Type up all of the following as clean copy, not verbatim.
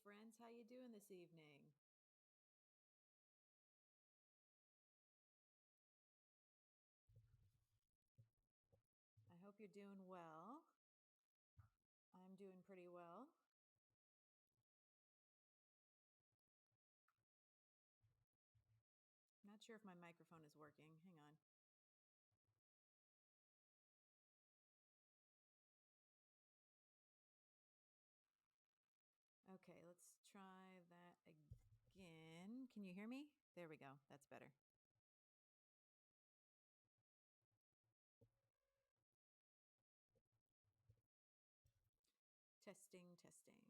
friends. How you doing this evening? I hope you're doing well. I'm doing pretty well. Not sure if my microphone is working. Hang on. Okay, let's try that again. Can you hear me? There we go. That's better. Testing, testing.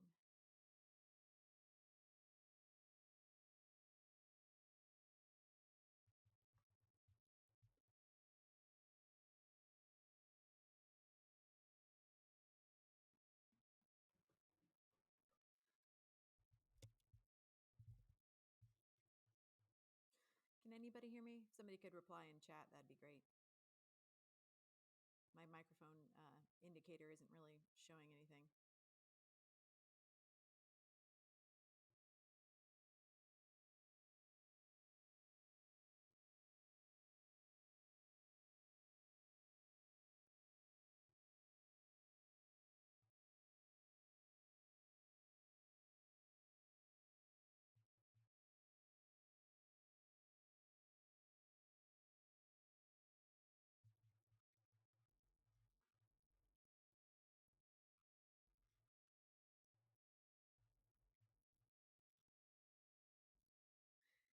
Can anybody hear me? If somebody could reply in chat, that'd be great. My microphone indicator isn't really showing anything.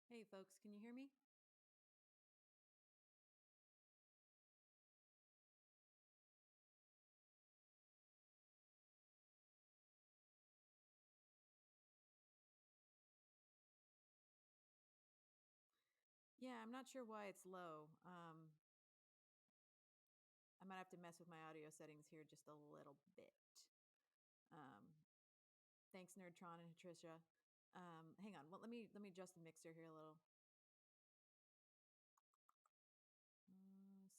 Hey, folks, can you hear me? Yeah, I'm not sure why it's low. I might have to mess with my audio settings here just a little bit. Um, Thanks, Nerdtron and Patricia. Hang on. Well, let me adjust the mixer here a little.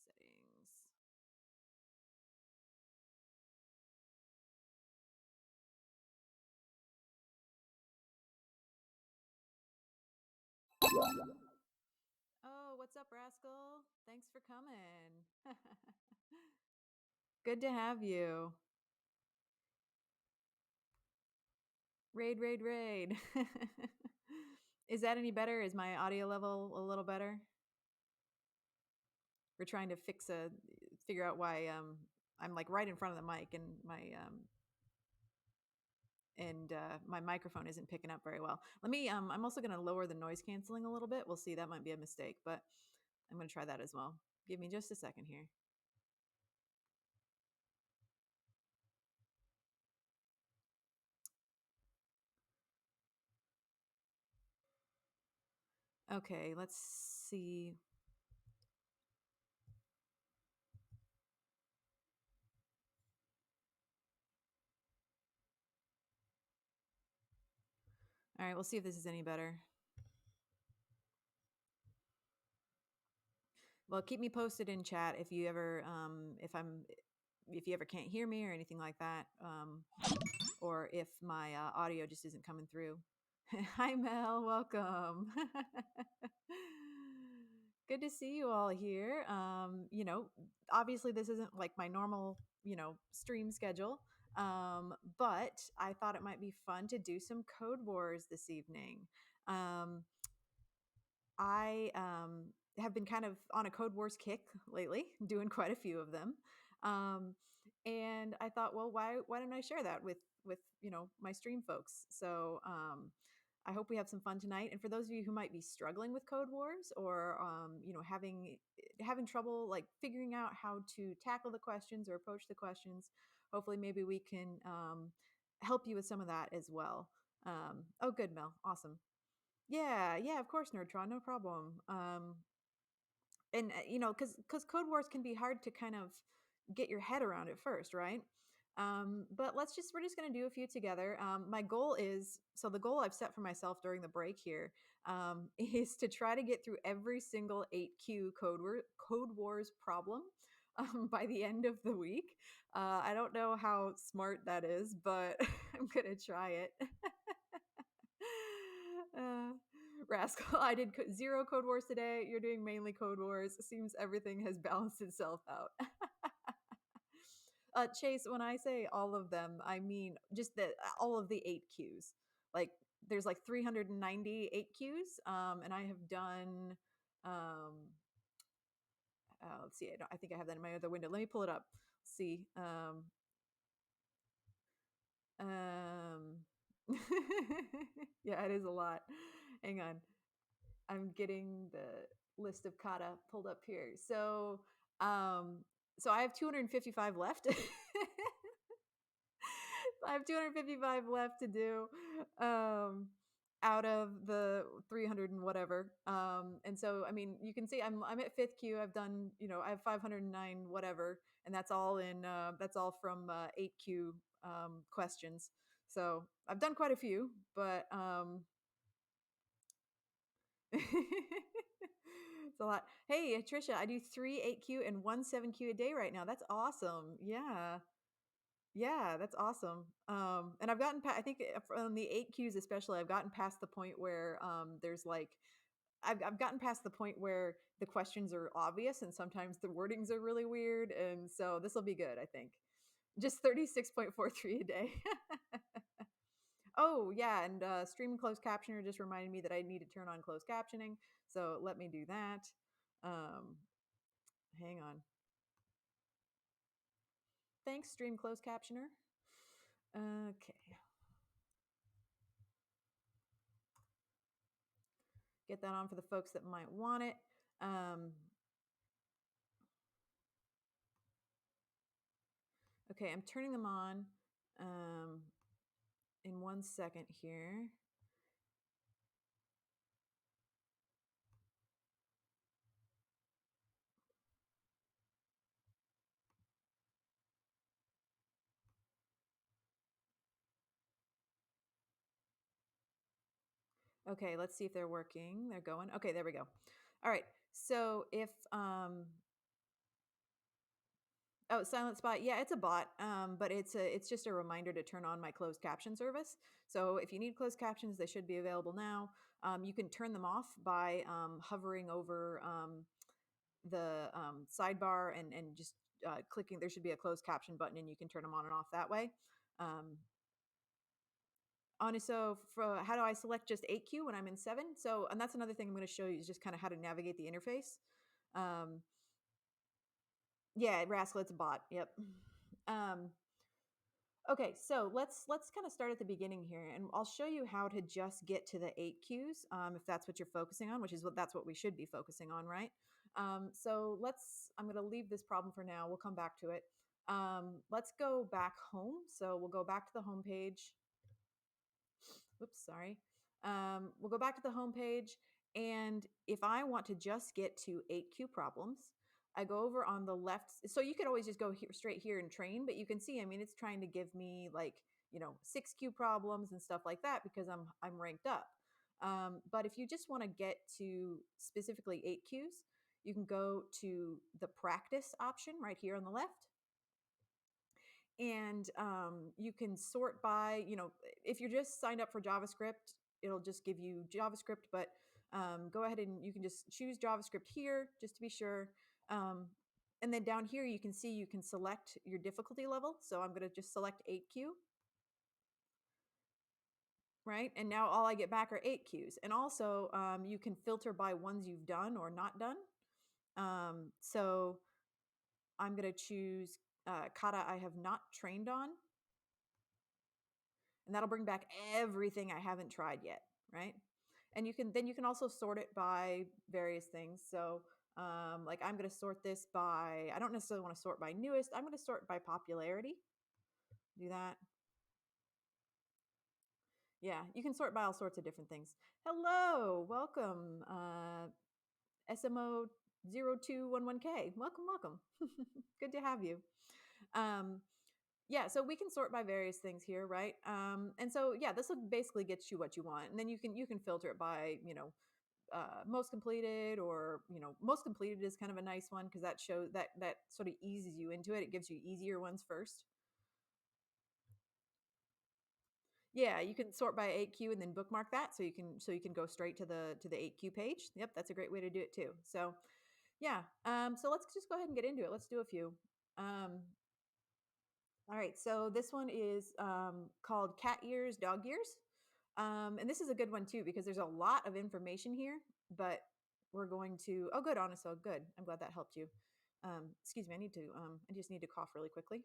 Settings. Oh, what's up, Rascal? Thanks for coming. Good to have you. Raid, raid, raid. Is that any better? Is my audio level a little better? We're trying to figure out why I'm like right in front of the mic and my microphone isn't picking up very well. Let me I'm also going to lower the noise canceling a little bit. We'll see, that might be a mistake, but I'm going to try that as well. Give me just a second here. Okay, let's see. All right, we'll see if this is any better. Well, keep me posted in chat if you ever if you ever can't hear me or anything like that, or if my audio just isn't coming through. Hi, Mel. Welcome. Good to see you all here. Obviously, this isn't like my normal, stream schedule, but I thought it might be fun to do some Code Wars this evening. I have been kind of on a Code Wars kick lately, doing quite a few of them. And I thought, well, why don't I share that with my stream folks? So I hope we have some fun tonight. And for those of you who might be struggling with Code Wars, or having trouble like figuring out how to tackle the questions or approach the questions, hopefully maybe we can help you with some of that as well. Oh, good, Mel. Awesome. Yeah, of course, Nerdtron, no problem. And because Code Wars can be hard to kind of get your head around at first, right? But we're just going to do a few together. My goal is, so the goal I've set for myself during the break here is to try to get through every single 8Q Code Wars problem by the end of the week. I don't know how smart that is, but I'm going to try it. Uh, Rascal, I did zero Code Wars today. You're doing mainly Code Wars. Seems everything has balanced itself out. Chase, when I say all of them, I mean just all of the 8Qs. Like there's like 390 8Qs, and I have done. Let's see. I think I have that in my other window. Let me pull it up. See. Um, yeah, it is a lot. Hang on. I'm getting the list of kata pulled up here. Um, so I have 255 left. I have 255 left to do out of the 300 and whatever. And so, I mean, you can see I'm at fifth Q. I've done, I have 509 whatever, and that's all that's all from 8Q questions. So I've done quite a few, but it's a lot. Hey, Trisha, I do 3 8Q and 1 7Q a day right now. That's awesome. Yeah. Yeah, that's awesome. And I've gotten I think on the 8Qs especially, I've gotten past the point where there's like I've gotten past the point where the questions are obvious and sometimes the wordings are really weird, and so this will be good, I think. Just 36.43 a day. Oh, yeah, and stream closed captioner just reminded me that I need to turn on closed captioning, so let me do that. Um, Hang on. Thanks, stream closed captioner. Okay. Get that on for the folks that might want it. Okay, I'm turning them on in 1 second here. Okay, let's see if they're working. They're going. Okay, there we go. All right. So if oh, silent spot. Yeah, it's a bot, but it's just a reminder to turn on my closed caption service. So if you need closed captions, they should be available now. You can turn them off by hovering over the sidebar and just clicking. There should be a closed caption button, and you can turn them on and off that way. So for how do I select just 8Q when I'm in 7? So, and that's another thing I'm going to show you is just kind of how to navigate the interface. Um, yeah, Rascal, it's a bot. Yep. Um, okay, so let's kind of start at the beginning here, and I'll show you how to just get to the 8Qs if that's what you're focusing on, which is that's what we should be focusing on, right? So I'm going to leave this problem for now. We'll come back to it. Let's go back home. So we'll go back to the home page. Oops, sorry. We'll go back to the home page, and if I want to just get to 8Q problems, I go over on the left. So you could always just go here, straight here and train, but you can see, I mean, it's trying to give me like 6Q problems and stuff like that because I'm ranked up. But if you just want to get to specifically 8Qs, you can go to the practice option right here on the left, and you can sort by, if you're just signed up for JavaScript, it'll just give you JavaScript, but go ahead and you can just choose JavaScript here just to be sure. And then down here, you can see you can select your difficulty level. So I'm going to just select 8Q, right? And now all I get back are 8Qs. And also you can filter by ones you've done or not done. So I'm going to choose kata I have not trained on. And that'll bring back everything I haven't tried yet, right? And you can also sort it by various things. So like I'm going to sort this by, I don't necessarily want to sort by newest. I'm going to sort by popularity. Do that. Yeah, you can sort by all sorts of different things. Hello, welcome, SMO 0211K. Welcome, welcome. Good to have you. Yeah, so we can sort by various things here, right? And so yeah, this will basically get you what you want, and then you can filter it by most completed, or most completed is kind of a nice one because that shows that sort of eases you into it. It gives you easier ones first. Yeah, you can sort by 8Q and then bookmark that so you can go straight to the 8Q page. Yep, that's a great way to do it too. So yeah, so let's just go ahead and get into it. Let's do a few. All right, so this one is called cat ears, dog ears. And this is a good one too because there's a lot of information here, but we're going to, oh good, honest, so good. I'm glad that helped you. Excuse me, I just need to cough really quickly.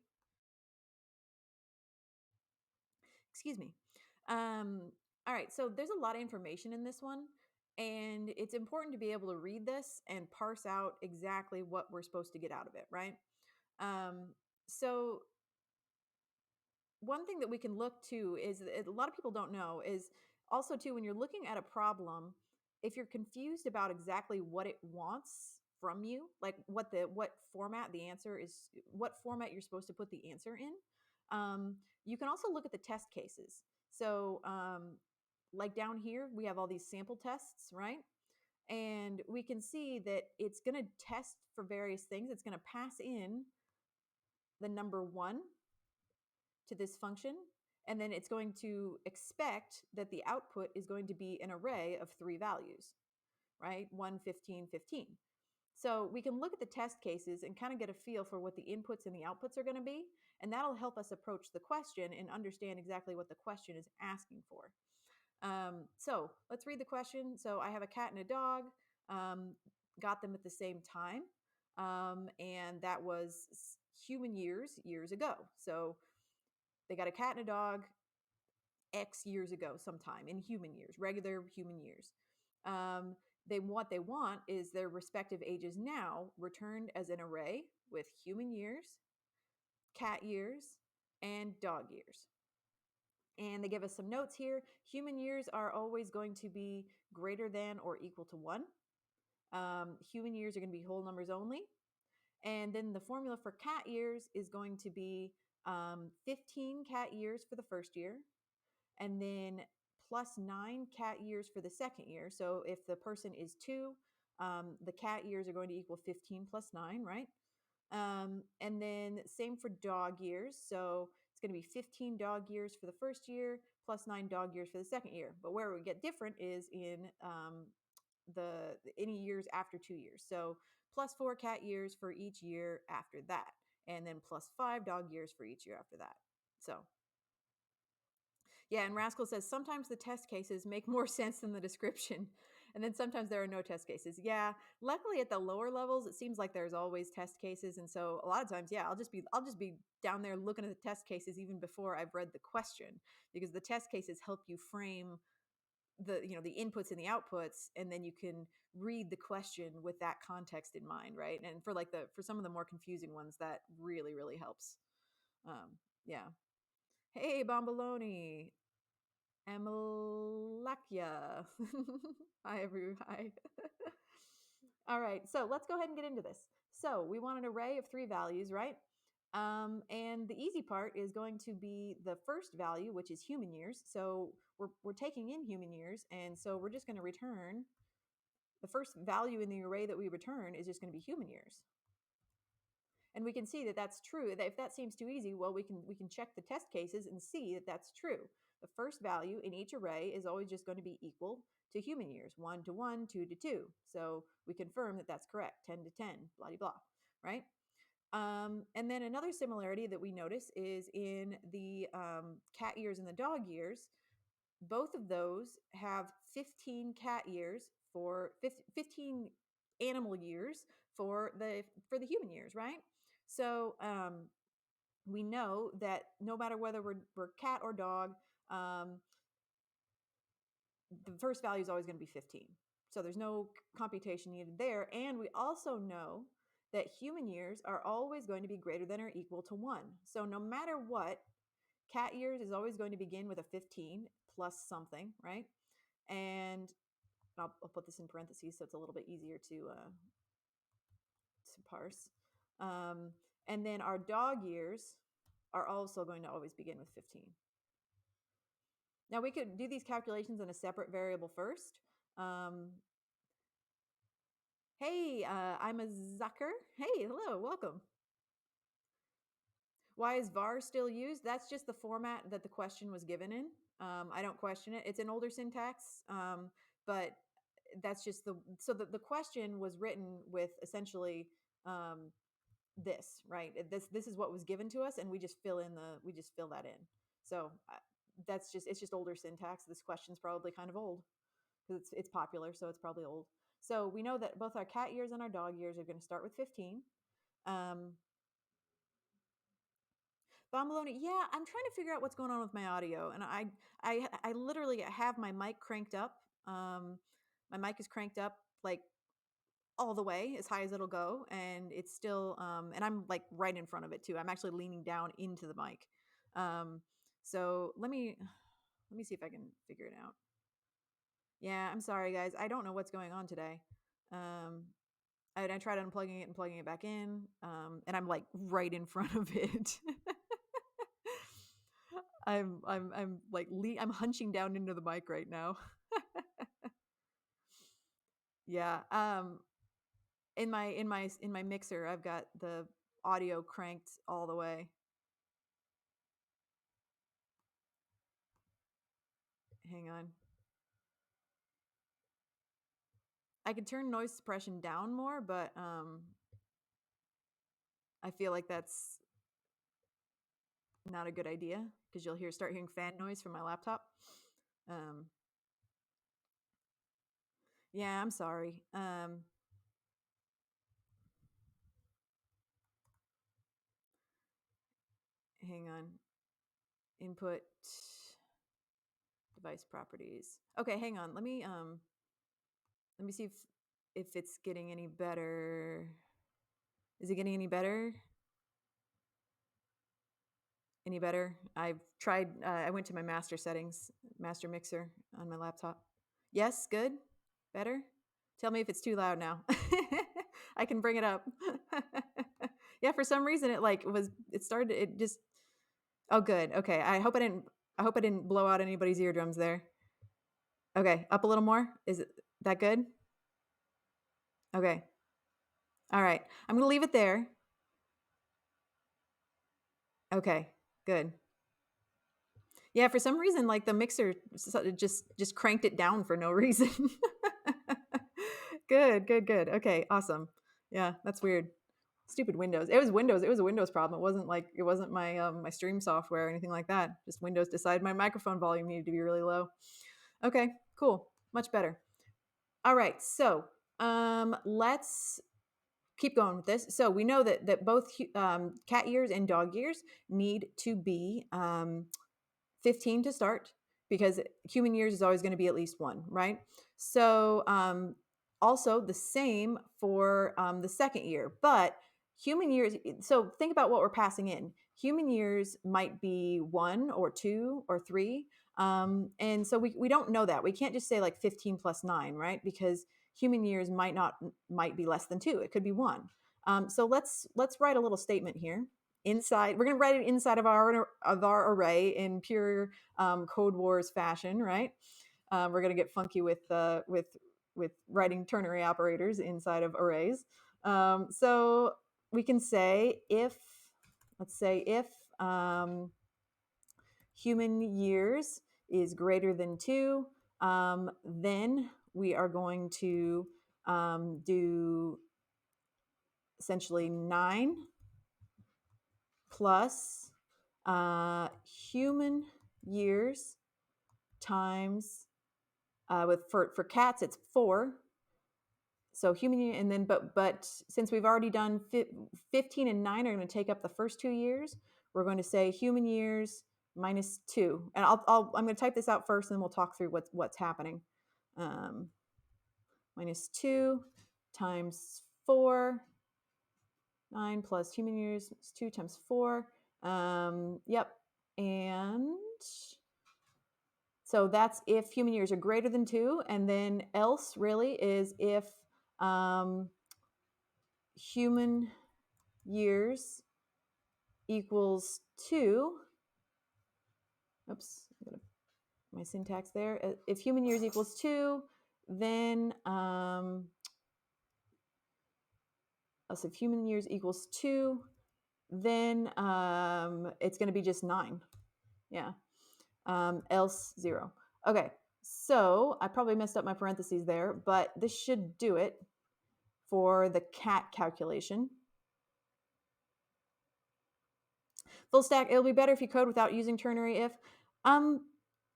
Excuse me. All right, so there's a lot of information in this one, and it's important to be able to read this and parse out exactly what we're supposed to get out of it, right? Um, so one thing that we can look to is a lot of people don't know is also too when you're looking at a problem, if you're confused about exactly what it wants from you, like what format the answer is, what format you're supposed to put the answer in, you can also look at the test cases. So like down here we have all these sample tests, right? And we can see that it's going to test for various things. It's going to pass in the number 1 to this function, and then it's going to expect that the output is going to be an array of 3 values, right? 1, 15, 15. So we can look at the test cases and kind of get a feel for what the inputs and the outputs are going to be, and that'll help us approach the question and understand exactly what the question is asking for. So let's read the question. So I have a cat and a dog, got them at the same time, and that was human years ago. So they got a cat and a dog X years ago, sometime in human years, regular human years. Um, what they want is their respective ages now returned as an array with human years, cat years, and dog years. And they give us some notes here. Human years are always going to be greater than or equal to 1. Human years are going to be whole numbers only. And then the formula for cat years is going to be 15 cat years for the first year, and then plus 9 cat years for the second year. So if the person is 2, the cat years are going to equal 15 plus 9, right? And then same for dog years. So it's going to be 15 dog years for the first year, plus 9 dog years for the second year. But where we get different is in the any years after 2 years. So plus 4 cat years for each year after that, and then plus 5 dog years for each year after that. So yeah, and Rascal says sometimes the test cases make more sense than the description. And then sometimes there are no test cases. Yeah, luckily at the lower levels it seems like there's always test cases, and so a lot of times yeah, I'll just be down there looking at the test cases even before I've read the question, because the test cases help you frame the inputs and the outputs, and then you can read the question with that context in mind, right? And for some of the more confusing ones that really helps. Yeah. Hey Bombaloni. Amalakia. Hi. All right, so let's go ahead and get into this. So we want an array of 3 values, right? And the easy part is going to be the first value, which is human years. So we're taking in human years, and so we're just going to return the first value in the array that we return is just going to be human years. And we can see that that's true. That if that seems too easy, well, we can check the test cases and see that that's true. The first value in each array is always just going to be equal to human years, 1 to 1, 2 to 2. So we confirm that that's correct, 10 to 10, blah, blah, blah, right? And then another similarity that we notice is in the cat years and the dog years. Both of those have 15 cat years for 15 animal years for the human years, right? So we know that no matter whether we're cat or dog, um, the first value is always going to be 15. So there's no computation needed there. And we also know that human years are always going to be greater than or equal to 1. So no matter what, cat years is always going to begin with a 15 plus something, right? And I'll put this in parentheses so it's a little bit easier to parse. And then our dog years are also going to always begin with 15. Now we could do these calculations in a separate variable first. Hey, I'm a Zucker. Hey, hello, welcome. Why is var still used? That's just the format that the question was given in. I don't question it. It's an older syntax, but that's just the question was written with essentially this, right? This is what was given to us, and we just fill that in. So it's just older syntax. This question's probably kind of old because it's popular, so it's probably old. So we know that both our cat years and our dog years are going to start with 15. Bob Maloney, yeah, I'm trying to figure out what's going on with my audio, and I literally have my mic cranked up. My mic is cranked up like all the way as high as it'll go, and it's still and I'm like right in front of it too. I'm actually leaning down into the mic. So let me see if I can figure it out. Yeah, I'm sorry guys. I don't know what's going on today. Um, I tried unplugging it and plugging it back in, and I'm like right in front of it. I'm like I'm hunching down into the mic right now. Yeah. In my mixer, I've got the audio cranked all the way. Hang on. I could turn noise suppression down more, but I feel like that's not a good idea because you'll start hearing fan noise from my laptop. Um, yeah, I'm sorry. Hang on. Input device properties. Okay, hang on. Let me see if it's getting any better. Is it getting any better? Any better? I've tried. I went to my master settings, master mixer on my laptop. Yes, good, better. Tell me if it's too loud now. I can bring it up. Yeah, for some reason it started. It just. Oh, good. Okay. I hope I didn't blow out anybody's eardrums there. Okay, up a little more. Is it that good? Okay. All right. I'm gonna leave it there. Okay. Good. Yeah, for some reason, like the mixer just cranked it down for no reason. Good, good, good. Okay, awesome. Yeah, that's weird. Stupid Windows. It was Windows. It was a Windows problem. It wasn't my my stream software or anything like that. Just Windows decided my microphone volume needed to be really low. Okay, cool. Much better. All right, so let's keep going with this. So we know that both cat years and dog years need to be 15 to start because human years is always going to be at least one, right? So also the same for the second year, but human years. So think about what we're passing in. Human years might be 1 or 2 or 3. And so we don't know that. We can't just say like 15 plus 9, right? Because human years might be less than 2. It could be 1. So let's write a little statement here inside. We're going to write it inside of our array in pure Codewars fashion, right? We're going to get funky with writing ternary operators inside of arrays. So we can say let's say if human years is greater than 2, then we are going to do essentially 9 plus human years times for cats it's 4. So human and then but since we've already done 15 and 9 are going to take up the first 2 years, we're going to say human years minus 2. And I'm going to type this out first, and then we'll talk through what's happening. Minus 2 times 4. 9 plus human years is 2 times 4. Yep. And so that's if human years are greater than 2. And then else really is if human years equals 2. Oops, I got my syntax there. If human years equals 2, then so if human years equals 2, then it's going to be just 9. Yeah. else 0. Okay, so I probably messed up my parentheses there, but this should do it for the cat calculation. Full stack, it'll be better if you code without using ternary if.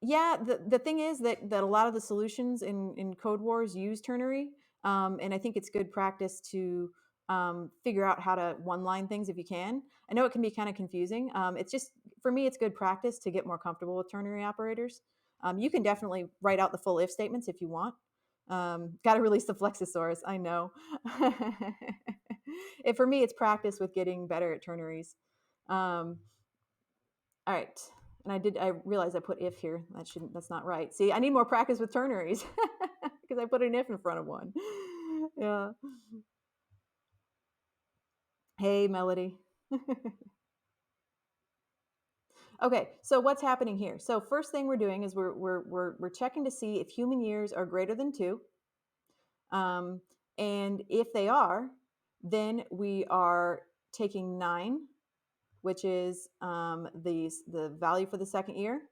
Yeah, the thing is that a lot of the solutions in Codewars use ternary, and I think it's good practice to figure out how to one-line things if you can. I know it can be kind of confusing. It's just, for me, it's good practice to get more comfortable with ternary operators. You can definitely write out the full if statements if you want. Got to release the flexosaurus, I know. For me, it's practice with getting better at ternaries. All right. And I realized I put if here. That's not right. See, I need more practice with ternaries because I put an if in front of one. Yeah. Hey, Melody. Okay, so what's happening here? So first thing we're doing is we're checking to see if human years are greater than 2. And if they are, then we are taking 9, which is the value for the second year.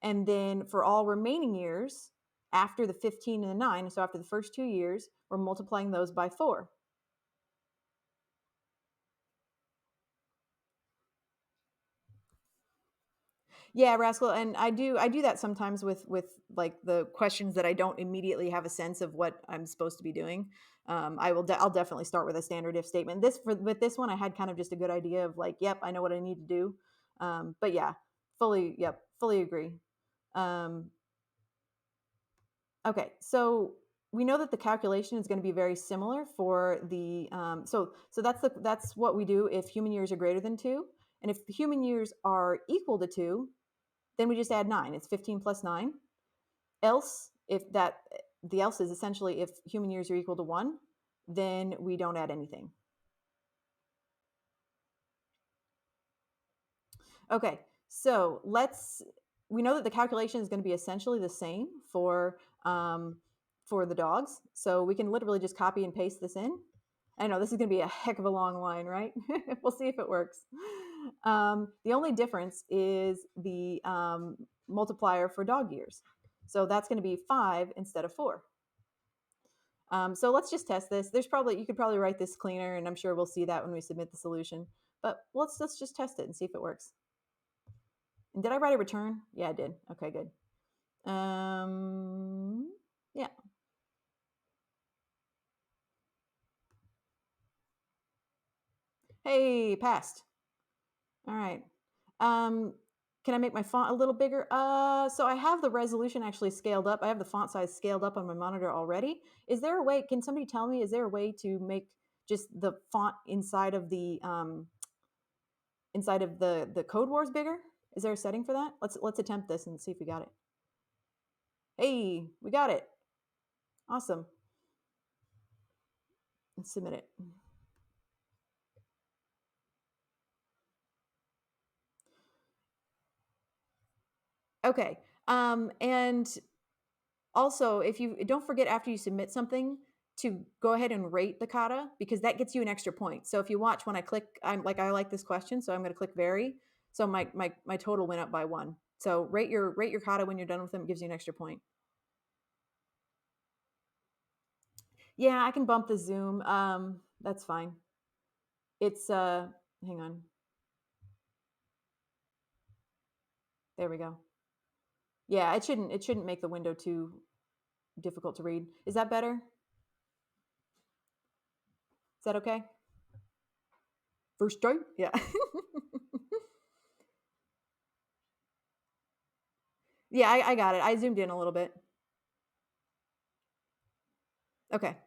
And then for all remaining years, after the 15 and the 9, so after the first 2 years, we're multiplying those by 4. Yeah, Rascal, and I do that sometimes with like the questions that I don't immediately have a sense of what I'm supposed to be doing. I'll definitely start with a standard if statement. With this one, I had kind of just a good idea of like, yep, I know what I need to do. But yeah, fully agree. Okay, so we know that the calculation is going to be very similar for the so that's what we do if human years are greater than 2, and if the human years are equal to 2, then we just add 9. It's 15 plus 9. Else, the else is essentially if human years are equal to 1, then we don't add anything. Okay, so we know that the calculation is going to be essentially the same for the dogs. So we can literally just copy and paste this in. I know this is going to be a heck of a long line, right? We'll see if it works. The only difference is the multiplier for dog years. So that's going to be 5 instead of 4. So let's just test this. You could probably write this cleaner, and I'm sure we'll see that when we submit the solution. But let's just test it and see if it works. And did I write a return? Yeah, I did. Okay, good. Yeah. Hey, passed. All right. Can I make my font a little bigger? So I have the resolution actually scaled up. I have the font size scaled up on my monitor already. Is there a way? Can somebody tell me? Is there a way to make just the font inside of the Codewars bigger? Is there a setting for that? Let's attempt this and see if we got it. Hey, we got it. Awesome. Let's submit it. Okay. And also, if you don't forget after you submit something to go ahead and rate the kata, because that gets you an extra point. So if you watch when I click, I like this question, so I'm going to click vary. So my total went up by 1. So rate your kata when you're done with them. It gives you an extra point. Yeah, I can bump the zoom. That's fine. It's hang on. There we go. Yeah, it shouldn't make the window too difficult to read. Is that better? Is that okay? First try? Yeah. Yeah, I got it. I zoomed in a little bit. Okay.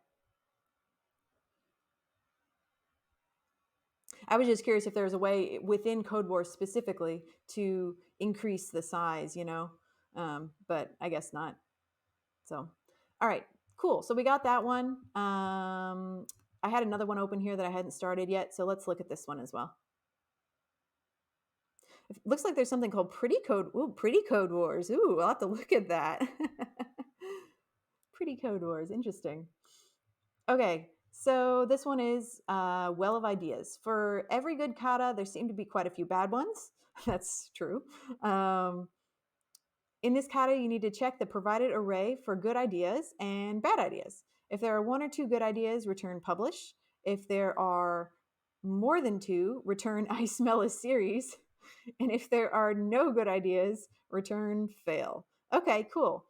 I was just curious if there's a way within Codewars specifically to increase the size, but I guess not. So, all right, cool. So we got that one. I had another one open here that I hadn't started yet, so let's look at this one as well. It looks like there's something called Pretty Codewars. Ooh, I'll have to look at that. Pretty Codewars, interesting. Okay, so this one is Well of Ideas. For every good kata, there seem to be quite a few bad ones. That's true. In this kata, you need to check the provided array for good ideas and bad ideas. If there are 1 or 2 good ideas, return publish. If there are more than 2, return I smell a series. And if there are no good ideas, return fail. Okay, cool.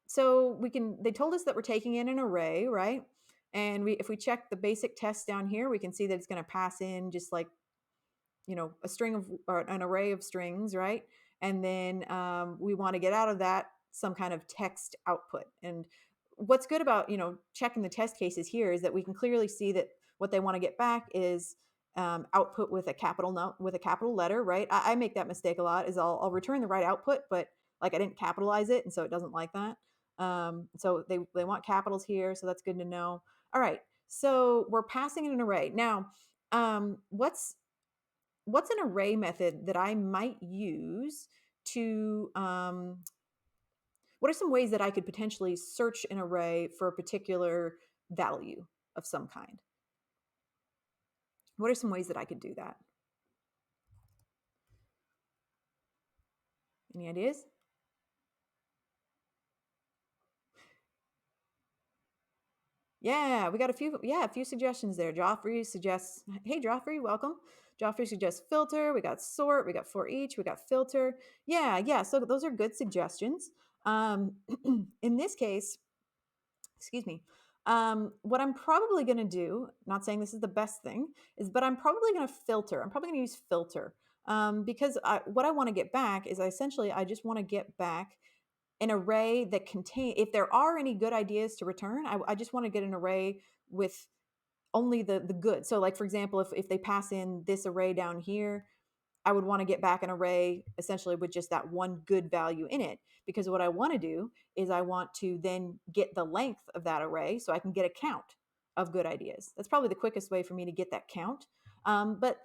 So they told us that we're taking in an array, right? And if we check the basic test down here, we can see that it's going to pass in just like, a string of, or an array of strings, right? And then we want to get out of that some kind of text output. And what's good about, checking the test cases here is that we can clearly see that what they want to get back is output with a capital letter, right? I make that mistake a lot. Is I'll return the right output, but like I didn't capitalize it, and so it doesn't like that. So they want capitals here, so that's good to know. All right, so we're passing in an array now. What's an array method that I might use to what are some ways that I could potentially search an array for a particular value of some kind? What are some ways that I could do that? Any ideas? Yeah, we got a few suggestions there. Joffrey suggests, hey Joffrey, welcome. Joffrey suggests filter, we got sort, we got for each, we got filter. Yeah, so those are good suggestions. In this case, excuse me, what I'm probably going to do, not saying this is the best thing, but I'm probably going to filter. I'm probably going to use filter because what I want to get back is I just want to get back an array that if there are any good ideas to return, I just want to get an array with only the good. So like, for example, if they pass in this array down here, I would want to get back an array essentially with just that one good value in it, because what I want to do is I want to then get the length of that array so I can get a count of good ideas. That's probably the quickest way for me to get that count. But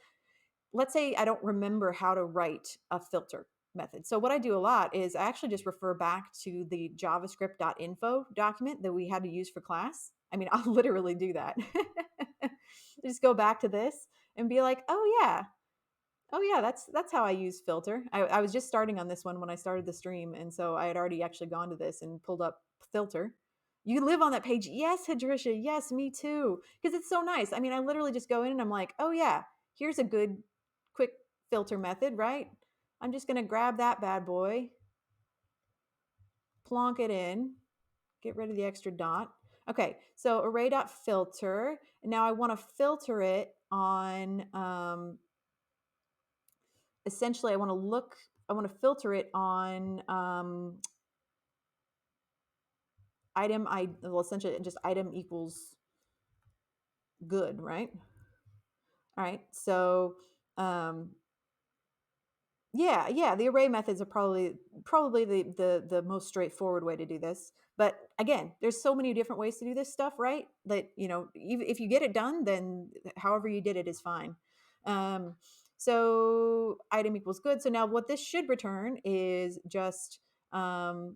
let's say I don't remember how to write a filter method. So what I do a lot is I actually just refer back to the javascript.info document that we had to use for class. I mean, I'll literally do that. Just go back to this and be like, oh yeah, that's how I use filter. I was just starting on this one when I started the stream, and so I had already actually gone to this and pulled up filter. You live on that page. Yes, Hadrisha. Yes, me too. Because it's so nice. I mean, I literally just go in and I'm like, oh yeah, here's a good quick filter method, right? I'm just gonna grab that bad boy, plonk it in, get rid of the extra dot. Okay, so array.filter. Now I want to filter it on essentially I want to filter it on essentially just item equals good, right? All right, so yeah, the array methods are probably the most straightforward way to do this. But again, there's so many different ways to do this stuff, right? That, even if you get it done, then however you did it is fine. So item equals good. So now what this should return is just an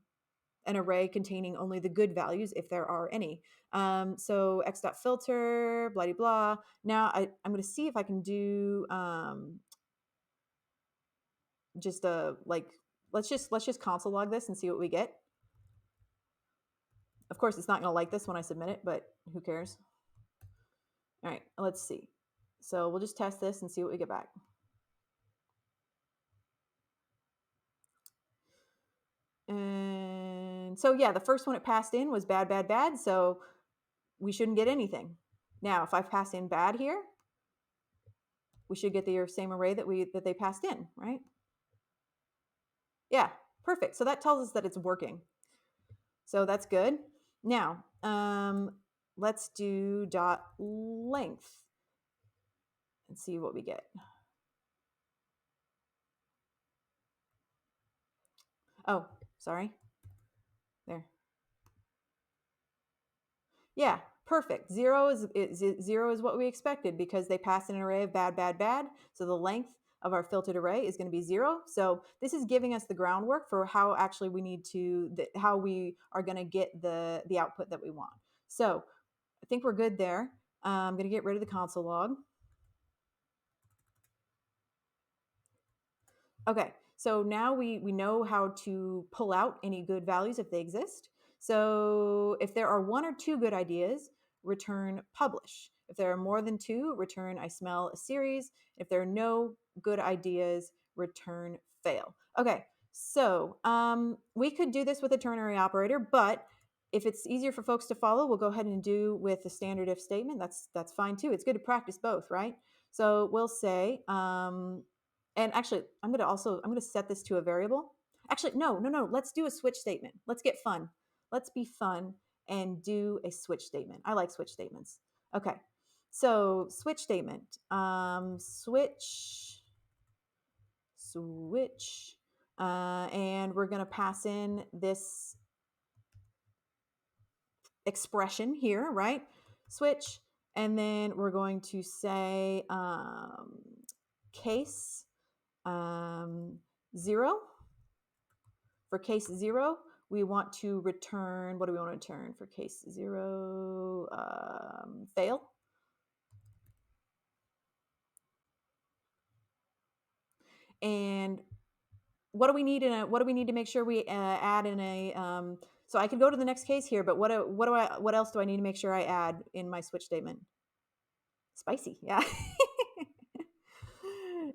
array containing only the good values if there are any. So x.filter, blah, blah, blah. Now I'm going to see if I can do just let's just console log this and see what we get. Of course, it's not going to like this when I submit it, but who cares? All right, let's see. So we'll just test this and see what we get back. And so yeah, the first one it passed in was bad, bad, bad. So we shouldn't get anything. Now, if I pass in bad here, we should get the same array that they passed in, right? Yeah, perfect. So that tells us that it's working. So that's good. Now, let's do dot length and see what we get. Oh, sorry. There. Yeah, perfect. Zero is what we expected because they passed in an array of bad, bad, bad. So the length of our filtered array is going to be 0. So this is giving us the groundwork for how actually we need to, how we are going to get the output that we want. So I think we're good there. I'm going to get rid of the console log. Okay, So now we know how to pull out any good values if they exist. So if there are one or two good ideas, return publish. If there are more than two, return I smell a series. If there are no good ideas, return fail. Okay, so we could do this with a ternary operator, but if it's easier for folks to follow, we'll go ahead and do with the standard if statement. That's fine too. It's good to practice both, right? So we'll say, and actually, I'm going to set this to a variable. Actually, no. Let's do a switch statement. Let's get fun. Let's be fun and do a switch statement. I like switch statements. Okay. So switch statement, switch, and we're going to pass in this expression here, right? Switch, and then we're going to say case 0. For case 0, we want to return, what do we want to return for case 0? Fail. And what do we need to make sure we add in a so I could go to the next case here, but what else do I need to make sure I add in my switch statement? Spicy, yeah.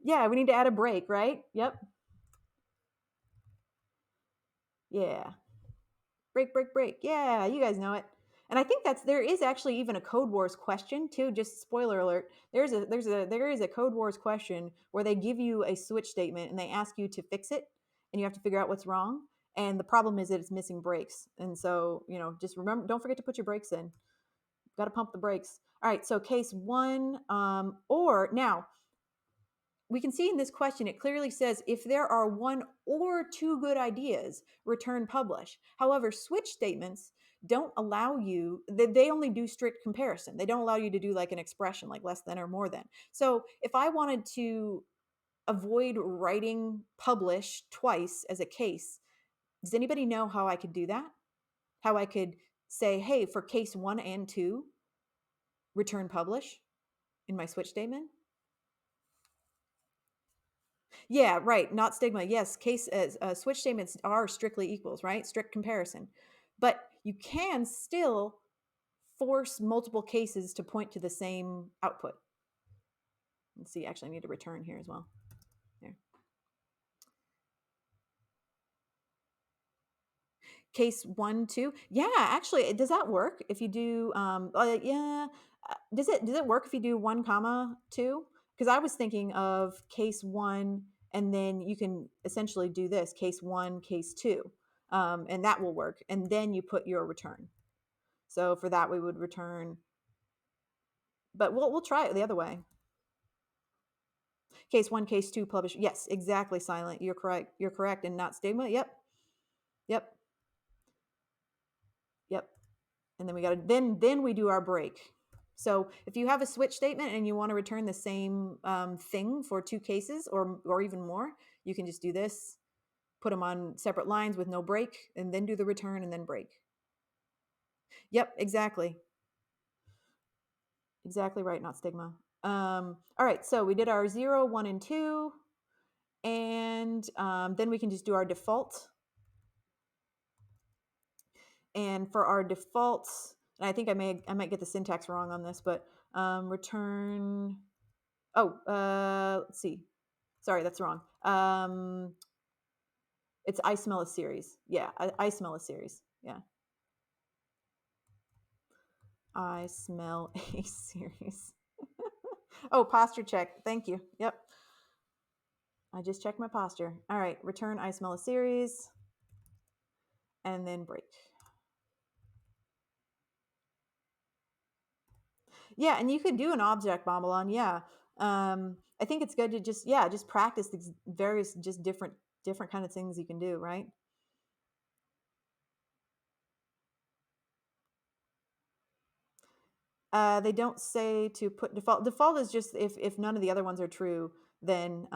Yeah, we need to add a break, right? Yep. Yeah. Break. Yeah, you guys know it. And I think there is actually even a Codewars question too. Just spoiler alert. There is a Codewars question where they give you a switch statement and they ask you to fix it, and you have to figure out what's wrong. And the problem is that it's missing breaks. And so just remember, don't forget to put your brakes in. Got to pump the brakes. All right. So case 1, or now we can see in this question, it clearly says if there are one or two good ideas, return publish. However, switch statements don't allow you, they only do strict comparison. They don't allow you to do like an expression like less than or more than. So if I wanted to avoid writing publish twice as a case, does anybody know how I could do that? How I could say, hey, for case 1 and 2, return publish in my switch statement? Yeah, right. Not stigma. Yes, case switch statements are strictly equals, right? Strict comparison. But you can still force multiple cases to point to the same output. Let's see, actually I need to return here as well. There. Case 1, 2. Yeah, actually, does that work if you do yeah, does it work if you do 1 comma 2? Because I was thinking of case 1, and then you can essentially do this, case 1, case 2, and that will work. And then you put your return. So for that, we would return, but we'll try it the other way. Case 1, case 2, publish. Yes, exactly, Silent. You're correct, and not stigma. Yep. And then we got to then we do our break. So if you have a switch statement and you want to return the same thing for 2 cases or even more, you can just do this, put them on separate lines with no break, and then do the return and then break. Yep, exactly right, not stigma. All right, so we did our 0, 1, and 2, and then we can just do our default. And for our defaults, and I think I might get the syntax wrong on this, but return. Let's see. Sorry, that's wrong. It's I smell a series. Yeah, I smell a series. Yeah. I smell a series. Oh, posture check. Thank you. Yep. I just checked my posture. All right, return I smell a series, and then break. Yeah, and you could do an object Bombalon. Yeah. I think it's good to just practice these various just different kind of things you can do, right? They don't say to put default. Default is just if none of the other ones are true, then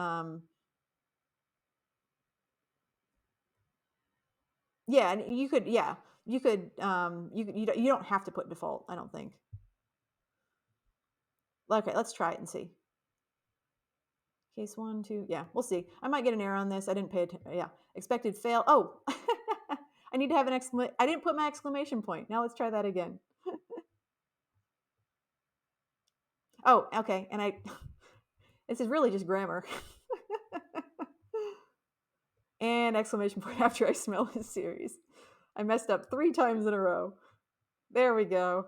yeah, and you could you don't have to put default, I don't think. Okay, let's try it and see. Case 1, 2, yeah, we'll see. I might get an error on this. I didn't pay attention. Yeah, expected fail. Oh, I need to have an exclamation. I didn't put my exclamation point. Now let's try that again. Oh, okay. And this is really just grammar. And exclamation point after I smell this series. I messed up 3 times in a row. There we go.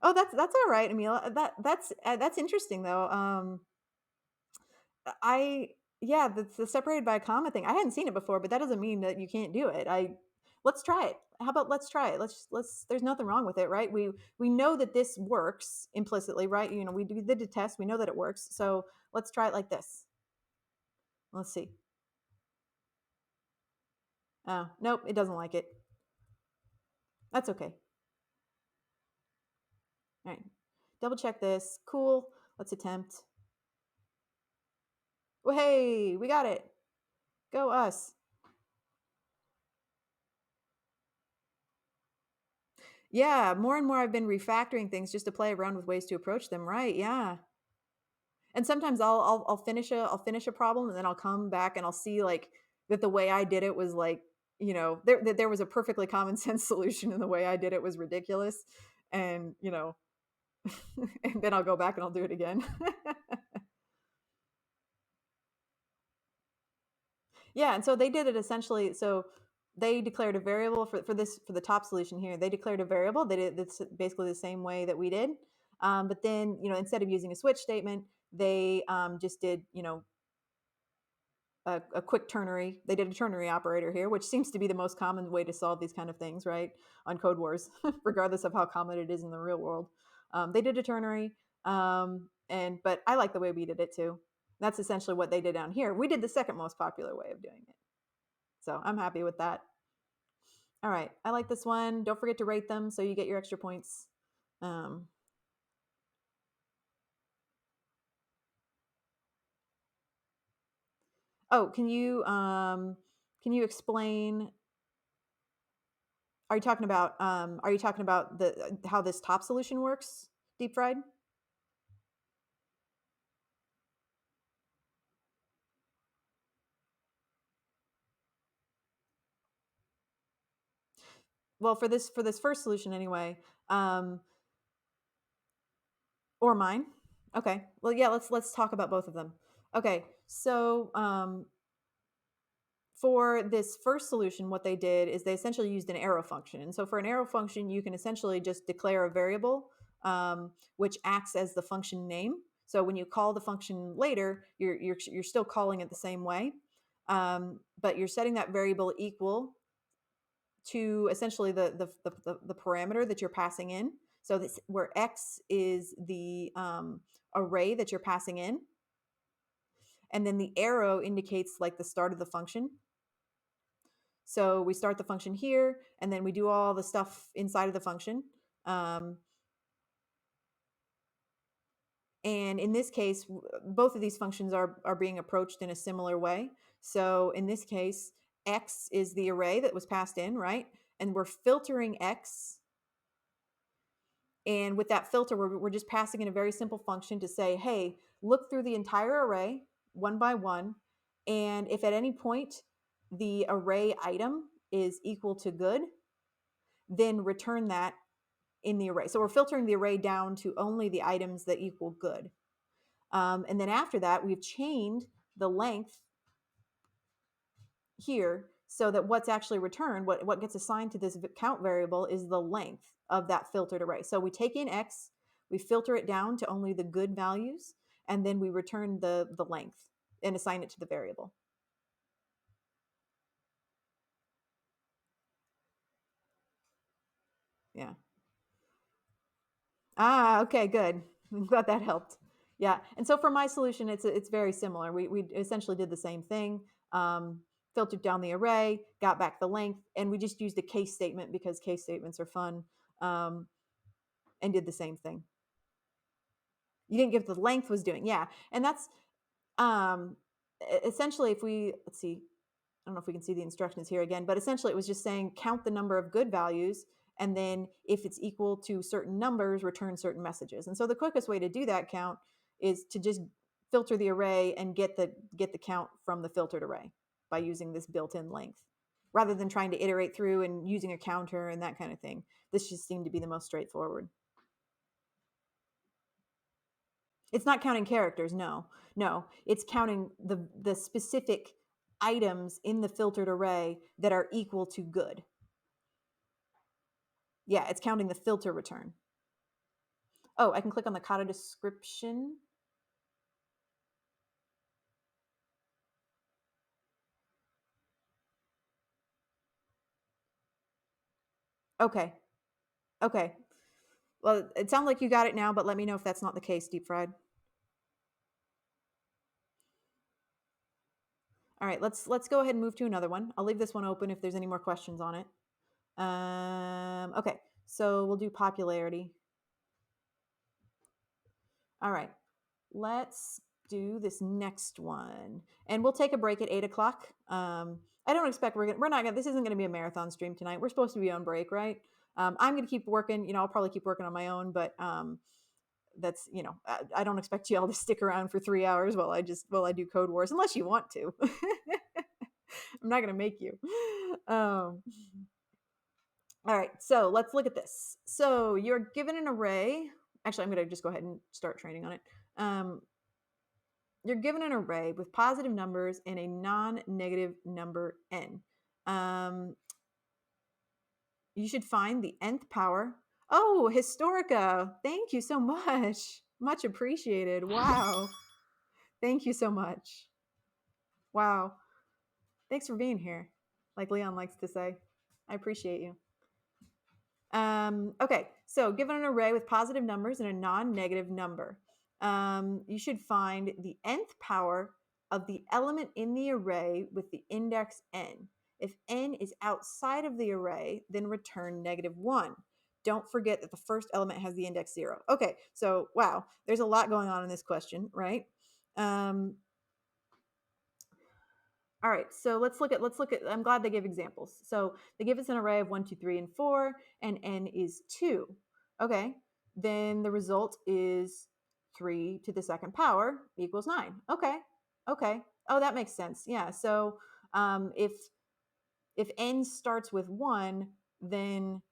Oh, that's all right, Emil. That's interesting though. I yeah, the separated by a comma thing. I hadn't seen it before, but that doesn't mean that you can't do it. Let's try it. How about let's try it? Let's there's nothing wrong with it, right? We know that this works implicitly, right? You know, we did the test, we know that it works. So let's try it like this. Let's see. Oh, nope, it doesn't like it. That's okay. All right. Double check this. Cool. Let's attempt. Well, hey, we got it. Go us. Yeah, more and more I've been refactoring things just to play around with ways to approach them, right? Yeah. And sometimes I'll finish a problem and then I'll come back and I'll see like that the way I did it was like, you know, there was a perfectly common sense solution and the way I did it was ridiculous. And, you know, and then I'll go back and I'll do it again. Yeah, and so they did it essentially. So they declared a variable for the top solution here. They declared a variable. They did it's basically the same way that we did. But then, you know, instead of using a switch statement, they just did, you know, a quick ternary. They did a ternary operator here, which seems to be the most common way to solve these kind of things, right? On Codewars, regardless of how common it is in the real world. They did a ternary, but I like the way we did it too. That's essentially what they did down here. We did the second most popular way of doing it. So I'm happy with that. All right, I like this one. Don't forget to rate them so you get your extra points. Um, oh, can you explain? Are you talking about the how this top solution works? Deep fried. Well, for this first solution anyway, um, or mine. Okay. Well, yeah. Let's talk about both of them. Okay. So for this first solution, what they did is they essentially used an arrow function. And so for an arrow function, you can essentially just declare a variable which acts as the function name. So when you call the function later, you're still calling it the same way, but you're setting that variable equal to essentially the parameter that you're passing in. So this where x is the array that you're passing in, and then the arrow indicates like the start of the function. So we start the function here, and then we do all the stuff inside of the function. Um, and in this case, both of these functions are being approached in a similar way. So in this case, x is the array that was passed in, right? And we're filtering x. And with that filter, we're just passing in a very simple function to say, hey, look through the entire array one by one. And if at any point the array item is equal to good, then return that in the array. So we're filtering the array down to only the items that equal good. And then after that, we've chained the length here so that what's actually returned, what gets assigned to this count variable is the length of that filtered array. So we take in x, we filter it down to only the good values, and then we return the length and assign it to the variable. Yeah. Ah, okay, good. I'm glad that helped. Yeah, and so for my solution, it's very similar. We essentially did the same thing. Filtered down the array, got back the length, and we just used a case statement because case statements are fun, and did the same thing. You didn't give the length was doing, yeah, and that's um, essentially if we let's see, I don't know if we can see the instructions here again, but essentially it was just saying count the number of good values and then if it's equal to certain numbers, return certain messages. And so the quickest way to do that count is to just filter the array and get the count from the filtered array by using this built-in length, rather than trying to iterate through and using a counter and that kind of thing. This just seemed to be the most straightforward. It's not counting characters, no. It's counting the specific items in the filtered array that are equal to good. Yeah, it's counting the filter return. Oh, I can click on the kata description. Okay. Well, it sounds like you got it now, but let me know if that's not the case, Deep Fried. All right, let's go ahead and move to another one. I'll leave this one open if there's any more questions on it. Okay, so we'll do popularity. All right, let's do this next one, and we'll take a break at 8 o'clock. I don't expect this isn't gonna be a marathon stream tonight. We're supposed to be on break, right? I'm gonna keep working. I'll probably keep working on my own, but that's I don't expect you all to stick around for 3 hours while I do Codewars, unless you want to. I'm not gonna make you. All right, so let's look at this. So you're given an array. Actually, I'm gonna just go ahead and start training on it. You're given an array with positive numbers and a non-negative number n. You should find the nth power. Oh, Historica, thank you so much. Much appreciated. Wow. Thank you so much. Wow. Thanks for being here, like Leon likes to say. I appreciate you. Okay, so given an array with positive numbers and a non-negative number, you should find the nth power of the element in the array with the index n. If n is outside of the array, then return -1. Don't forget that the first element has the index 0. Okay, so wow, there's a lot going on in this question, right? All right, so let's look at, I'm glad they give examples. So they give us an array of 1, 2, 3, and 4, and n is 2. Okay, then the result is 3 to the second power equals 9. Okay. Oh, that makes sense. Yeah, so if n starts with 1, then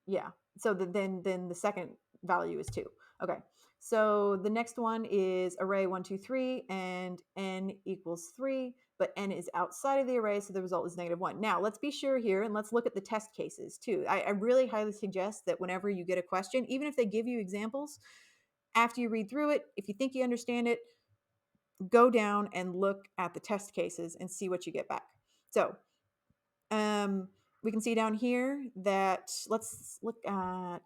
yeah, so then the second value is 2. Okay, so the next one is array 1, 2, 3, and n equals 3, but n is outside of the array, so the result is -1. Now, let's be sure here, and let's look at the test cases too. I really highly suggest that whenever you get a question, even if they give you examples, after you read through it, if you think you understand it, go down and look at the test cases and see what you get back. So we can see down here that let's look at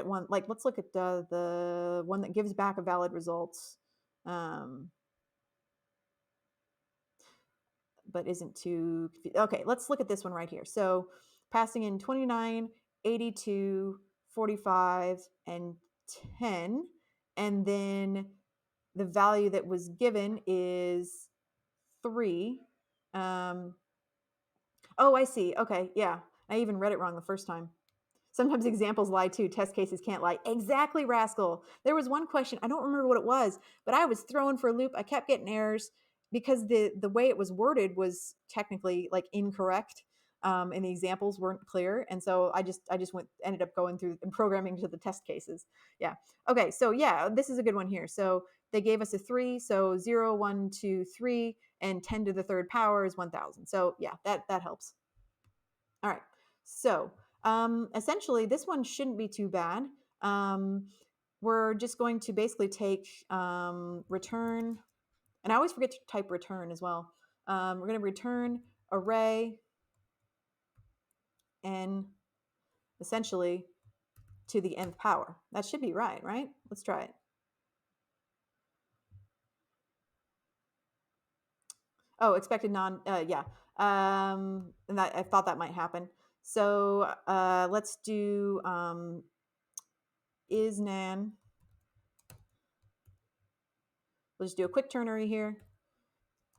one, like let's look at the one that gives back a valid result, but isn't too okay. Let's look at this one right here. So passing in 29, 82, 45, and 10, and then the value that was given is 3. Oh, I see. Okay, yeah. I even read it wrong the first time. Sometimes examples lie too. Test cases can't lie. Exactly, Rascal. There was one question, I don't remember what it was, but I was thrown for a loop. I kept getting errors because the way it was worded was technically like incorrect, and the examples weren't clear. And so I just ended up going through and programming to the test cases. Yeah. Okay. So yeah, this is a good one here. So they gave us a 3. So 0, 1, 2, 3, and 10 to the third power is 1,000. So yeah, that helps. All right. So essentially, this one shouldn't be too bad. We're just going to basically take return, and I always forget to type return as well. We're going to return array n essentially to the nth power. That should be right? Let's try it. Oh, expected yeah. And that, I thought that might happen. So let's do isnan. We'll just do a quick ternary here.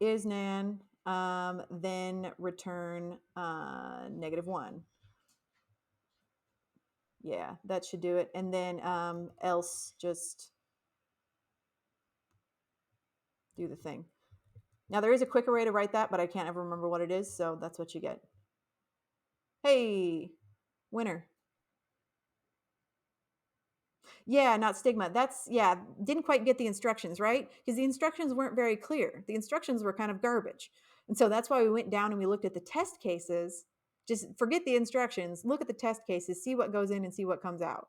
Isnan, then return -1. Yeah, that should do it. And then else, just do the thing. Now there is a quicker way to write that, but I can't ever remember what it is, so that's what you get. Hey, winner. Yeah, not stigma. That's, yeah, didn't quite get the instructions, right? Because the instructions weren't very clear. The instructions were kind of garbage. And so that's why we went down and we looked at the test cases. Just forget the instructions, look at the test cases, see what goes in and see what comes out.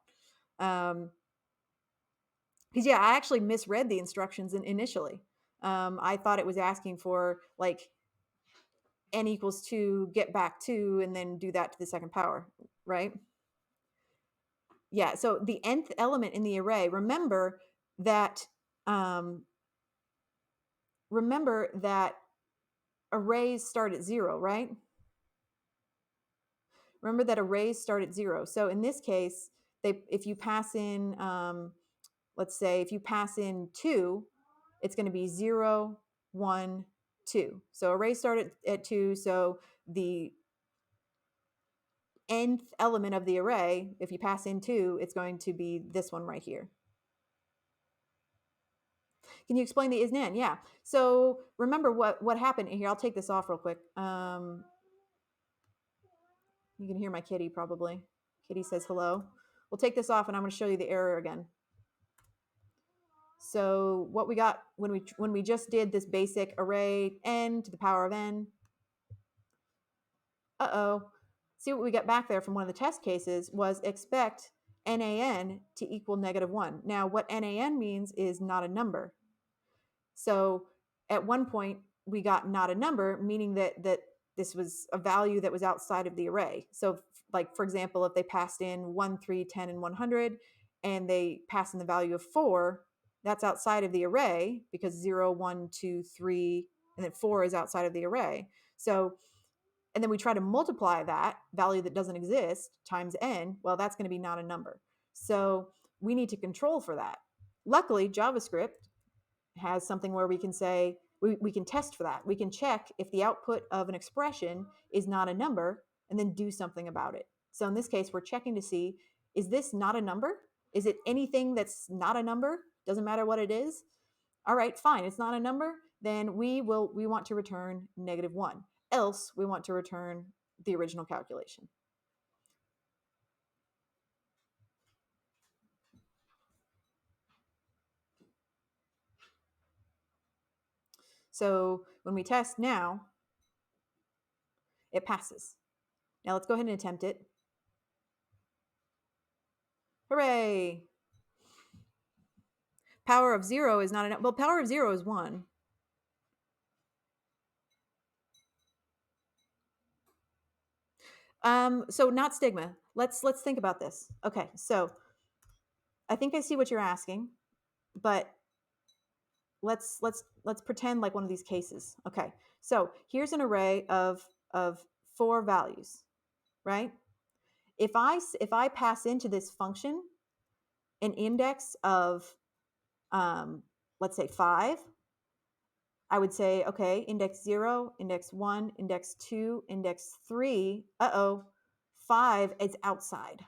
Because, yeah, I actually misread the instructions initially. I thought it was asking for like n equals 2, get back 2, and then do that to the second power, right? Yeah, so the nth element in the array, that um, remember that arrays start at 0, right? Remember that arrays start at 0. So in this case, if you pass in, let's say if you pass in 2, it's going to be 0, 1, 2. So arrays start at 2, so the nth element of the array, if you pass in 2, it's going to be this one right here. Can you explain the isnan? Yeah. So remember what happened here. I'll take this off real quick. You can hear my kitty probably. Kitty says hello. We'll take this off and I'm going to show you the error again. So what we got when we just did this basic array n to the power of n. See what we got back there from one of the test cases was expect NaN to equal -1. Now what NaN means is not a number. So at one point we got not a number, meaning that this was a value that was outside of the array. So like, for example, if they passed in 1, 3, 10, and 100, and they pass in the value of 4, that's outside of the array because 0, 1, 2, 3, and then 4 is outside of the array. So, and then we try to multiply that value that doesn't exist times n, well, that's going to be not a number. So we need to control for that. Luckily, JavaScript has something where we can say, we can test for that. We can check if the output of an expression is not a number and then do something about it. So in this case, we're checking to see, is this not a number? Is it anything that's not a number? Doesn't matter what it is. All right, fine, it's not a number. Then we want to return -1. Else we want to return the original calculation. So when we test now, it passes. Now let's go ahead and attempt it. Hooray! Power of 0 is not enough. Well, power of 0 is 1. So not stigma. Let's think about this. Okay, so I think I see what you're asking, but let's pretend like one of these cases. Okay, so here's an array of 4 values, right? If I pass into this function an index of let's say 5, I would say, okay, index 0, index 1, index 2, index 3. 5 is outside.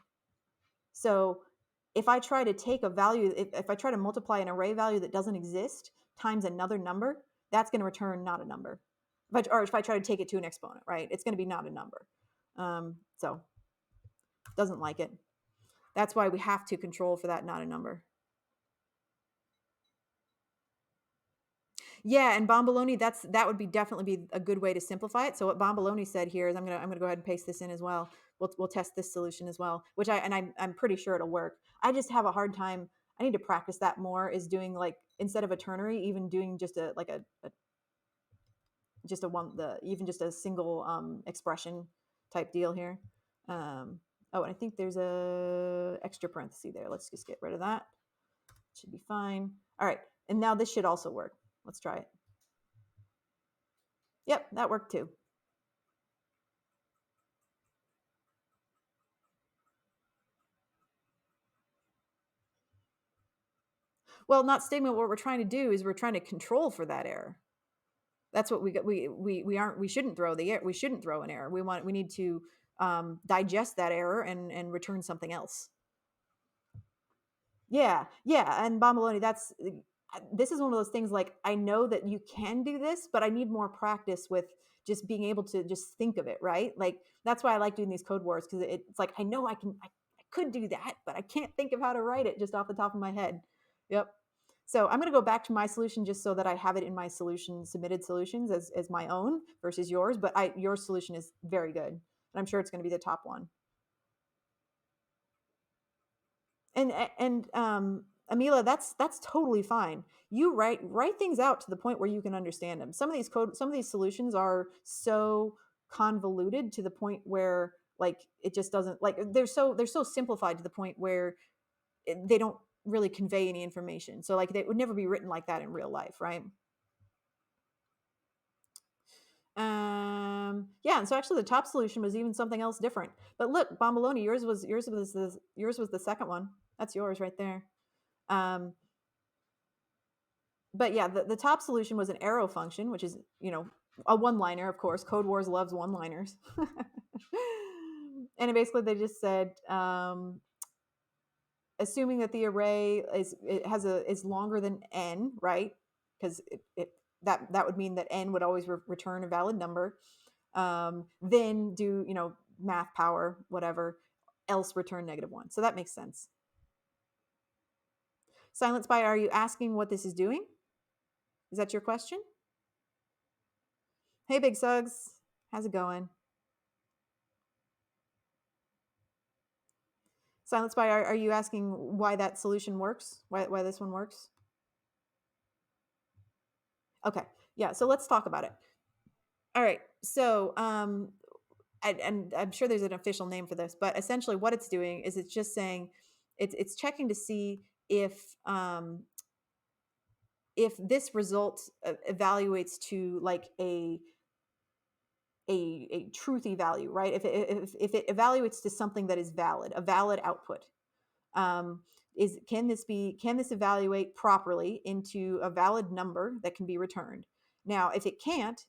So if I try to take a value, if I try to multiply an array value that doesn't exist times another number, that's going to return not a number. Or if I try to take it to an exponent, right, it's going to be not a number. So doesn't like it. That's why we have to control for that not a number. Yeah, and Bomboloni, that would be definitely be a good way to simplify it. So what Bomboloni said here is I'm gonna go ahead and paste this in as well. We'll test this solution as well, which I'm pretty sure it'll work. I just have a hard time. I need to practice that more. Is doing like instead of a ternary, even doing just a even just a single expression type deal here. Oh, and I think there's a extra parenthesis there. Let's just get rid of that. Should be fine. All right, and now this should also work. Let's try it. Yep, that worked too. Well, not stigma. What we're trying to do is we're trying to control for that error. That's what we got. We shouldn't throw the error. We shouldn't throw an error. We need to digest that error and return something else. Yeah, yeah, and Bomboloni, this is one of those things, like, I know that you can do this, but I need more practice with just being able to just think of it, right? Like, that's why I like doing these code wars, because it's like I know I could do that, but I can't think of how to write it just off the top of my head. Yep. So I'm going to go back to my solution just so that I have it in my solution submitted solutions as my own versus yours. But your solution is very good, and I'm sure it's going to be the top one. And Amila, that's totally fine. You write things out to the point where you can understand them. Some of these solutions are so convoluted to the point where, like, it just doesn't, like, they're so simplified to the point where they don't really convey any information. So, like, they would never be written like that in real life, right? Yeah, and so actually the top solution was even something else different. But look, Bomboloni, yours was the second one. That's yours right there. Um, but yeah, the top solution was an arrow function, which is, a one-liner, of course. Codewars loves one-liners. And basically they just said, assuming that the array is longer than n, right? Because that would mean that n would always return a valid number. Then do, math power, whatever, else return -1. So that makes sense. Silent Spy, are you asking what this is doing? Is that your question? Hey, Big Sugs. How's it going? Silent Spy, are you asking why that solution works? Why this one works? Okay. Yeah. So let's talk about it. All right. So, and I'm sure there's an official name for this, but essentially what it's doing is it's just saying it's checking to see if this result evaluates to, like, a truthy value, right? If it evaluates to something that is valid, a valid output. Can this evaluate properly into a valid number that can be returned? Now, if it can't,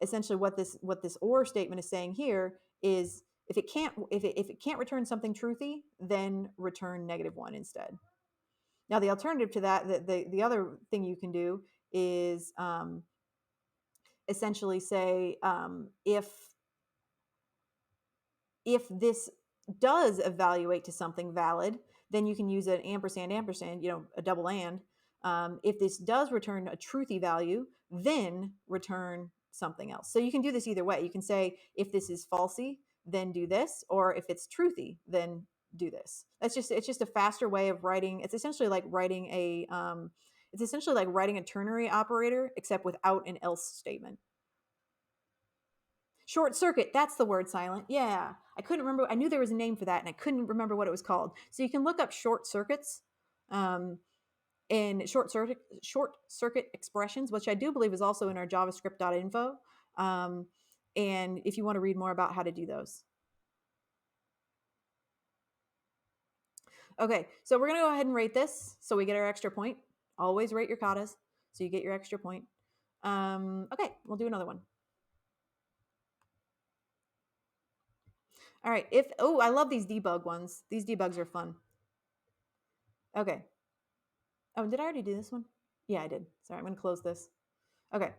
essentially what this or statement is saying here is, if it can't return something truthy, then return -1 instead. Now, the alternative to that, the other thing you can do is, essentially say, if this does evaluate to something valid, then you can use an ampersand ampersand, a double and. If this does return a truthy value, then return something else. So you can do this either way. You can say, if this is falsy, then do this, or if it's truthy, then do this. It's just a faster way of writing. It's essentially like writing a ternary operator, except without an else statement. Short circuit, that's the word, Silent. Yeah. I couldn't remember. I knew there was a name for that, and I couldn't remember what it was called. So you can look up short circuits, and short circuit expressions, which I do believe is also in our javascript.info. And if you want to read more about how to do those. Okay, so we're going to go ahead and rate this so we get our extra point. Always rate your katas so you get your extra point. Okay, we'll do another one. All right. I love these debug ones. These debugs are fun. Okay. Oh, did I already do this one? Yeah, I did. Sorry, I'm going to close this. Okay.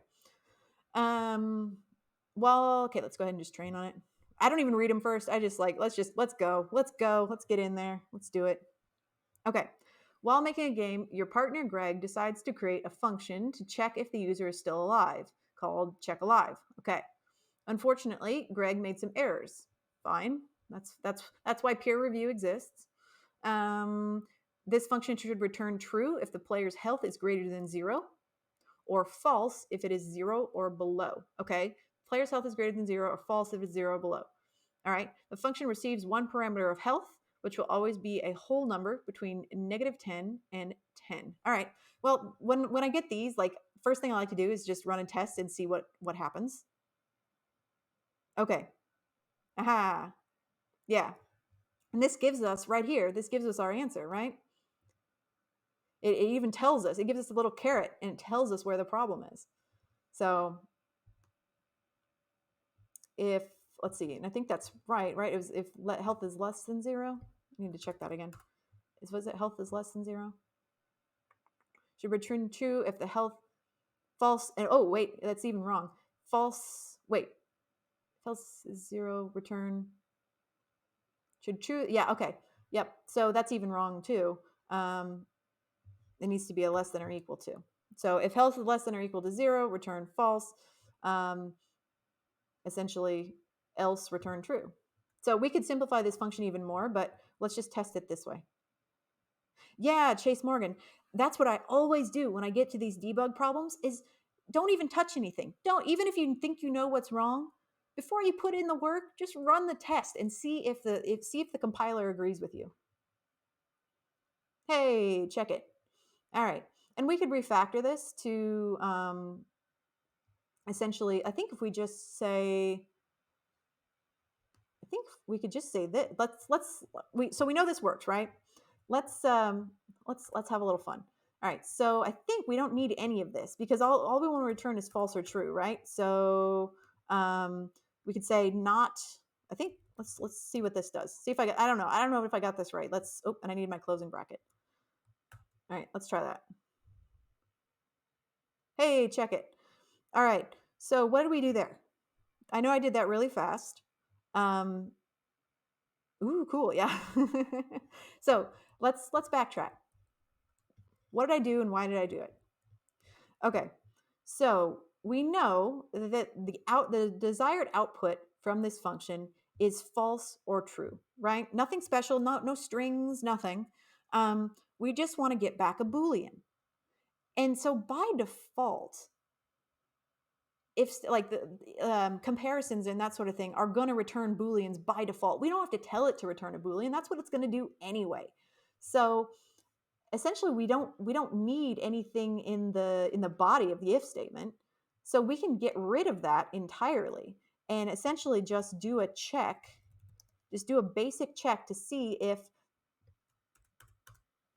Well, okay, let's go ahead and just train on it. I don't even read them first. I just let's go. Let's go. Let's get in there. Let's do it. Okay. While making a game, your partner Greg decides to create a function to check if the user is still alive, called check alive. Okay. Unfortunately, Greg made some errors. Fine. That's why peer review exists. This function should return true if the player's health is greater than 0, or false if it is 0 or below. Okay, player's health is greater than 0, or false if it's 0 or below. All right, the function receives one parameter of health, which will always be a whole number between -10 and 10. All right, well, when I get these, like, first thing I like to do is just run a test and see what happens. Okay. Aha. Yeah. And this gives us right here, this gives us our answer, right? It even tells us, it gives us a little caret, and it tells us where the problem is. So if, let's see, and I think that's right? It was if health is less than 0. I need to check that again. Was it health is less than 0? Should return true if the health false. And oh wait, that's even wrong. False. Wait, false is 0. Return should true. Yeah. Okay. Yep. So that's even wrong too. It needs to be a less than or equal to. So if health is less than or equal to 0, return false. Essentially, else return true. So we could simplify this function even more, but let's just test it this way. Yeah, Chase Morgan. That's what I always do when I get to these debug problems is don't even touch anything. Don't, even if you think you know what's wrong, before you put in the work, just run the test and see if the compiler agrees with you. Hey, check it. All right. And we could refactor this to essentially, I think if we just say, I think we could just say that. So we know this works, right? Let's have a little fun. All right, so I think we don't need any of this because all we want to return is false or true, right? So we could say not. I think let's see what this does. See if I don't know if I got this right. And I need my closing bracket. All right, let's try that. Hey, check it. All right, so what do we do there? I know I did that really fast. Ooh, cool, yeah. So let's backtrack. What did I do and why did I do it? Okay, so we know that the desired output from this function is false or true, right? Nothing special, no strings, nothing. We just want to get back a Boolean. And so by default, if like the comparisons and that sort of thing are going to return Booleans by default. We don't have to tell it to return a Boolean. That's what it's going to do anyway. So essentially we don't need anything in the body of the if statement. So we can get rid of that entirely and essentially just do a check, just do a basic check to see if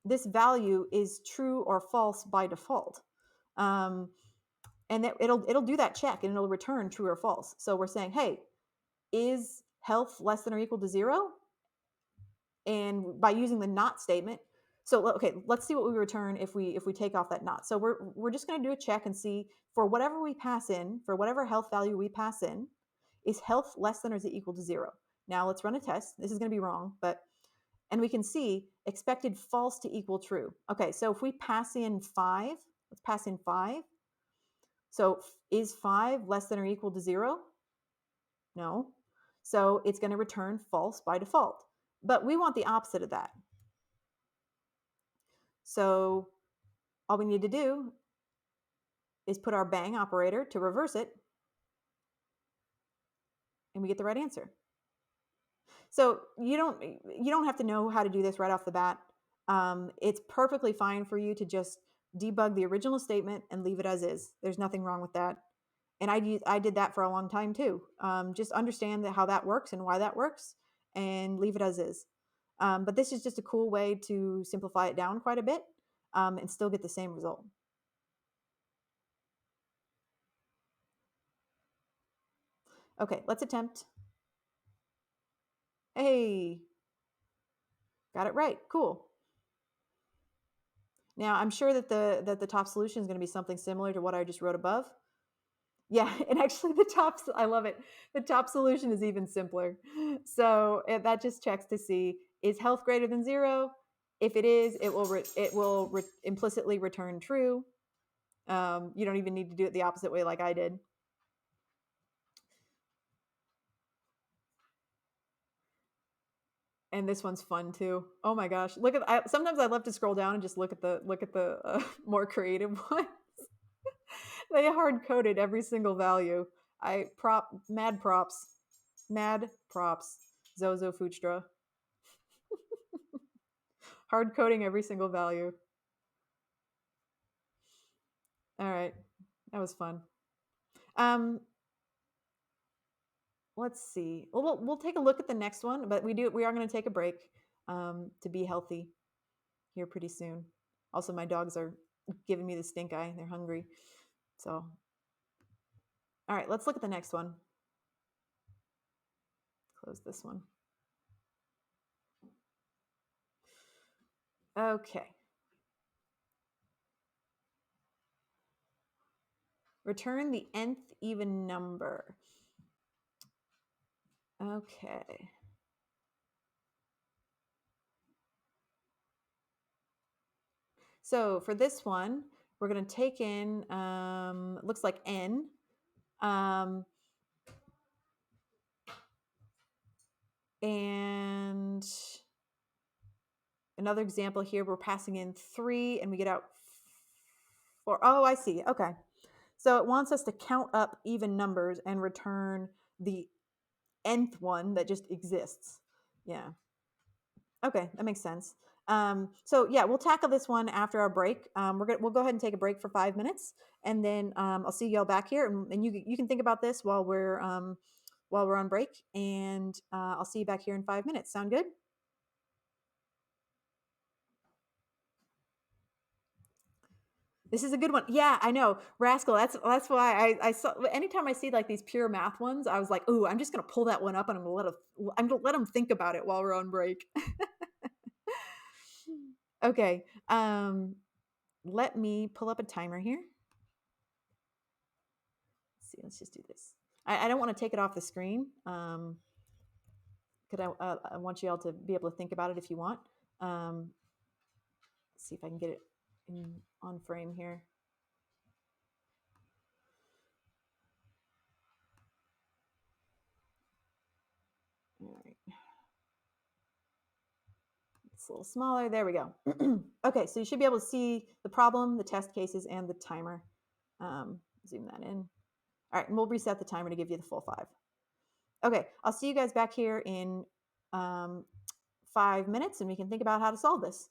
this value is true or false by default. And it'll do that check and it'll return true or false. So we're saying, hey, is health less than or equal to 0? And by using the not statement, so okay, let's see what we return if we take off that not. So we're just going to do a check and see for whatever we pass in, for whatever health value we pass in, is health less than or is it equal to 0? Now let's run a test. This is going to be wrong, and we can see expected false to equal true. Okay, so if we pass in 5, let's pass in 5. So is 5 less than or equal to 0? No. So it's going to return false by default. But we want the opposite of that. So all we need to do is put our bang operator to reverse it, and we get the right answer. So you don't have to know how to do this right off the bat. It's perfectly fine for you to just debug the original statement and leave it as is. There's nothing wrong with that. And I did that for a long time too. Just understand how that works and why that works, and leave it as is. But this is just a cool way to simplify it down quite a bit and still get the same result. Okay, let's attempt. Hey, got it right. Cool. Now I'm sure that the top solution is going to be something similar to what I just wrote above. Yeah, and actually I love it. The top solution is even simpler. So that just checks to see, is health greater than 0? If it is, it will implicitly return true. You don't even need to do it the opposite way like I did. And this one's fun too. Oh my gosh! Sometimes I love to scroll down and just look at the more creative ones. They hard coded every single value. Mad props, Zozo Fuchstra. Hard coding every single value. All right, that was fun. Let's see. Well, we'll take a look at the next one, but we are going to take a break to be healthy here pretty soon. Also, my dogs are giving me the stink eye. They're hungry. So, all right, let's look at the next one. Close this one. Okay. Return the nth even number. Okay. So for this one, we're going to take in, looks like n. And another example here, we're passing in 3 and we get out 4. Oh, I see. Okay. So it wants us to count up even numbers and return the nth one that just exists. Yeah. Okay, that makes sense. So yeah, we'll tackle this one after our break. We'll go ahead and take a break for 5 minutes, and then I'll see y'all back here, and you can think about this while we're on break, and I'll see you back here in 5 minutes. Sound good? This is a good one. Yeah, I know, Rascal. That's why I saw. Anytime I see like these pure math ones, I was like, "Ooh, I'm just gonna pull that one up, and I'm gonna let them think about it while we're on break." Okay. Let me pull up a timer here. Let's see. Let's just do this. I don't want to take it off the screen because I want you all to be able to think about it if you want. Let's see if I can get it on frame here. All right. It's a little smaller. There we go. Okay, so you should be able to see the problem, the test cases, and the timer. Zoom that in. All right, and we'll reset the timer to give you the full 5. Okay, I'll see you guys back here in 5 minutes, and we can think about how to solve this.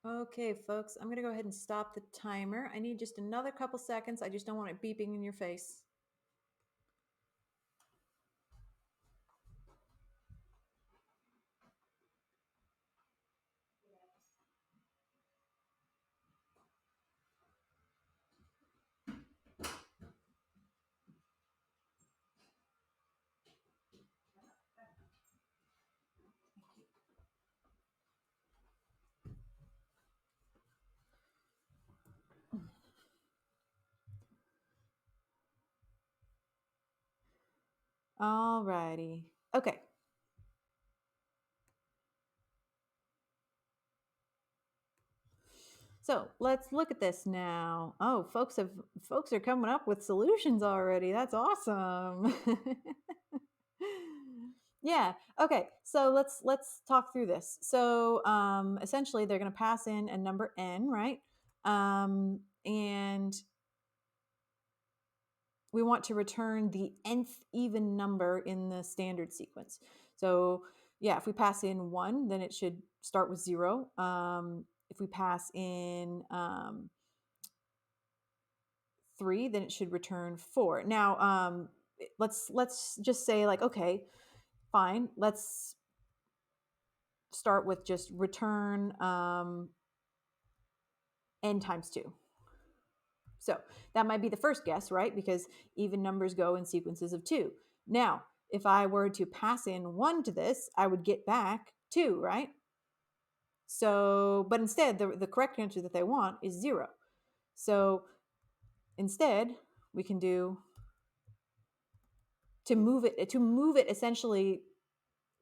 Okay, folks, I'm going to go ahead and stop the timer. I need just another couple seconds. I just don't want it beeping in your face. All righty. Okay. So let's look at this now. Oh, folks are coming up with solutions already. That's awesome. Yeah. Okay. So let's talk through this. So essentially, they're going to pass in a number n, right? And we want to return the nth even number in the standard sequence. So yeah, if we pass in 1, then it should start with 0. If we pass in 3, then it should return 4. Now, let's just say like, okay, fine. Let's start with just return n times 2. So that might be the first guess, right? Because even numbers go in sequences of 2. Now, if I were to pass in 1 to this, I would get back 2, right? So, but instead, the correct answer that they want is 0. So instead, we can do, to move it essentially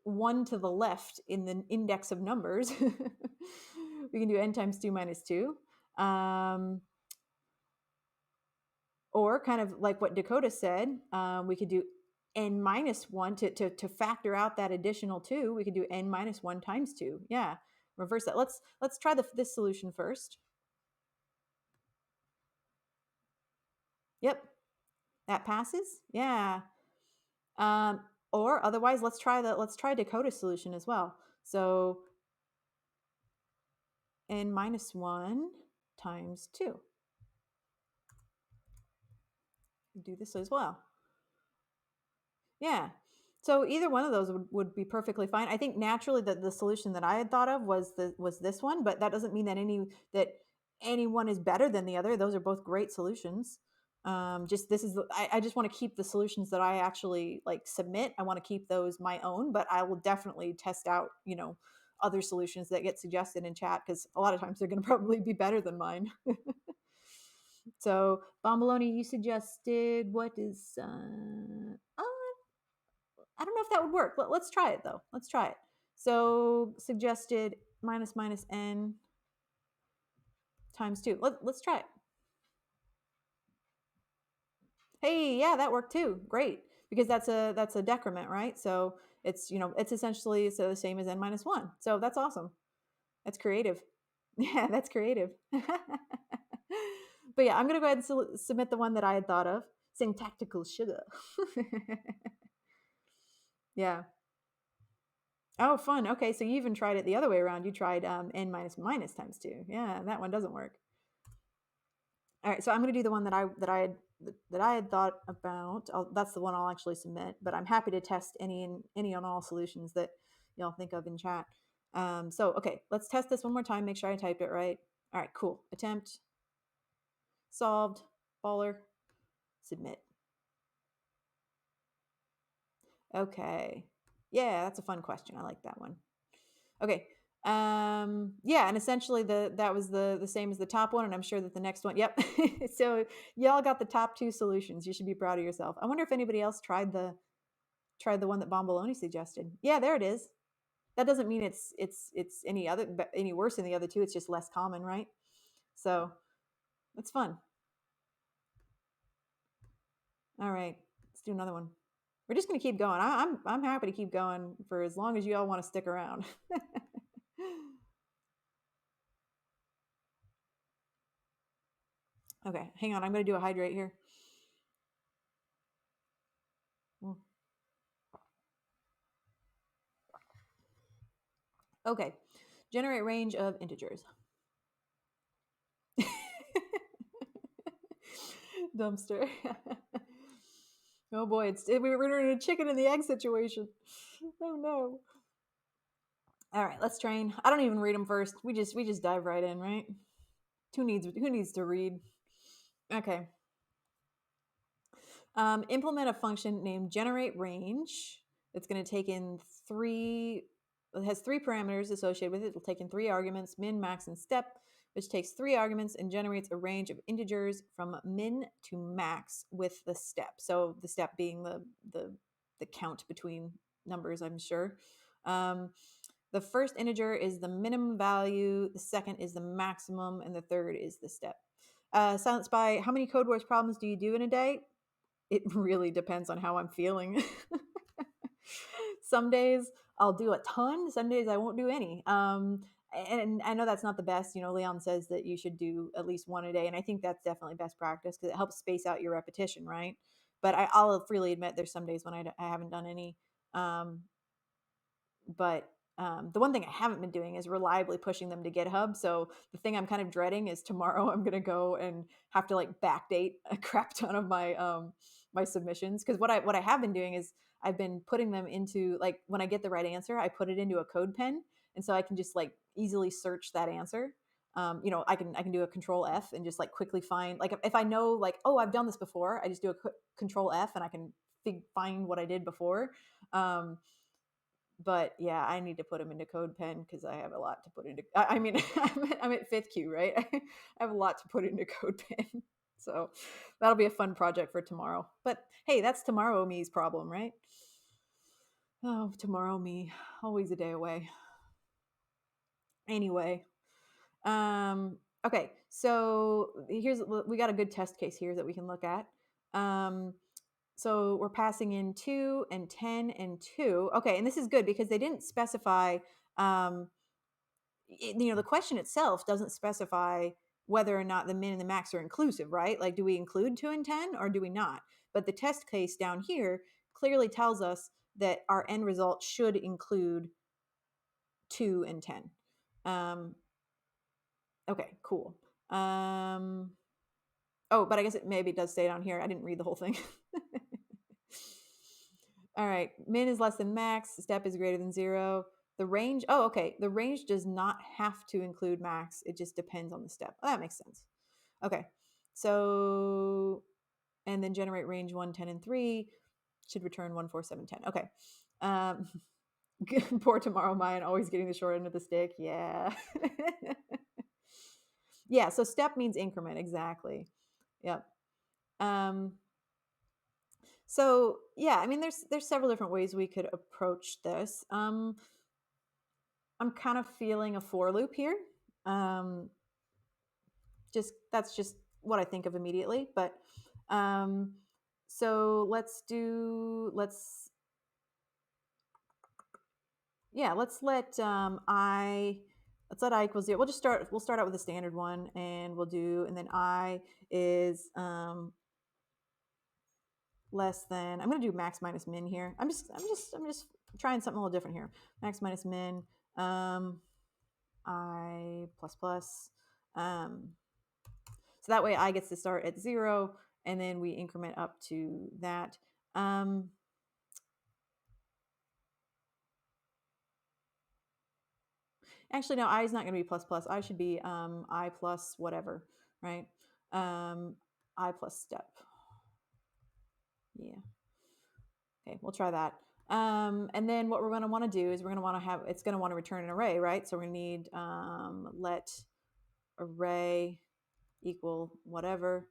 1 to the left in the index of numbers, we can do n times 2 minus 2. Or kind of like what Dakota said, we could do n minus 1 to factor out that additional 2. We could do n minus 1 times 2. Yeah, reverse that. Let's try this solution first. Yep, that passes. Yeah. Or otherwise, let's try Dakota's solution as well. So n minus 1 times 2. Do this as well. Yeah. So either one of those would be perfectly fine. I think naturally that the solution that I had thought of was this one, but that doesn't mean that any one is better than the other. Those are both great solutions. Just this is I just want to keep the solutions that I actually like submit. I want to keep those my own, but I will definitely test out, other solutions that get suggested in chat, because a lot of times they're going to probably be better than mine. So Bombaloni, you suggested what is I don't know if that would work. Let's try it though. Let's try it. So suggested minus n times 2. Let's try it. Hey, yeah, that worked too. Great, because that's a decrement, right? So it's it's essentially the same as n minus 1. So that's awesome. That's creative. Yeah, that's creative. But yeah, I'm gonna go ahead and submit the one that I had thought of. Syntactical sugar. Yeah. Oh, fun. Okay, so you even tried it the other way around. You tried n minus minus times 2. Yeah, that one doesn't work. All right, so I'm going to do the one that I had thought about. That's the one I'll actually submit, but I'm happy to test any and all solutions that y'all think of in chat. So okay, let's test this one more time. Make sure I typed it right. All right, cool. Attempt solved. Baller. Submit. Okay. Yeah, that's a fun question. I like that one. Okay. Yeah, and essentially that was the same as the top one, and I'm sure that the next one, yep. So y'all got the top 2 solutions. You should be proud of yourself. I wonder if anybody else tried the one that Bombaloni suggested. Yeah, there it is. That doesn't mean it's any worse than the other 2. It's just less common, right? So it's fun. All right, let's do another one. We're just gonna keep going. I'm happy to keep going for as long as you all want to stick around. Okay, hang on. I'm going to do a hydrate here. Okay, generate range of integers. Dumpster. Oh boy, we're in a chicken and the egg situation. Oh no. All right, let's train. I don't even read them first. We just dive right in, right? Who needs to read? Okay. Implement a function named generate range. It's going to take in it has three parameters associated with it. It'll take in three arguments, min, max, and step, which takes three arguments and generates a range of integers from min to max with the step. So the step being the count between numbers, I'm sure. The first integer is the minimum value, the second is the maximum, and the third is the step. Silence by, how many Codewars problems do you do in a day? It really depends on how I'm feeling. Some days I'll do a ton, some days I won't do any. And I know that's not the best. Leon says that you should do at least one a day, and I think that's definitely best practice because it helps space out your repetition, right? But I'll freely admit there's some days when I haven't done any. But the one thing I haven't been doing is reliably pushing them to GitHub. So the thing I'm kind of dreading is tomorrow I'm going to go and have to like backdate a crap ton of my submissions. Because what I have been doing is I've been putting them into, like, when I get the right answer, I put it into a code pen, and so I can just like easily search that answer. I can do a control F and just like quickly find, like, if I know, like, oh, I've done this before, I just do a control F and I can find what I did before. But yeah, I need to put them into CodePen because I have a lot to put into. I mean, I'm at fifth Q, right? I have a lot to put into CodePen, so that'll be a fun project for tomorrow. But hey, that's tomorrow me's problem, right? Oh, tomorrow me, always a day away. Anyway, okay, so we got a good test case here that we can look at. So we're passing in 2 and 10 and 2. Okay, and this is good because they didn't specify, the question itself doesn't specify whether or not the min and the max are inclusive, right? Like, do we include 2 and 10 or do we not? But the test case down here clearly tells us that our end result should include 2 and 10. Okay, cool. Oh, but I guess maybe it does say down here. I didn't read the whole thing. All right, min is less than max, step is greater than 0. The range, the range does not have to include max. It just depends on the step. Oh, that makes sense. Okay, so, and then generate range 1, 10, and 3 should return 1, 4, 7, 10. Okay. Poor tomorrow Mayan, always getting the short end of the stick. Yeah. Yeah, so step means increment, exactly. Yep. So yeah, I mean, there's several different ways we could approach this. I'm kind of feeling a for loop here. That's just what I think of immediately. But so let's let I equals 0. We'll start out with a standard one, and and then I is less than, I'm going to do max minus min here. I'm just trying something a little different here. Max minus min, I plus plus. So that way I gets to start at 0, and then we increment up to that. Actually, no, I is not going to be plus plus. I should be I plus whatever, right? I plus step. Yeah. Okay, we'll try that. And then what we're going to want to do is it's going to want to return an array, right? So we're going to need let array equal whatever.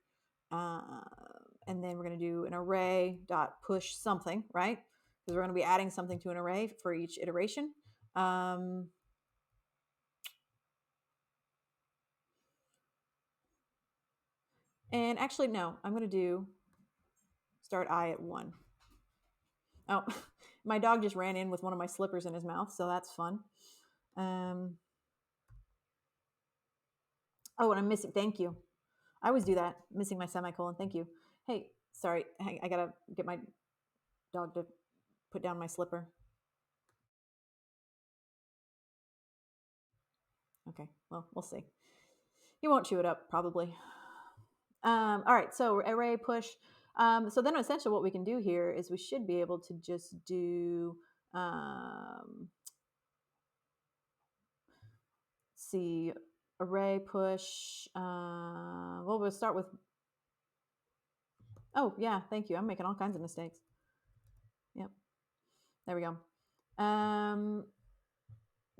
And then we're going to do an array dot push something, right? Because we're going to be adding something to an array for each iteration. And actually, no, I'm going to do start I at 1. Oh, my dog just ran in with one of my slippers in his mouth, so that's fun. Oh, and I'm missing, thank you. I always do that, missing my semicolon, thank you. Hey, sorry, I gotta get my dog to put down my slipper. Okay, well, we'll see. He won't chew it up, probably. All right, so array push. So then essentially what we can do here is we should be able to just do, see, array push. Well, we'll start with, oh yeah, thank you. I'm making all kinds of mistakes. Yep, there we go.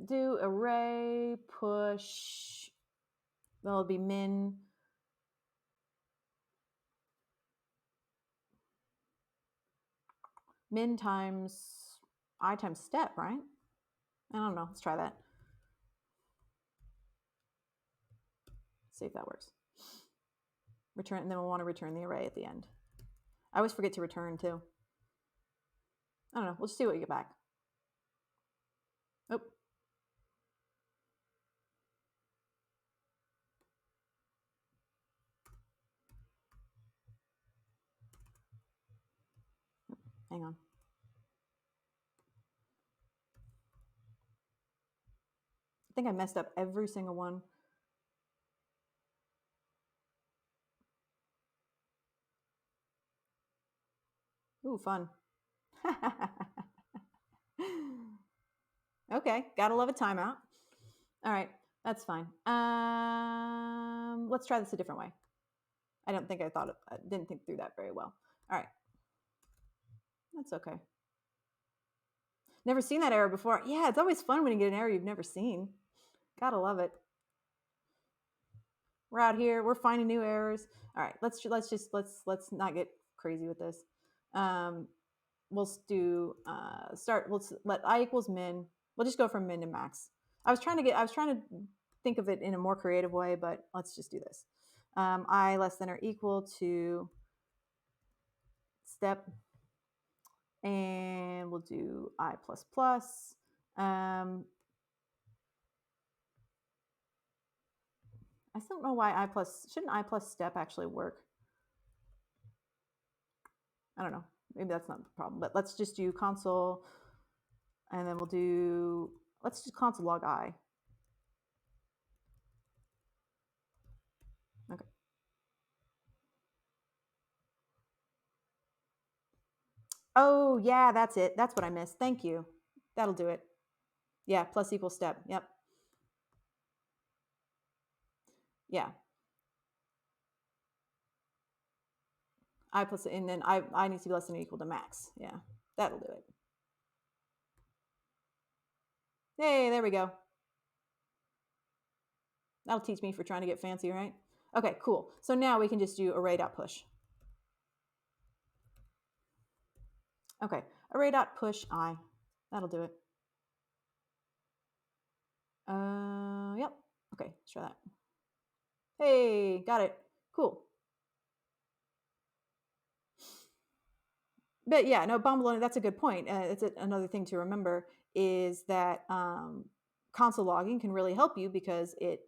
Do array push. That'll be min times I times step, right? I don't know. Let's try that. See if that works. Return, and then we'll want to return the array at the end. I always forget to return too. I don't know. We'll just see what you get back. Oh. Hang on. I think I messed up every single one. Ooh, fun. Okay, gotta love a timeout. All right, that's fine. Let's try this a different way. I don't think I didn't think through that very well. All right, that's okay. Never seen that error before. Yeah, it's always fun when you get an error you've never seen. Gotta love it. We're out here. We're finding new errors. All right, let's not get crazy with this. We'll do start. Let's let I equals min. We'll just go from min to max. I was trying to think of it in a more creative way, but let's just do this. I less than or equal to step, and we'll do I plus plus. I still don't know why shouldn't I plus step actually work? I don't know. Maybe that's not the problem, but let's just do console, and then let's just console log I. Okay. Oh yeah, that's it. That's what I missed. Thank you. That'll do it. Yeah, plus equals step. Yep. Yeah. I plus, and then I need to be less than or equal to max. Yeah, that'll do it. Hey, there we go. That'll teach me for trying to get fancy, right? Okay, cool. So now we can just do array.push. Okay, array.push I. That'll do it. Yep. Okay, let's try that. Hey, got it. Cool. But yeah, no, bomb baloney, that's a good point. It's another thing to remember is that console logging can really help you because it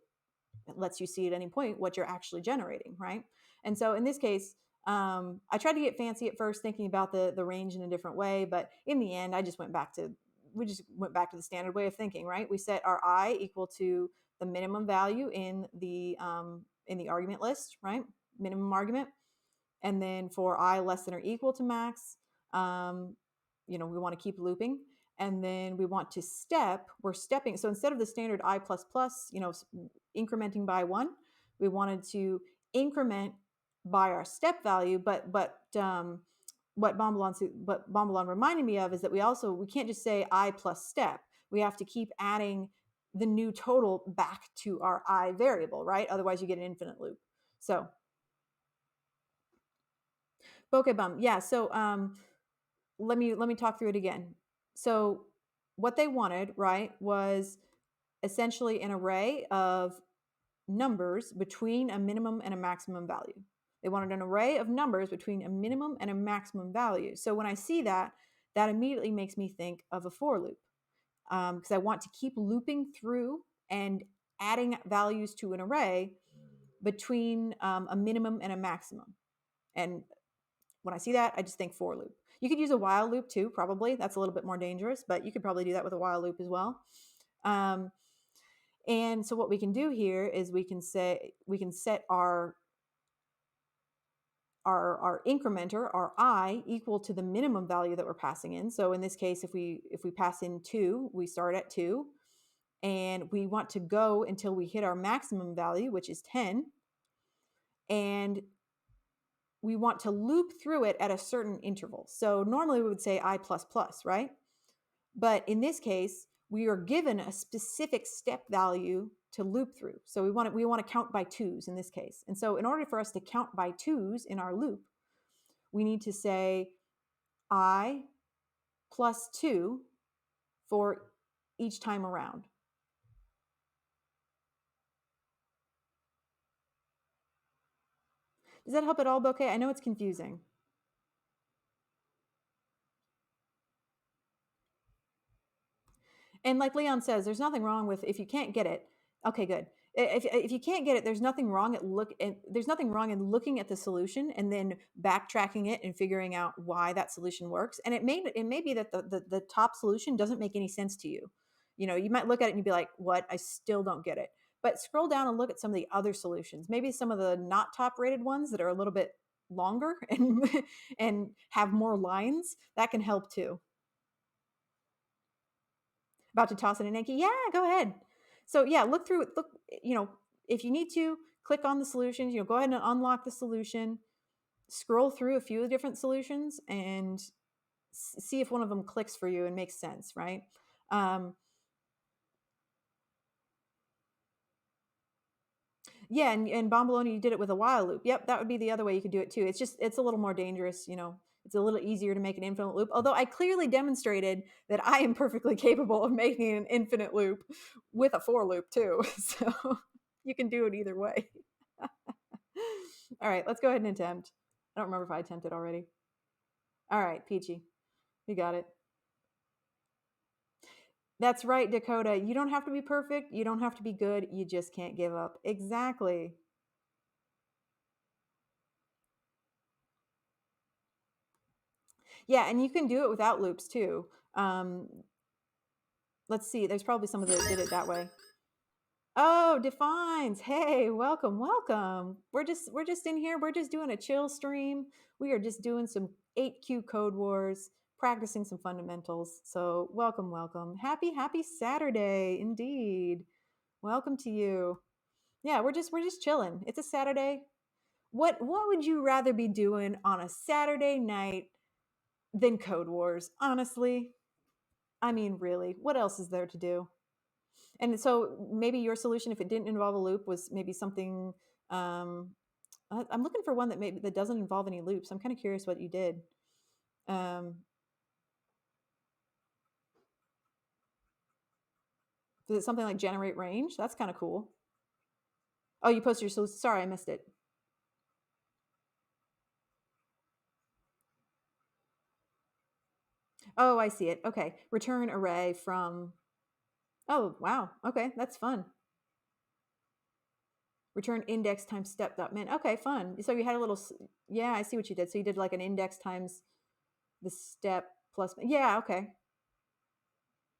lets you see at any point what you're actually generating, right? And so in this case, I tried to get fancy at first, thinking about the range in a different way, but in the end, we just went back to the standard way of thinking, right? We set our I equal to the minimum value in the argument list, right? Minimum argument. And then for I less than or equal to max, we want to keep looping. And then we want to step, we're stepping. So instead of the standard I plus plus, incrementing by 1, we wanted to increment by our step value. But what Bombalon reminded me of is that we can't just say I plus step. We have to keep adding the new total back to our I variable, right? Otherwise you get an infinite loop. So bokeh bum. Yeah. So let me talk through it again. So what they wanted, right, was essentially an array of numbers between a minimum and a maximum value. They wanted an array of numbers between a minimum and a maximum value. So when I see that, that immediately makes me think of a for loop because I want to keep looping through and adding values to an array between a minimum and a maximum. And when I see that, I just think for loop. You could use a while loop too, probably. That's a little bit more dangerous, but you could probably do that with a while loop as well. And so what we can do here is we can set our our incrementer, our I, equal to the minimum value that we're passing in. So in this case, if we pass in 2, we start at 2, and we want to go until we hit our maximum value, which is 10, and we want to loop through it at a certain interval. So normally we would say I++, right? But in this case, we are given a specific step value to loop through. So we want to count by 2s in this case. And so in order for us to count by 2s in our loop, we need to say I plus 2 for each time around. Does that help at all, Bouquet? I know it's confusing. And like Leon says, there's nothing wrong with, if you can't get it, okay, good. If you can't get it, there's nothing wrong in looking at the solution and then backtracking it and figuring out why that solution works. And it may be that the top solution doesn't make any sense to you. You know, you might look at it and you'd be like, what? I still don't get it. But scroll down and look at some of the other solutions. Maybe some of the not top rated ones that are a little bit longer and and have more lines. That can help too. About to toss in an Yankee? Yeah, go ahead. So yeah, look, if you need to, click on the solutions, go ahead and unlock the solution, scroll through a few different solutions and see if one of them clicks for you and makes sense, right? Yeah, and Bomboloni, you did it with a while loop. Yep, that would be the other way you could do it too. It's a little more dangerous, it's a little easier to make an infinite loop. Although I clearly demonstrated that I am perfectly capable of making an infinite loop with a for loop too. So you can do it either way. All right, let's go ahead and attempt. I don't remember if I attempted already. All right, Peachy, you got it. That's right, Dakota. You don't have to be perfect. You don't have to be good. You just can't give up. Exactly. Yeah, and you can do it without loops too. Let's see. There's probably someone that did it that way. Oh, Defines. Hey, welcome, welcome. We're just in here. We're just doing a chill stream. We are just doing some 8Q Codewars, practicing some fundamentals. So welcome, welcome. Happy Saturday, indeed. Welcome to you. Yeah, we're just chilling. It's a Saturday. What would you rather be doing on a Saturday night than Codewars? Honestly, I mean, really, what else is there to do? And so maybe your solution, if it didn't involve a loop, was maybe something. I'm looking for one that doesn't involve any loops. I'm kind of curious what you did. Is it something like generate range? That's kind of cool. Oh, you posted your solution. Sorry, I missed it. Oh, I see it. Okay. Return array from. Oh, wow. Okay, that's fun. Return index times step.min. Okay, fun. So you had a little. Yeah, I see what you did. So you did like an index times the step plus. Yeah, okay.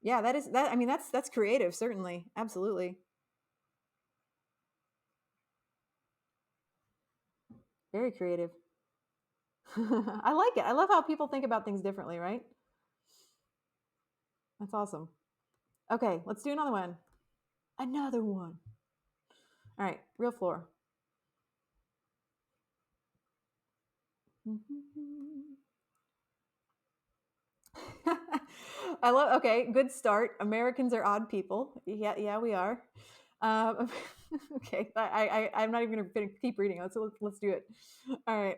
Yeah, that is that. I mean, that's creative, certainly, absolutely. Very creative. I like it. I love how people think about things differently, right? That's awesome. Okay, let's do another one. Another one. All right, real floor. I love. Okay, good start. Americans are odd people. Yeah, we are. Okay, I'm not even going to keep reading. Let's do it. All right.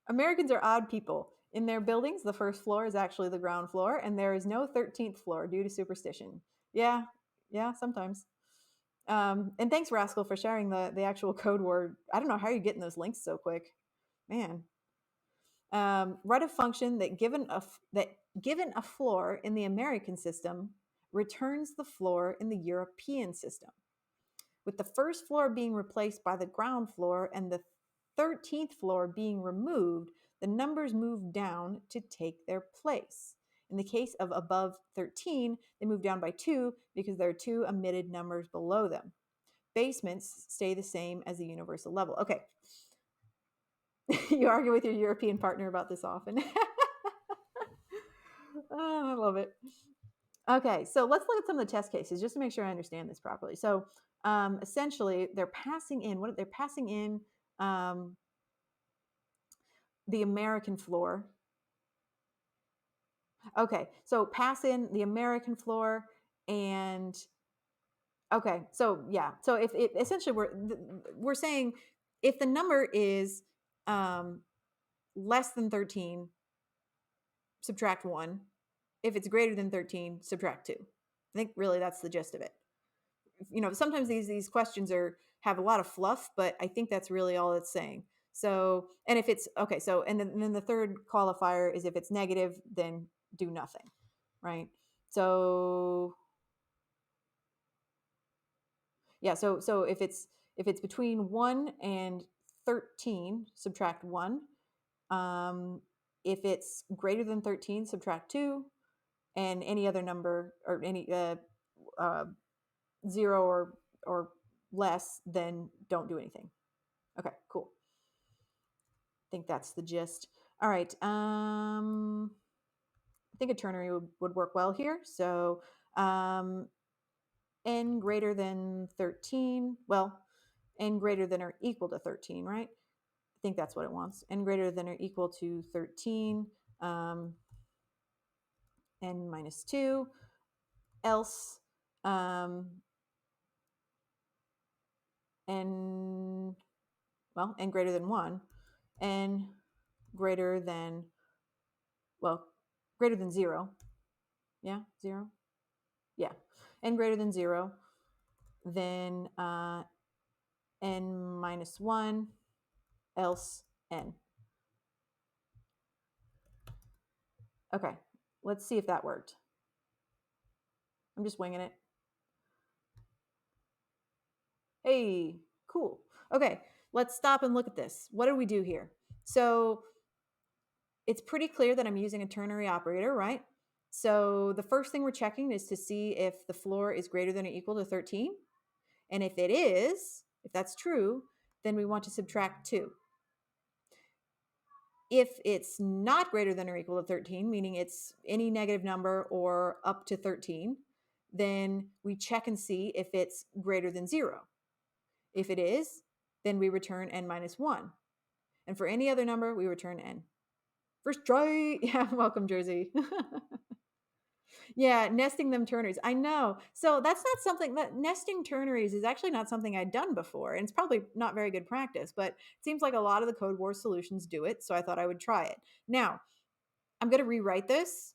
Americans are odd people. In their buildings, the first floor is actually the ground floor, and there is no 13th floor due to superstition. Yeah, sometimes. And thanks, Rascal, for sharing the actual code word. I don't know how you're getting those links so quick, man. Write a function that given a floor in the American system returns the floor in the European system, with the first floor being replaced by the ground floor and the 13th floor being removed. The numbers move down to take their place. In the case of above 13, they move down by 2 because there are 2 omitted numbers below them. basements stay the same as the universal level. Okay. You argue with your European partner about this often. Oh, I love it. Okay, so let's look at some of the test cases just to make sure I understand this properly. So essentially, they're passing in the American floor. Okay, so pass in the American floor, and okay, so yeah, so if it essentially we're saying if the number is less than 13, subtract 1. If it's greater than 13, subtract 2. I think really that's the gist of it. Sometimes these questions have a lot of fluff, but I think that's really all it's saying. So, and if it's okay, so and then the third qualifier is if it's negative, then do nothing, right? So yeah, so if it's between 1 and 13, subtract 1. If it's greater than 13, subtract 2, and any other number or any 0 or less, then don't do anything. Okay, cool. I think that's the gist. All right. I think a ternary would work well here. So n greater than 13. Well, n greater than or equal to 13, right? I think that's what it wants. N greater than or equal to 13. N minus 2. Else n greater than 1. N greater than, greater than 0. Yeah, 0. Yeah, n greater than 0. Then n minus 1, else n. Okay, let's see if that worked. I'm just winging it. Hey, cool. Okay, let's stop and look at this. What do we do here? So it's pretty clear that I'm using a ternary operator, right? So the first thing we're checking is to see if the floor is greater than or equal to 13. And if it is, if that's true, then we want to subtract 2. If it's not greater than or equal to 13, meaning it's any negative number or up to 13, then we check and see if it's greater than 0. If it is, then we return n minus 1. And for any other number, we return n. First try. Yeah, welcome, Jersey. Yeah, nesting them ternaries. I know. So that's not something that nesting ternaries is actually not something I'd done before. And it's probably not very good practice, but it seems like a lot of the Codewars solutions do it. So I thought I would try it. Now, I'm going to rewrite this.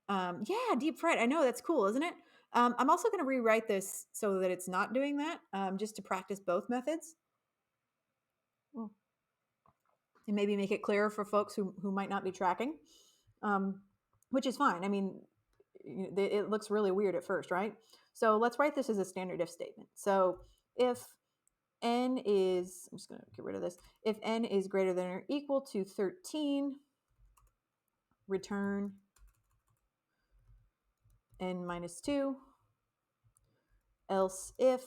Yeah, deep fried. I know, that's cool, isn't it? I'm also going to rewrite this so that it's not doing that, just to practice both methods. And maybe make it clearer for folks who might not be tracking, which is fine. I mean, it looks really weird at first, right? So let's write this as a standard if statement. So if n is, I'm just going to get rid of this. If n is greater than or equal to 13, return n minus 2. Else if,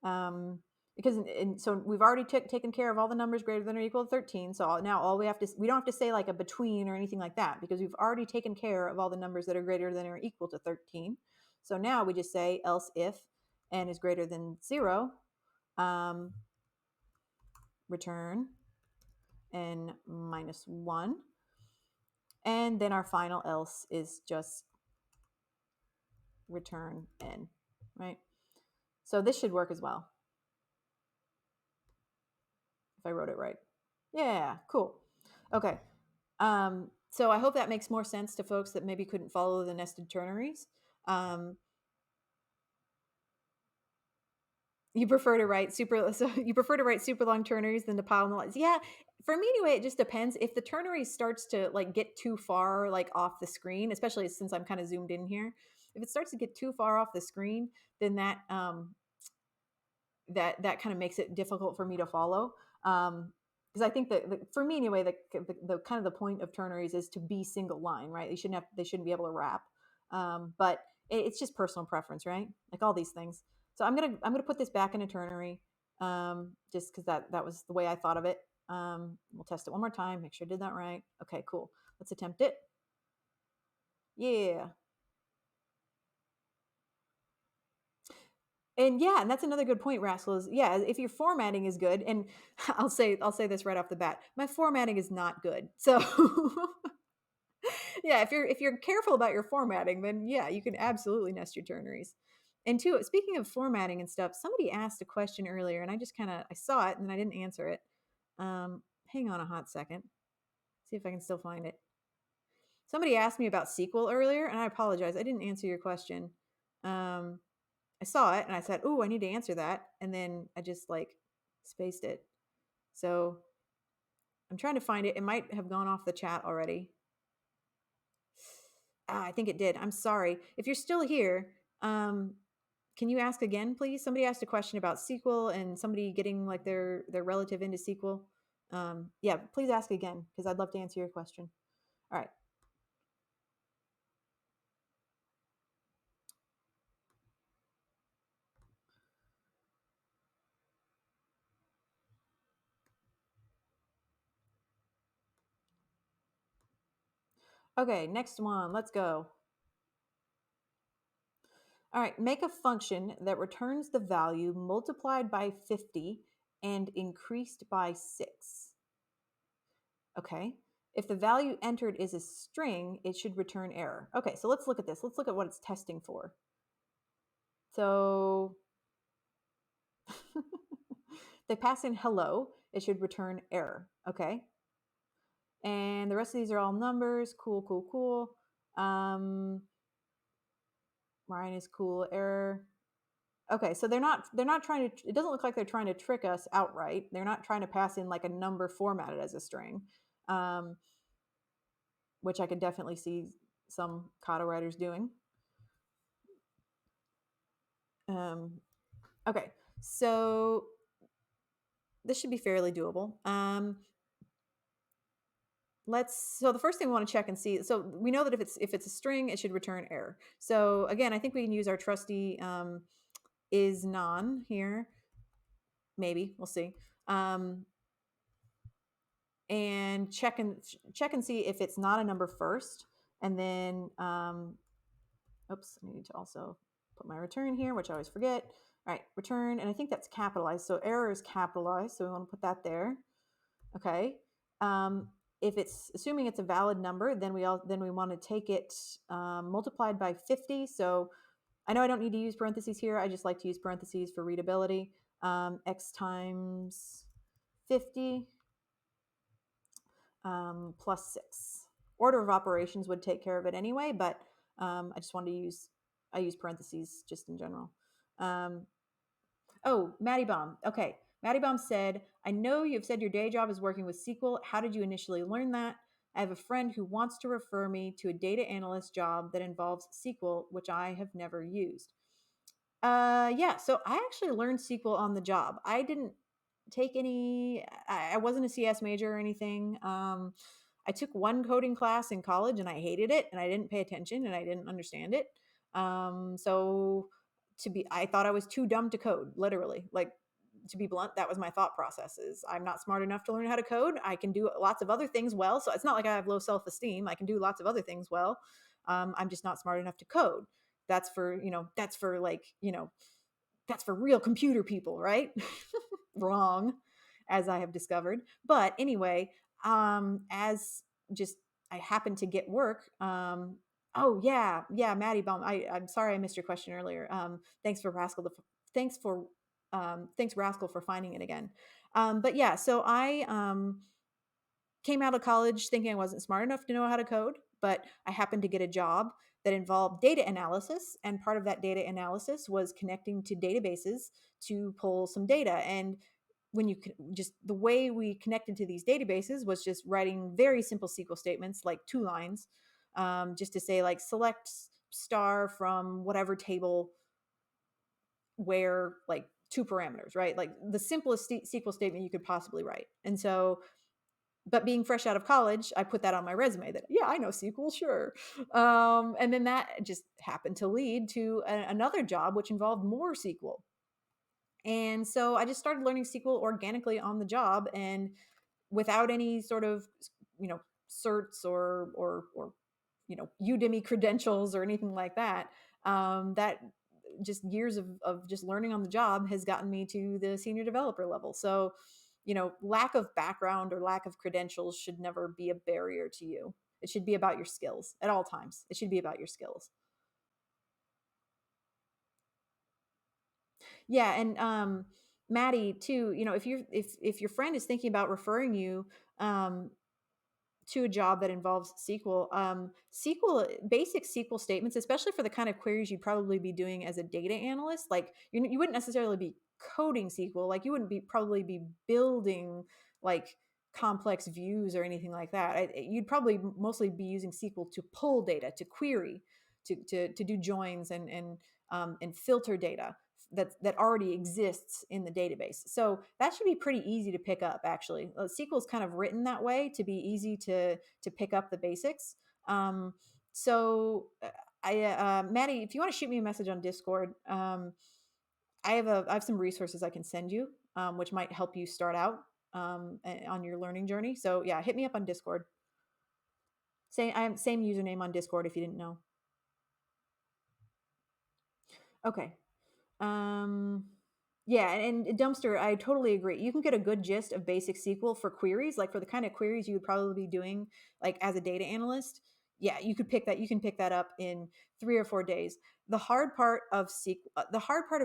so we've already taken care of all the numbers greater than or equal to 13. So now we don't have to say like a between or anything like that, because we've already taken care of all the numbers that are greater than or equal to 13. So now we just say else if n is greater than 0, return n minus 1. And then our final else is just return n, right? So this should work as well, if I wrote it right. Yeah, cool. Okay. So I hope that makes more sense to folks that maybe couldn't follow the nested ternaries. You prefer to write super long ternaries than to pile them lines. Yeah, for me anyway, it just depends. If the ternary starts to like get too far like off the screen, especially since I'm kind of zoomed in here, if it starts to get too far off the screen, then that that kind of makes it difficult for me to follow. Because I think that for me anyway, the kind of the point of ternaries is to be single line, right? They shouldn't be able to wrap. But it's just personal preference, right? Like all these things. So I'm gonna put this back in a ternary, just because that was the way I thought of it. We'll test it one more time, make sure I did that right. Okay, cool. Let's attempt it. Yeah. And yeah, and that's another good point, Rascal, is yeah, if your formatting is good, and I'll say this right off the bat, my formatting is not good. So yeah, if you're careful about your formatting, then yeah, you can absolutely nest your ternaries. And two, speaking of formatting and stuff, somebody asked a question earlier, and I saw it and then I didn't answer it. Hang on a hot second, see if I can still find it. Somebody asked me about SQL earlier, and I apologize, I didn't answer your question. Um, I saw it and I said, "Oh, I need to answer that," and then I just like spaced it. So I'm trying to find it. It might have gone off the chat already. I think it did. I'm sorry. If you're still here, can you ask again, please? Somebody asked a question about SQL and somebody getting like their relative into SQL. Yeah, please ask again because I'd love to answer your question. All right. Okay, next one. Let's go. All right, make a function that returns the value multiplied by 50 and increased by 6. Okay. If the value entered is a string, it should return error. Okay, so let's look at this. Let's look at what it's testing for. So they pass in hello, it should return error. Okay. And the rest of these are all numbers. Cool, cool, cool. Ryan is cool. Error. Okay, so they're not trying to, it doesn't look like they're trying to trick us outright. They're not trying to pass in like a number formatted as a string, which I could definitely see some Kata writers doing. Okay, so this should be fairly doable. So the first thing we want to check and see, so we know that if it's a string, it should return error. So again, I think we can use our trusty is non here. Maybe we'll see. And check and see if it's not a number first, and then oops, I need to also put my return here, which I always forget. All right, return, and I think that's capitalized. So error is capitalized, so we want to put that there. Okay. If it's assuming it's a valid number, then we want to take it multiplied by 50. So I know I don't need to use parentheses here. I just like to use parentheses for readability. X times 50 plus 6. Order of operations would take care of it anyway, but I just wanted to I use parentheses just in general. Oh, Maddie Baum. Okay. Maddie Baum said, I know you've said your day job is working with SQL. How did you initially learn that? I have a friend who wants to refer me to a data analyst job that involves SQL, which I have never used. Yeah, so I actually learned SQL on the job. I didn't take I wasn't a CS major or anything. I took one coding class in college and I hated it and I didn't pay attention and I didn't understand it. So I thought I was too dumb to code, literally. Like, to be blunt, that was my thought process. Is I'm not smart enough to learn how to code. I can do lots of other things well. So it's not like I have low self-esteem. I can do lots of other things well. I'm just not smart enough to code. That's for, that's for real computer people, right? Wrong, as I have discovered. But anyway, as just I happened to get work. Oh yeah, Maddie Baum. I'm sorry I missed your question earlier. Thanks for Rascal. Thanks Rascal for finding it again. But yeah, so I came out of college thinking I wasn't smart enough to know how to code, but I happened to get a job that involved data analysis. And part of that data analysis was connecting to databases to pull some data. And when you just the way we connected to these databases was just writing very simple SQL statements, like 2 lines, just to say, like, select star from whatever table where, like, 2 parameters, right? Like the simplest SQL statement you could possibly write. And so But being fresh out of college, I put that on my resume that, yeah, I know SQL, sure. And then that just happened to lead to another job, which involved more SQL. And so I just started learning SQL organically on the job and without any sort of, certs or Udemy credentials or anything like that. That just years of just learning on the job has gotten me to the senior developer level. So, lack of background or lack of credentials should never be a barrier to you. It should be about your skills at all times. It should be about your skills. Yeah, and Maddie too. If your friend is thinking about referring you, to a job that involves SQL. Basic SQL statements, especially for the kind of queries you'd probably be doing as a data analyst. Like you wouldn't necessarily be coding SQL. Like you wouldn't be probably be building like complex views or anything like that. You'd probably mostly be using SQL to pull data, to query, to do joins and filter data that already exists in the database. So that should be pretty easy to pick up. Actually, SQL is kind of written that way to be easy to pick up the basics. So Maddie, if you want to shoot me a message on Discord, I have some resources I can send you, which might help you start out on your learning journey. So yeah, hit me up on Discord. I have same username on Discord if you didn't know. Okay. Um, yeah, and Dumpster, I totally agree. You can get a good gist of basic SQL for queries, like for the kind of queries you would probably be doing, like as a data analyst. Yeah, you could pick that. You can pick that up in 3 or 4 days. The hard part of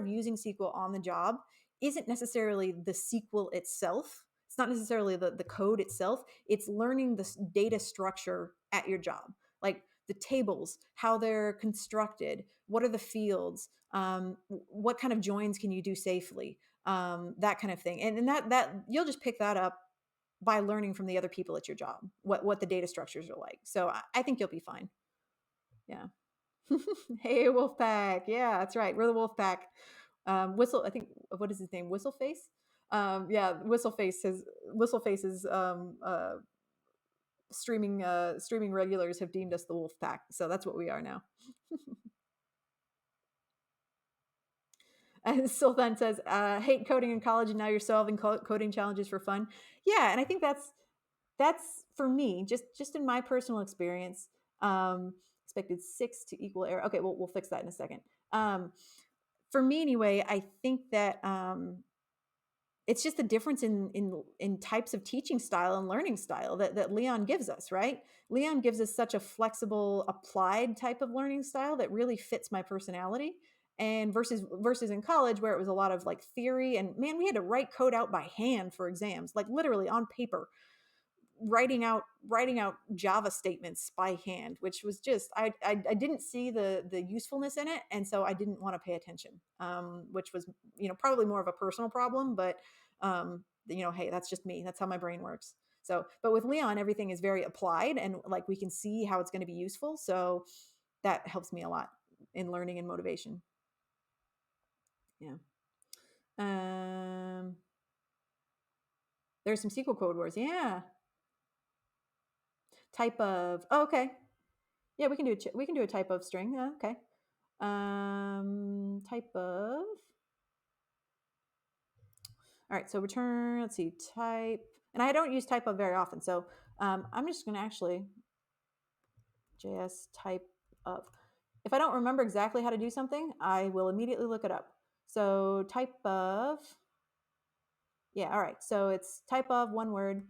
using SQL on the job isn't necessarily the SQL itself. It's not necessarily the code itself. It's learning the data structure at your job, like the tables, how they're constructed, what are the fields, what kind of joins can you do safely, that kind of thing. And that you'll just pick that up by learning from the other people at your job, what the data structures are like. So I think you'll be fine. Yeah. Hey, Wolfpack. Yeah, that's right. We're the Wolfpack. Whistle, I think, what is his name? Whistleface? Yeah, Whistleface's streaming regulars have deemed us the Wolfpack. So that's what we are now. And Sultan says, hate coding in college and now you're solving coding challenges for fun. Yeah, and I think that's for me, just in my personal experience. Expected 6 to equal error. Okay, we'll fix that in a second. For me anyway, I think that it's just the difference in types of teaching style and learning style that Leon gives us, right? Leon gives us such a flexible, applied type of learning style that really fits my personality. And versus in college where it was a lot of like theory and man, we had to write code out by hand for exams, like literally on paper, writing out Java statements by hand, which was just I didn't see the usefulness in it, and so I didn't want to pay attention, which was probably more of a personal problem, but hey, that's just me. That's how my brain works. So, but with Leon, everything is very applied, and like we can see how it's going to be useful. So that helps me a lot in learning and motivation. Yeah. Um, there's some SQL code wars. Yeah. Type of. Oh, okay. Yeah, we can do a type of string. Yeah, okay. Type of. All right. So return. Let's see. Type. And I don't use type of very often, so I'm just going to actually JS type of. If I don't remember exactly how to do something, I will immediately look it up. So type of. Yeah. All right. So it's type of one word.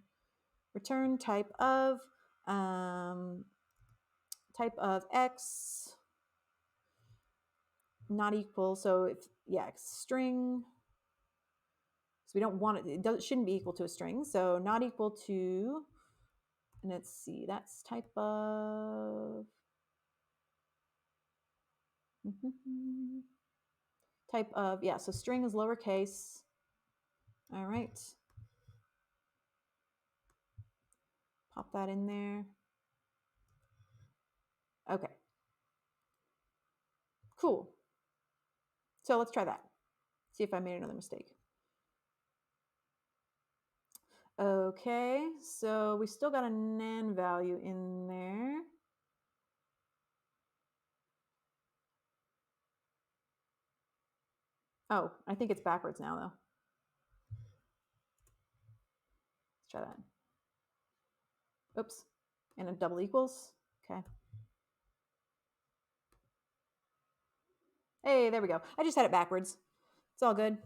Return type of. Type of X not equal. So if yeah, string. So we don't want it. It shouldn't be equal to a string. So not equal to. And let's see. That's type of. Type of yeah. So string is lowercase. All right. Pop that in there. Okay. Cool. So let's try that. See if I made another mistake. Okay, so we still got a nan value in there. Oh, I think it's backwards now, though. Let's try that. Oops. And a double equals. Okay. Hey, there we go. I just had it backwards. It's all good.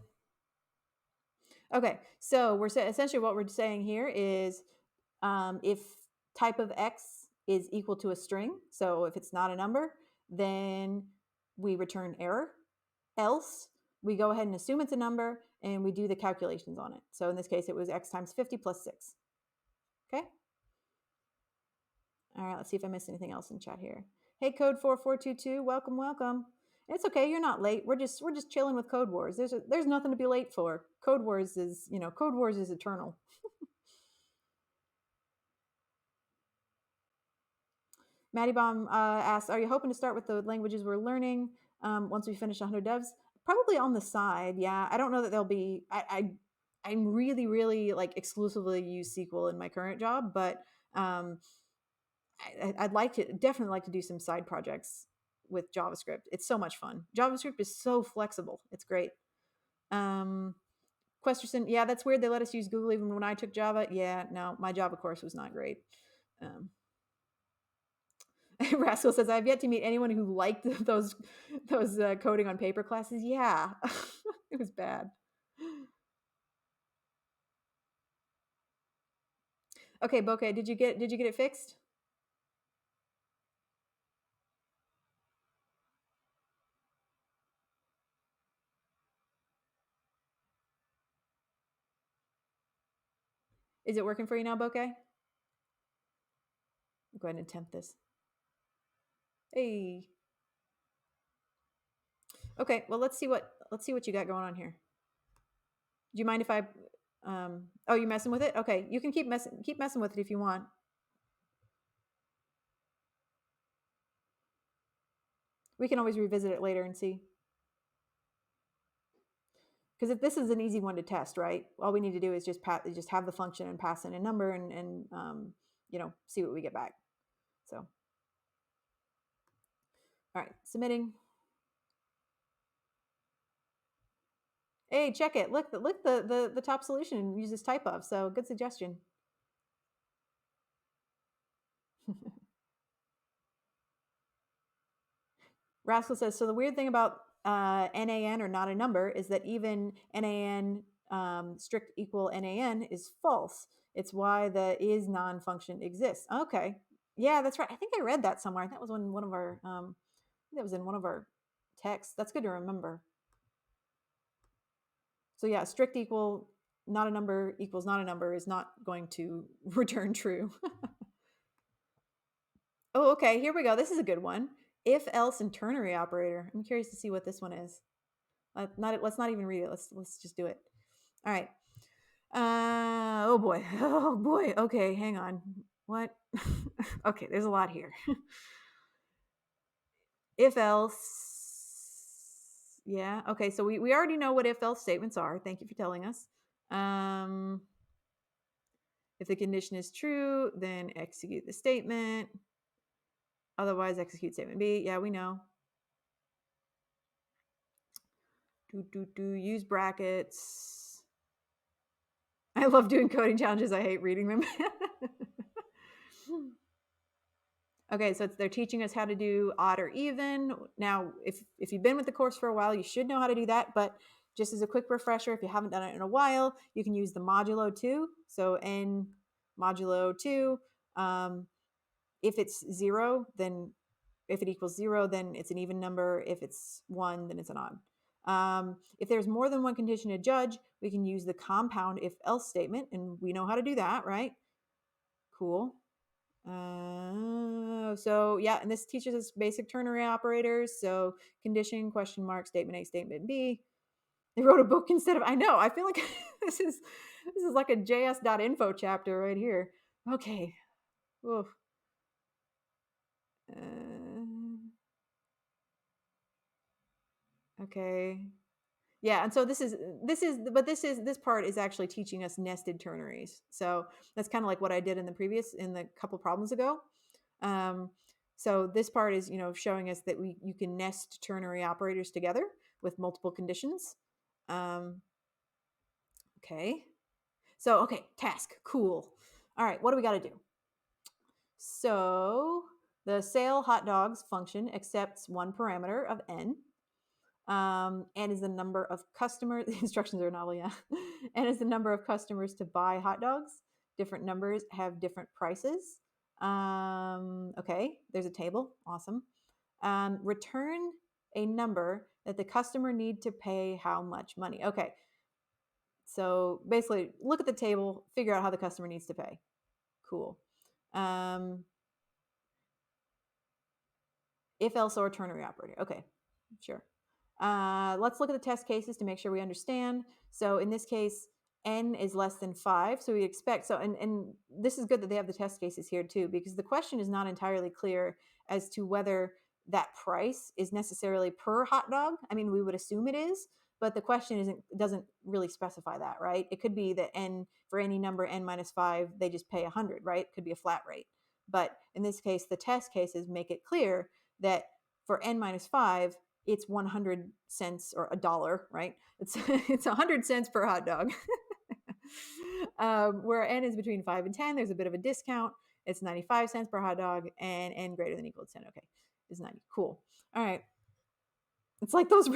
Okay, so we're essentially what we're saying here is if type of X is equal to a string, so if it's not a number, then we return error. Else, we go ahead and assume it's a number and we do the calculations on it. So in this case, it was X times 50 plus 6. Okay? All right, let's see if I missed anything else in chat here. Hey, Code 4422, welcome, welcome. It's okay, you're not late. We're just chilling with Code Wars. There's nothing to be late for. Code Wars is eternal. Maddie Baum asks, are you hoping to start with the languages we're learning once we finish 100 devs? Probably on the side, yeah. I don't know that they'll be. I'm really like exclusively use SQL in my current job, but I'd definitely like to do some side projects with JavaScript. It's so much fun. JavaScript is so flexible. It's great. Questerson, yeah, that's weird. They let us use Google even when I took Java. Yeah, no, my Java course was not great. Rascal says, I've yet to meet anyone who liked those coding on paper classes. Yeah, it was bad. Okay, Bokeh, did you get it fixed? Is it working for you now, Bokeh? Go ahead and attempt this. Hey. Okay, well let's see what you got going on here. Do you mind if I? Oh, you're messing with it? Okay, you can keep messing with it if you want. We can always revisit it later and see. Because if this is an easy one to test, right? All we need to do is just have the function and pass in a number and see what we get back. So, all right, submitting. Hey, check it. Look the top solution uses type of. So good suggestion. Rascal says, so the weird thing about NaN or not a number is that even NaN strict equal NaN is false. It's why the is non-function exists. Okay. Yeah, that's right. I think I read that somewhere. That was in one of our texts. That's good to remember. So yeah, strict equal not a number equals not a number is not going to return true. Oh, okay. Here we go. This is a good one. If else and ternary operator. I'm curious to see what this one is. Let's not even read it. Let's just do it. All right. Oh boy. Oh boy. Okay, hang on. What? Okay, there's a lot here. If else. Yeah. Okay, so we already know what if else statements are. Thank you for telling us. If the condition is true, then execute the statement. Otherwise, execute statement B. Yeah, we know. Use brackets. I love doing coding challenges. I hate reading them. Okay, so they're teaching us how to do odd or even. Now, if you've been with the course for a while, you should know how to do that. But just as a quick refresher, if you haven't done it in a while, you can use the modulo 2. So n modulo 2. If it's 0, then if it equals 0, then it's an even number. If it's 1, then it's an odd. If there's more than one condition to judge, we can use the compound if else statement, and we know how to do that, right? Cool. So yeah, and this teaches us basic ternary operators. So condition, question mark, statement A, statement B. They wrote a book instead of. I know. I feel like this is like a js.info chapter right here. Okay. Oof. Okay. Yeah, and so this part is actually teaching us nested ternaries. So that's kind of like what I did in the couple problems ago. Um, so this part is, showing us that you can nest ternary operators together with multiple conditions. Okay. So, okay, task, cool. All right, what do we got to do? So the sale hot dogs function accepts one parameter of n. And is the number of customers. The instructions are novel, yeah. And is the number of customers to buy hot dogs. Different numbers have different prices. Okay, there's a table. Awesome. Return a number that the customer need to pay how much money. Okay, so basically, look at the table, figure out how the customer needs to pay. Cool. If else or ternary operator. Okay, sure. Let's look at the test cases to make sure we understand. So in this case, n is less than 5. So we expect, and this is good that they have the test cases here too, because the question is not entirely clear as to whether that price is necessarily per hot dog. I mean, we would assume it is, but the question doesn't really specify that, right? It could be that n, for any number n minus 5, they just pay 100, right? It could be a flat rate. But in this case, the test cases make it clear that for n minus 5, it's 100 cents or a dollar, right? It's 100 cents per hot dog. Where n is between 5 and 10, there's a bit of a discount. It's 95 cents per hot dog, and n greater than or equal to 10. Okay, is 90. Cool. All right. It's like those.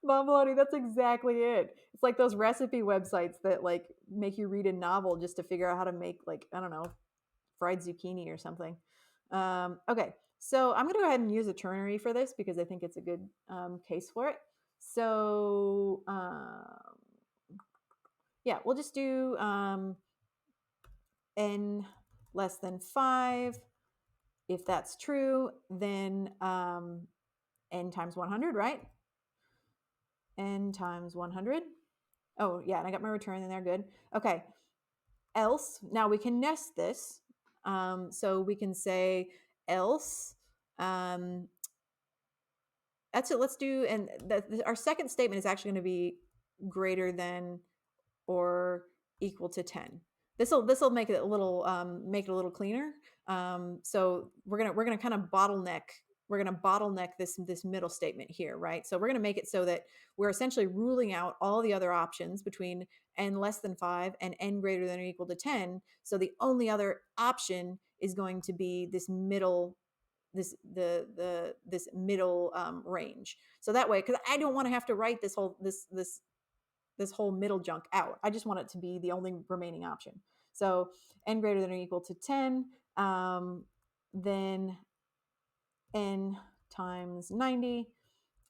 Bombaloni, that's exactly it. It's like those recipe websites that like make you read a novel just to figure out how to make, like, I don't know, fried zucchini or something. Okay, so I'm going to go ahead and use a ternary for this because I think it's a good case for it. So yeah, we'll just do n less than 5. If that's true, then n times 100, right? N times 100. Oh, yeah, and I got my return in there. Good. Okay. Else, now we can nest this. So we can say else. That's it. Let's do, and our second statement is actually going to be greater than or equal to 10. This will make it a little cleaner. So we're gonna kind of bottleneck. We're gonna bottleneck this middle statement here, right? So we're gonna make it so that we're essentially ruling out all the other options between n less than 5 and n greater than or equal to 10. So the only other option is going to be this middle this middle range. So that way, because I don't want to have to write this whole middle junk out. I just want it to be the only remaining option. So n greater than or equal to 10, then n times 90,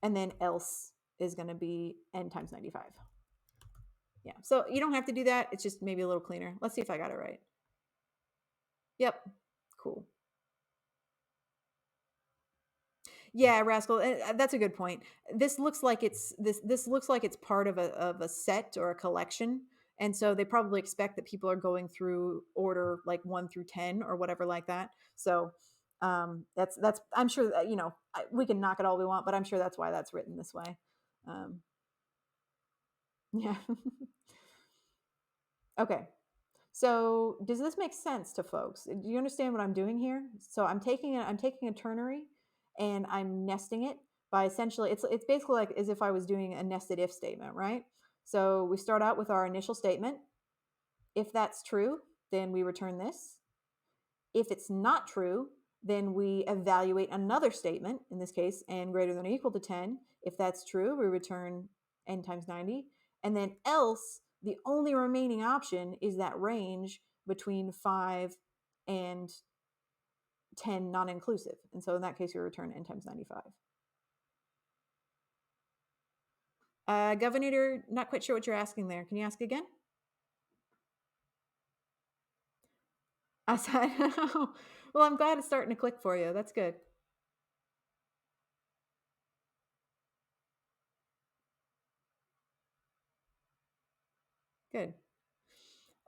and then else is going to be n times 95. Yeah, so you don't have to do that. It's just maybe a little cleaner. Let's see if I got it right. Yep, cool. Yeah, Rascal. That's a good point. This looks like this looks like it's part of a set or a collection, and so they probably expect that people are going through order like 1 through 10 or whatever like that. So that's I'm sure that, we can knock it all we want, but I'm sure that's why that's written this way. Um, yeah. Okay. So does this make sense to folks? Do you understand what I'm doing here? So I'm taking a ternary and I'm nesting it by essentially it's basically like as if I was doing a nested if statement, right? So we start out with our initial statement. If that's true, then we return this. If it's not true, then we evaluate another statement, in this case, n greater than or equal to 10. If that's true, we return n times 90. And then else, the only remaining option is that range between 5 and 10 non-inclusive. And so in that case, we return n times 95. Governor, not quite sure what you're asking there. Can you ask again? I said, well, I'm glad it's starting to click for you. That's good. Good.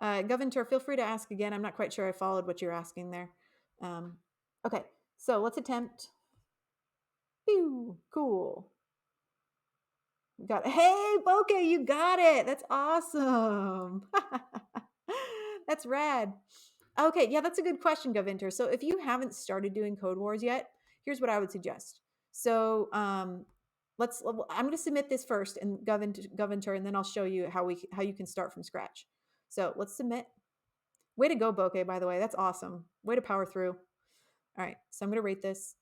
Governor, feel free to ask again. I'm not quite sure I followed what you're asking there. Okay, so let's attempt. Pew, cool. Got it. Hey, Bokeh, you got it. That's awesome. That's rad. Okay, yeah, that's a good question, Govinter. So if you haven't started doing Codewars yet, here's what I would suggest. So I'm going to submit this first, and Govinter, and then I'll show you how you can start from scratch. So let's submit. Way to go, Bokeh, by the way. That's awesome. Way to power through. All right, so I'm going to rate this.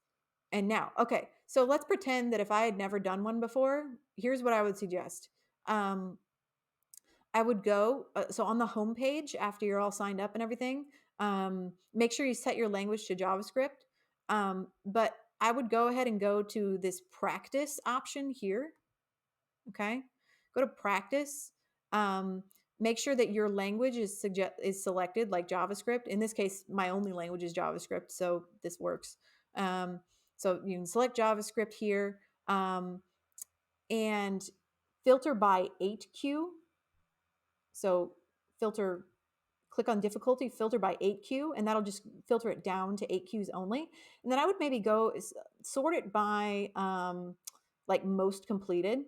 And now, okay, so let's pretend that if I had never done one before, here's what I would suggest. I would go, so on the home page after you're all signed up and everything, make sure you set your language to JavaScript. But I would go ahead and go to this practice option here. Okay, go to practice. Make sure that your language is selected, like JavaScript. In this case, my only language is JavaScript, so this works. So you can select JavaScript here, and filter by 8Q. So click on difficulty, filter by 8Q, and that'll just filter it down to 8Qs only. And then I would maybe go sort it by like most completed,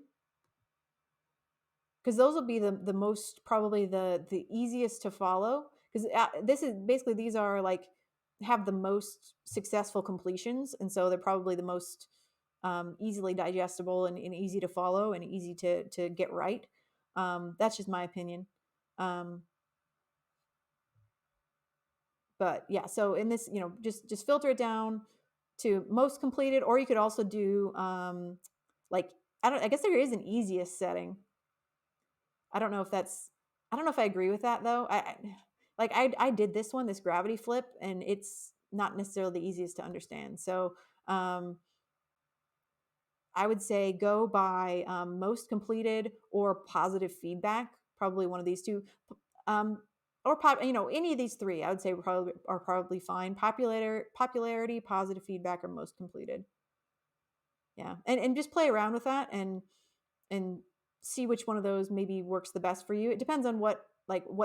because those will be the most, probably the easiest to follow, because this is basically, these are like have the most successful completions, and so they're probably the most easily digestible and easy to follow and easy to get right. That's just my opinion. But yeah, so in this, just filter it down to most completed, or you could also do like, I guess there is an easiest setting. I don't know if I agree with that though. I did this one, this gravity flip, and it's not necessarily the easiest to understand. So I would say go by most completed or positive feedback, probably one of these two. Or any of these three, I would say are probably fine. Popularity, positive feedback, or most completed. Yeah, and just play around with that and see which one of those maybe works the best for you. It depends on what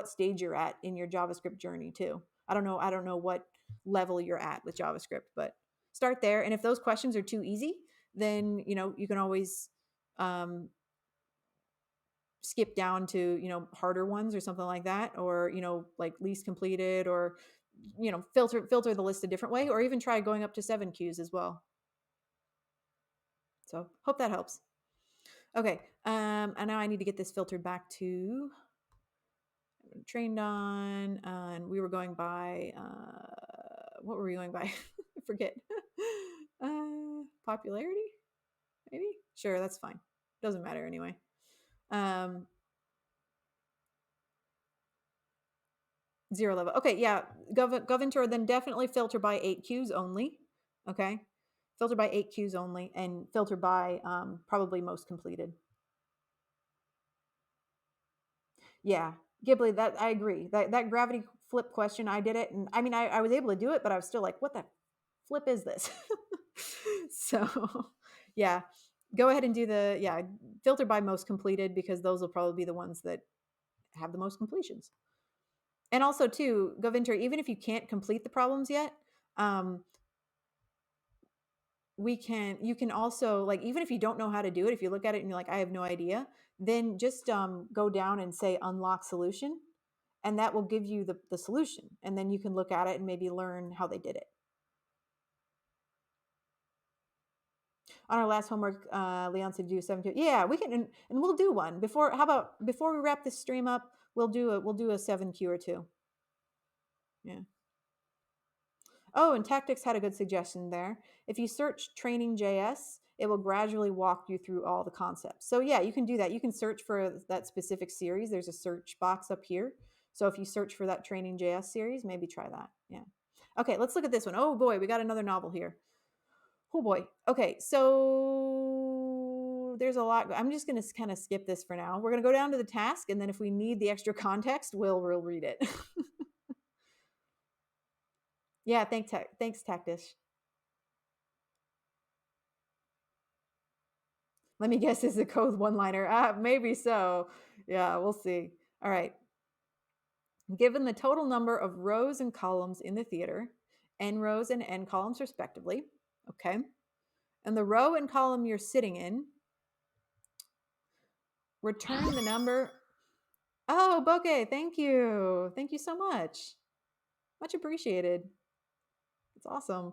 stage you're at in your JavaScript journey too. I don't know what level you're at with JavaScript, but start there. And if those questions are too easy, then you can always skip down to harder ones or something like that, or like least completed, or filter the list a different way, or even try going up to 7Qs as well. So hope that helps. Okay, and now I need to get this filtered back to trained on, and we were going by what were we going by? I forget. Popularity, maybe. Sure, that's fine. Doesn't matter anyway. Zero level. Okay, yeah. Govinter, then definitely filter by 8Qs only. Okay, filter by 8Qs only, and filter by probably most completed. Yeah, Ghibli, that I agree. That gravity flip question, I did it, and I mean, I was able to do it, but I was still like, what the flip is this? So, yeah, go ahead and do filter by most completed, because those will probably be the ones that have the most completions. And also, too, Govinter, even if you can't complete the problems yet, you can also, like, even if you don't know how to do it, if you look at it and you're like, I have no idea, then just go down and say unlock solution, and that will give you the solution, and then you can look at it and maybe learn how they did it. On our last homework, Leon said do 7Q. Yeah, we can, and we'll do one before. How about before we wrap this stream up, we'll do a 7Q or 2. Yeah. Oh, and Tactics had a good suggestion there. If you search training JS, it will gradually walk you through all the concepts. So yeah, you can do that. You can search for that specific series. There's a search box up here. So if you search for that training JS series, maybe try that. Yeah. Okay, let's look at this one. Oh boy, we got another novel here. Oh boy. Okay, so there's a lot. I'm just going to kind of skip this for now. We're going to go down to the task, and then if we need the extra context, we'll read it. Yeah, thanks, Tactish. Let me guess, is the code one-liner? Maybe so. Yeah, we'll see. All right. Given the total number of rows and columns in the theater, n rows and n columns respectively, okay, and the row and column you're sitting in, return the number. Oh, Bokeh, thank you. Thank you so much. Much appreciated. It's awesome.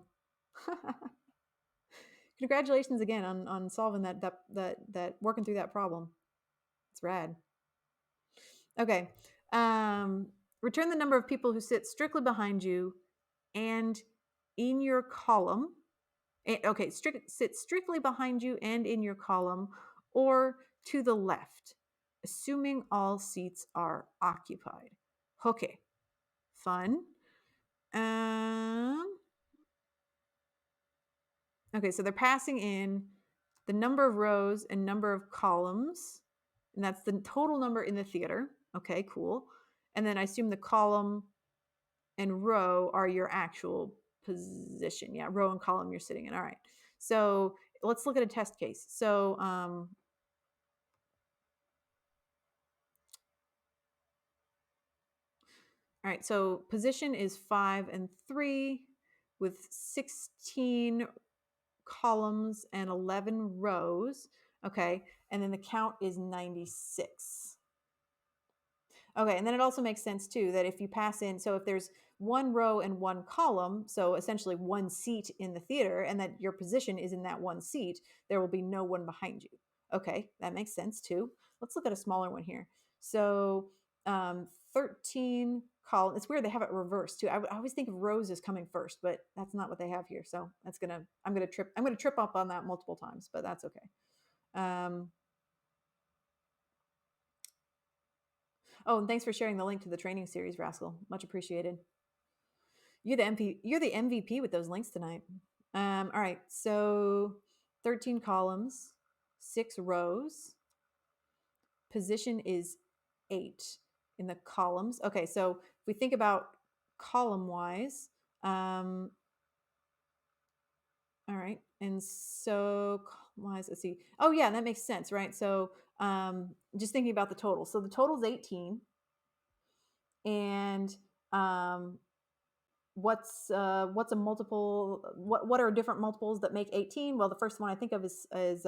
Congratulations again on solving that working through that problem. It's rad. Okay. Return the number of people who sit strictly behind you and in your column. Okay, sit strictly behind you and in your column, or to the left, assuming all seats are occupied. Okay, fun. Okay, so they're passing in the number of rows and number of columns, and that's the total number in the theater. Okay, cool. And then I assume the column and row are your actual position. Yeah, row and column you're sitting in. All right. So let's look at a test case. So all right, so position is 5 and 3 with 16 columns and 11 rows. Okay, and then the count is 96. Okay, and then it also makes sense too that if you pass in, so if there's one row and one column, so essentially one seat in the theater, and that your position is in that one seat, there will be no one behind you. Okay, that makes sense too. Let's look at a smaller one here. So 13 columns. It's weird they have it reversed too. I always think of rows as coming first, but that's not what they have here. So I'm gonna trip up on that multiple times, but that's okay. Oh, and thanks for sharing the link to the training series, Rascal. Much appreciated. You're the MVP with those links tonight. All right, so 13 columns, 6 rows. Position is 8 in the columns. Okay, so if we think about column-wise, all right, and so column-wise, let's see. Oh yeah, that makes sense, right? So just thinking about the total. So the total is 18, and what's a multiple? What are different multiples that make 18? Well, the first one I think of is 6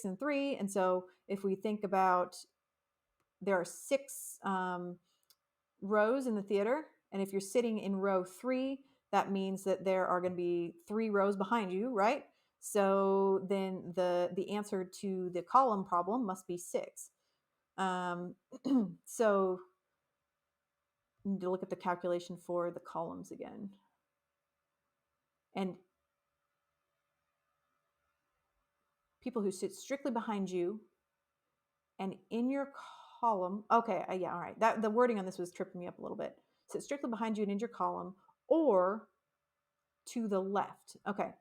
and 3, and so if we think about, there are 6 rows in the theater, and if you're sitting in row 3, that means that there are going to be 3 rows behind you, right? So then the answer to the column problem must be 6. So need to look at the calculation for the columns again. And people who sit strictly behind you and in your column. Okay, yeah, all right. The wording on this was tripping me up a little bit. Sit strictly behind you and in your column, or to the left. Okay.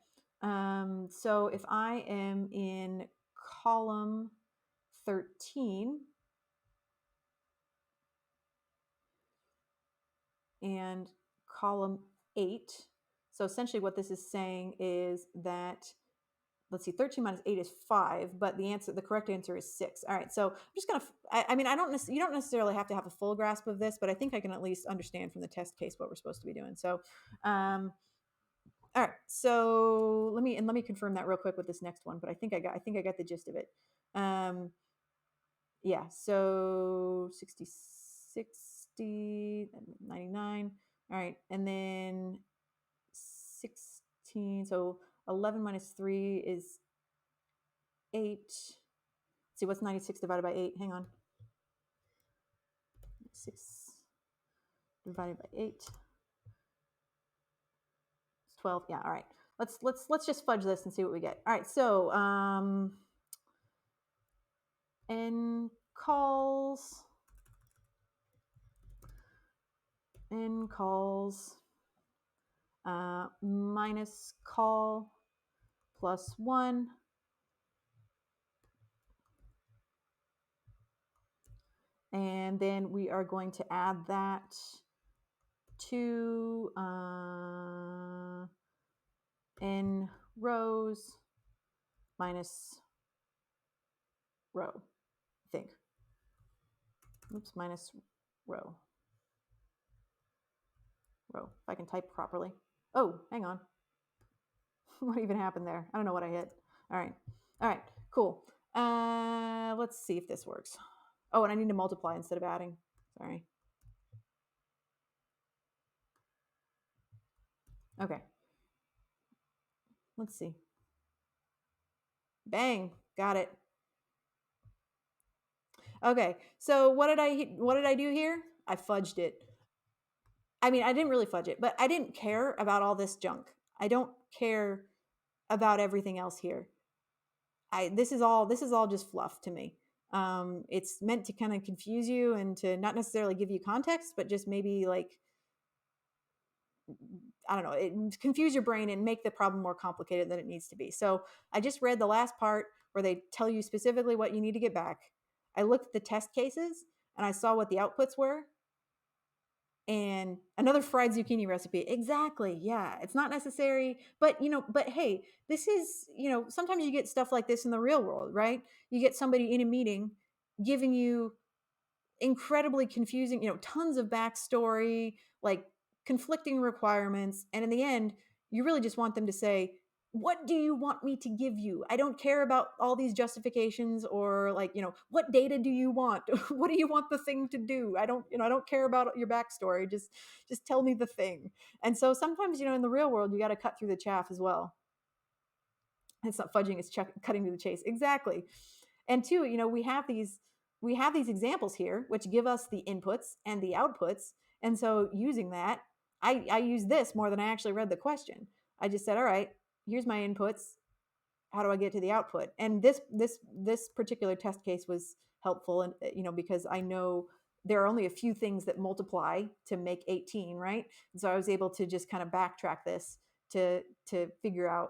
So if I am in column 13 and column 8, so essentially what this is saying is that, let's see, 13 minus 8 is 5, but the correct answer is 6. All right, so I'm just gonna, I mean, you don't necessarily have to have a full grasp of this, but I think I can at least understand from the test case what we're supposed to be doing. So, all right, so let me confirm that real quick with this next one, but I think I got the gist of it. Yeah, so 60, 99. All right, and then 16. So 11 minus 3 is 8. Let's see, what's 96 divided by 8? Hang on. 6 divided by 8. It's 12. Yeah, all right. Let's just fudge this and see what we get. All right, so n calls minus call plus 1. And then we are going to add that to n rows minus row, I think. Oops, minus row. If I can type properly. Oh, hang on. What even happened there? I don't know what I hit. All right, cool. Let's see if this works. Oh, and I need to multiply instead of adding. Sorry. Okay. Let's see. Bang, got it. Okay, so what did I do here? I fudged it. I mean, I didn't really fudge it, but I didn't care about all this junk. I don't care about everything else here. This is all just fluff to me. It's meant to kind of confuse you and to not necessarily give you context, but just maybe like, I don't know, confuse your brain and make the problem more complicated than it needs to be. So I just read the last part where they tell you specifically what you need to get back. I looked at the test cases and I saw what the outputs were. And another fried zucchini recipe. Exactly. Yeah. It's not necessary, but but hey, this is, sometimes you get stuff like this in the real world, right? You get somebody in a meeting giving you incredibly confusing, tons of backstory, like conflicting requirements. And in the end, you really just want them to say, what do you want me to give you? I don't care about all these justifications or like, what data do you want? What do you want the thing to do? I don't care about your backstory. Just tell me the thing. And so sometimes, in the real world, you got to cut through the chaff as well. It's not fudging, it's cutting to the chase. Exactly. And two, we have these examples here which give us the inputs and the outputs. And so using that, I use this more than I actually read the question. I just said, all right, here's my inputs. How do I get to the output? And this particular test case was helpful, and because I know there are only a few things that multiply to make 18, right? And so I was able to just kind of backtrack this to figure out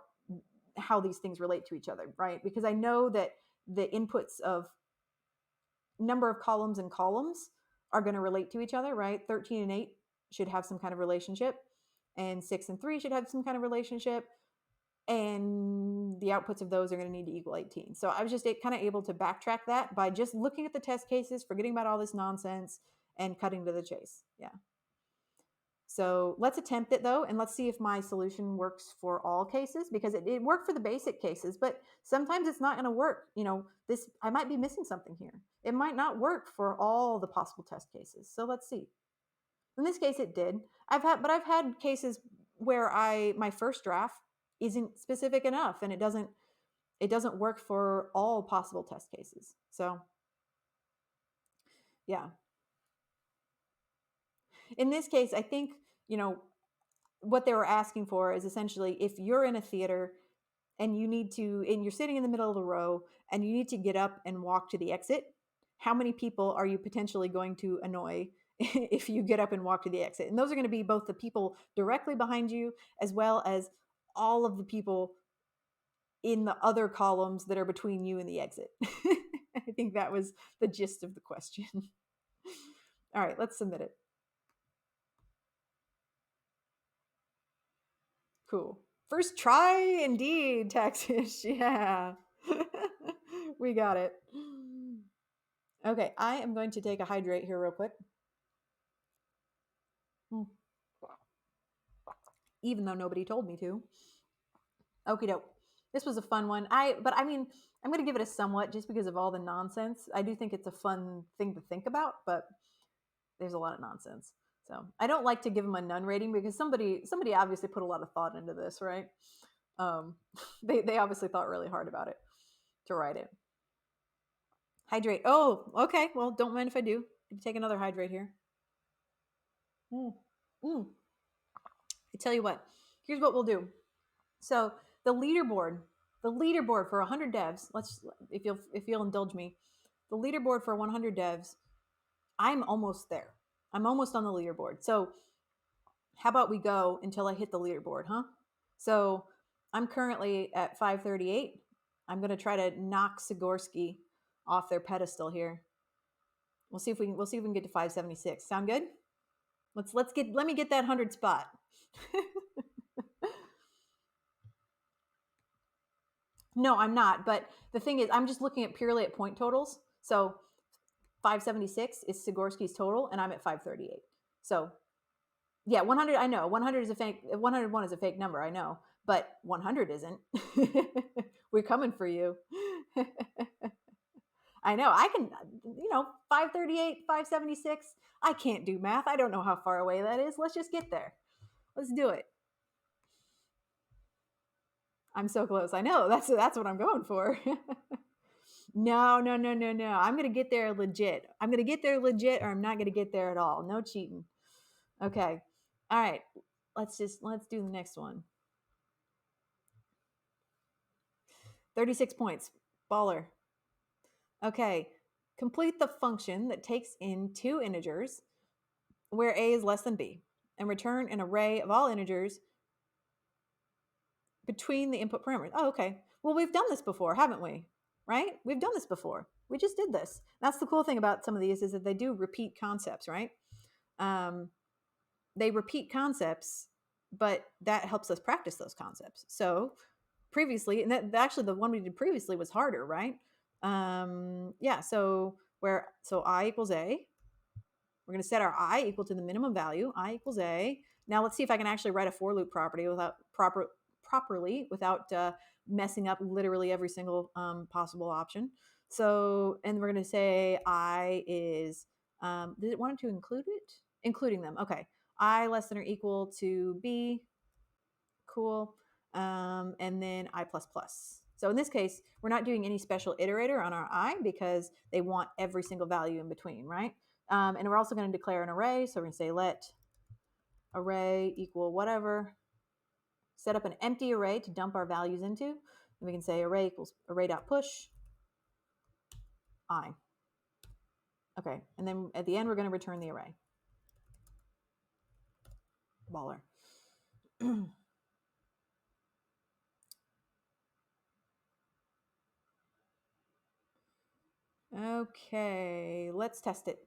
how these things relate to each other, right? Because I know that the inputs of number of columns and columns are going to relate to each other, right? 13 and 8 should have some kind of relationship, and 6 and 3 should have some kind of relationship, and the outputs of those are going to need to equal 18. So I was just kind of able to backtrack that by just looking at the test cases, forgetting about all this nonsense, and cutting to the chase. Yeah. So let's attempt it though, and let's see if my solution works for all cases, because it worked for the basic cases, but sometimes it's not going to work. I might be missing something here. It might not work for all the possible test cases. So let's see. In this case, it did. I've had cases where my first draft isn't specific enough, and it doesn't work for all possible test cases. So yeah. In this case, I think, what they were asking for is essentially, if you're in a theater and you're sitting in the middle of the row and you need to get up and walk to the exit, how many people are you potentially going to annoy if you get up and walk to the exit? And those are going to be both the people directly behind you as well as all of the people in the other columns that are between you and the exit. I think that was the gist of the question. All right, let's submit it. Cool. First try, indeed, Taxish. Yeah. We got it. Okay, I am going to take a hydrate here real quick. Even though nobody told me to. Okie doke. This was a fun one. But I mean, I'm going to give it a somewhat just because of all the nonsense. I do think it's a fun thing to think about, but there's a lot of nonsense. So I don't like to give them a none rating because somebody obviously put a lot of thought into this, right? They obviously thought really hard about it to write it. Hydrate. Oh, okay. Well, don't mind if I do. Take another hydrate here. I tell you what. Here's what we'll do. So the leaderboard for 100 devs. If you'll indulge me, the leaderboard for 100 devs. I'm almost there. I'm almost on the leaderboard. So how about we go until I hit the leaderboard, huh? So I'm currently at 538. I'm going to try to knock Sikorsky off their pedestal here. We'll see if we can get to 576. Sound good? Let me get that 100 spot. No, I'm not. But the thing is, I'm just looking at purely at point totals. So 576 is Sikorsky's total, and I'm at 538. So yeah, 100. I know 100 is a fake. 101 is a fake number. I know, but 100 isn't. We're coming for you. I know. I can, 538, 576. I can't do math. I don't know how far away that is. Let's just get there. Let's do it. I'm so close. I know. That's what I'm going for. No. I'm going to get there legit. I'm going to get there legit, or I'm not going to get there at all. No cheating. Okay. All right. Let's do the next one. 36 points. Baller. Okay. Complete the function that takes in two integers where a is less than b and return an array of all integers between the input parameters. Oh, okay. Well, we've done this before, haven't we? Right? We've done this before. We just did this. That's the cool thing about some of these is that they do repeat concepts, right? They repeat concepts, but that helps us practice those concepts. So previously, and actually the one we did previously was harder, right? Yeah, so I equals a. We're going to set our I equal to the minimum value. I equals a. Now let's see if I can actually write a for loop property properly without messing up literally every single possible option. So, and we're going to say I is, did it want to include it? Including them. Okay. I less than or equal to b. Cool. And then I plus plus. So in this case, we're not doing any special iterator on our I because they want every single value in between, right? And we're also going to declare an array. So we're going to say let array equal whatever. Set up an empty array to dump our values into. And we can say array equals array.push I. Okay. And then at the end, we're going to return the array. Baller. Okay, let's test it.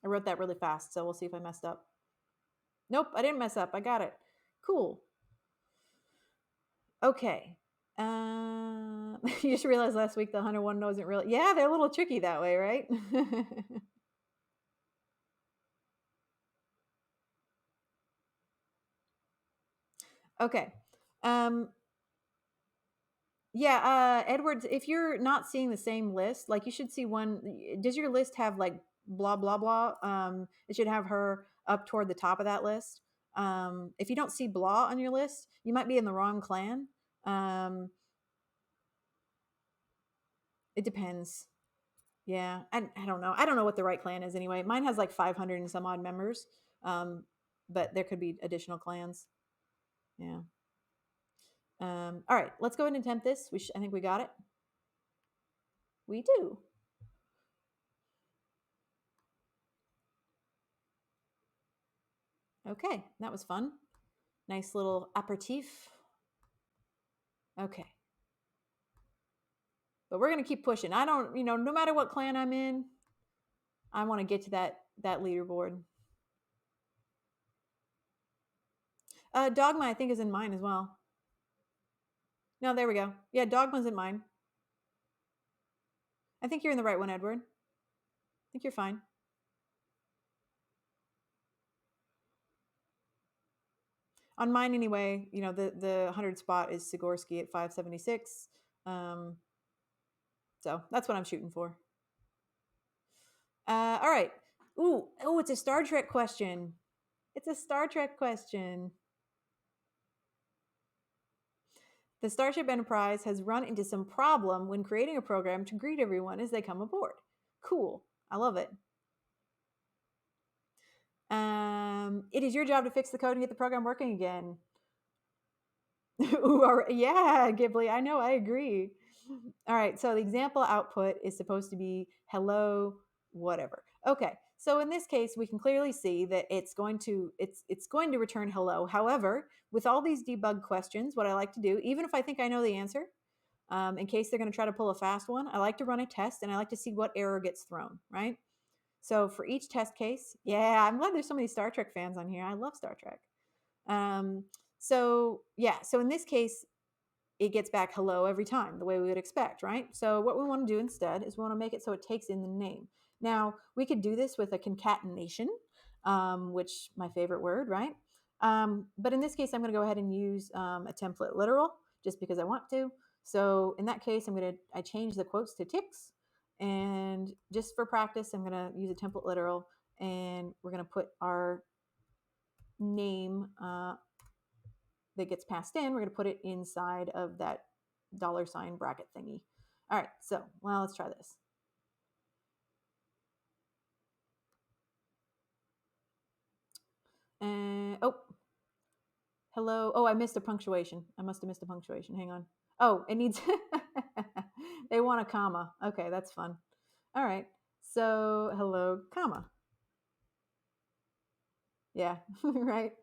I wrote that really fast, so we'll see if I messed up. Nope, I didn't mess up. I got it. Cool. Okay. You just realized last week the 101 wasn't really. Yeah, they're a little tricky that way, right? Okay. Yeah, Edwards, if you're not seeing the same list, like you should see one. Does your list have like blah blah blah? It should have her up toward the top of that list. If you don't see blah on your list, you might be in the wrong clan. It depends. Yeah, I don't know. I don't know what the right clan is anyway. Mine has like 500 and some odd members, but there could be additional clans. Yeah. All right, let's go ahead and attempt this. I think we got it. We do. Okay, that was fun. Nice little aperitif. Okay. But we're going to keep pushing. I don't, no matter what clan I'm in, I want to get to that leaderboard. Dogma, I think, is in mine as well. No, there we go. Yeah, Dogma's in mine. I think you're in the right one, Edward. I think you're fine. On mine, anyway, the 100 spot is Sikorsky at 576. So that's what I'm shooting for. All right. Ooh, it's a Star Trek question. It's a Star Trek question. The Starship Enterprise has run into some problem when creating a program to greet everyone as they come aboard. Cool. I love it. It is your job to fix the code and get the program working again. Ooh, yeah, Ghibli. I know. I agree. All right. So the example output is supposed to be hello, whatever. Okay. So in this case, we can clearly see that it's going to return hello. However, with all these debug questions, what I like to do, even if I think I know the answer, in case they're going to try to pull a fast one, I like to run a test and I like to see what error gets thrown, right? So for each test case, yeah, I'm glad there's so many Star Trek fans on here. I love Star Trek. So in this case, it gets back hello every time, the way we would expect, right? So what we want to do instead is we want to make it so it takes in the name. Now, we could do this with a concatenation, which my favorite word, right? But in this case, I'm going to go ahead and use a template literal just because I want to. So in that case, I change the quotes to ticks, and just for practice, I'm gonna use a template literal, and we're gonna put our name that gets passed in, we're gonna put it inside of that $ bracket thingy. All right, so well, let's try this. Oh, hello. Oh, I missed a punctuation. I must have missed a punctuation. Hang on. Oh, it needs, they want a comma. Okay, that's fun. All right. So, hello, comma. Yeah, right.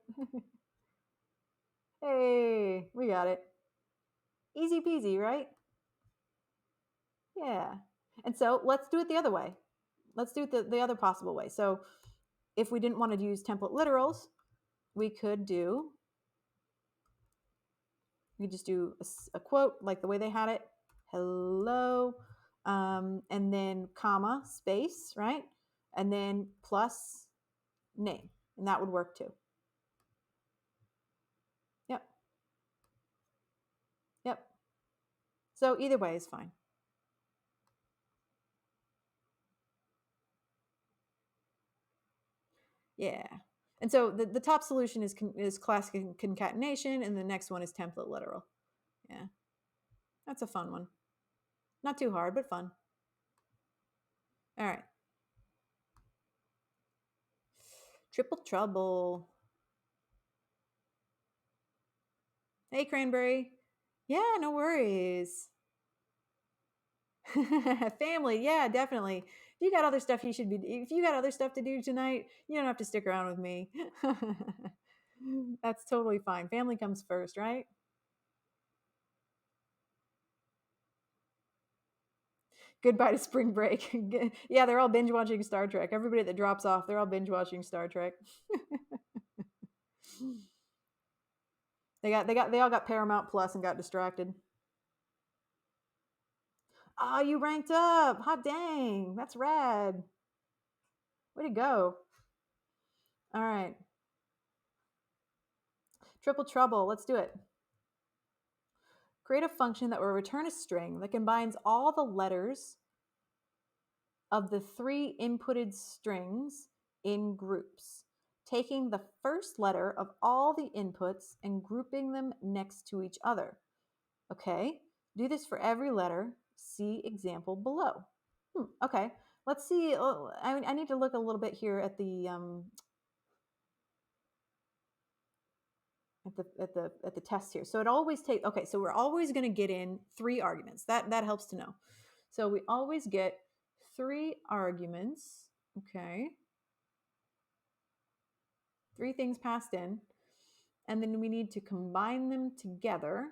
Hey, we got it. Easy peasy, right? Yeah. And so let's do it the other way. Let's do it the other possible way. So if we didn't want to use template literals, we could just do a quote like the way they had it. Hello, and then comma, space, right? And then plus name. And that would work too. Yep. Yep. So either way is fine. Yeah. And so the top solution is class concatenation, and the next one is template literal. Yeah. That's a fun one. Not too hard, but fun. All right. Triple trouble. Hey, Cranberry. Yeah, no worries. Family, yeah, definitely. If you got other stuff if you got other stuff to do tonight, you don't have to stick around with me. That's totally fine. Family comes first, right? Goodbye to spring break. Yeah, they're all binge watching Star Trek. Everybody that drops off, they're all binge watching Star Trek. They all got Paramount Plus and got distracted. Oh, you ranked up. Hot dang. That's rad. Way to go. All right. Triple trouble. Let's do it. Create a function that will return a string that combines all the letters of the 3 inputted strings in groups, taking the first letter of all the inputs and grouping them next to each other. Okay, do this for every letter. See example below. Okay, let's see. Oh, I need to look a little bit here at the test here. So it always takes, okay, so we're always going to get in 3 arguments. That helps to know. So we always get 3 arguments. Okay. 3 things passed in. And then we need to combine them together.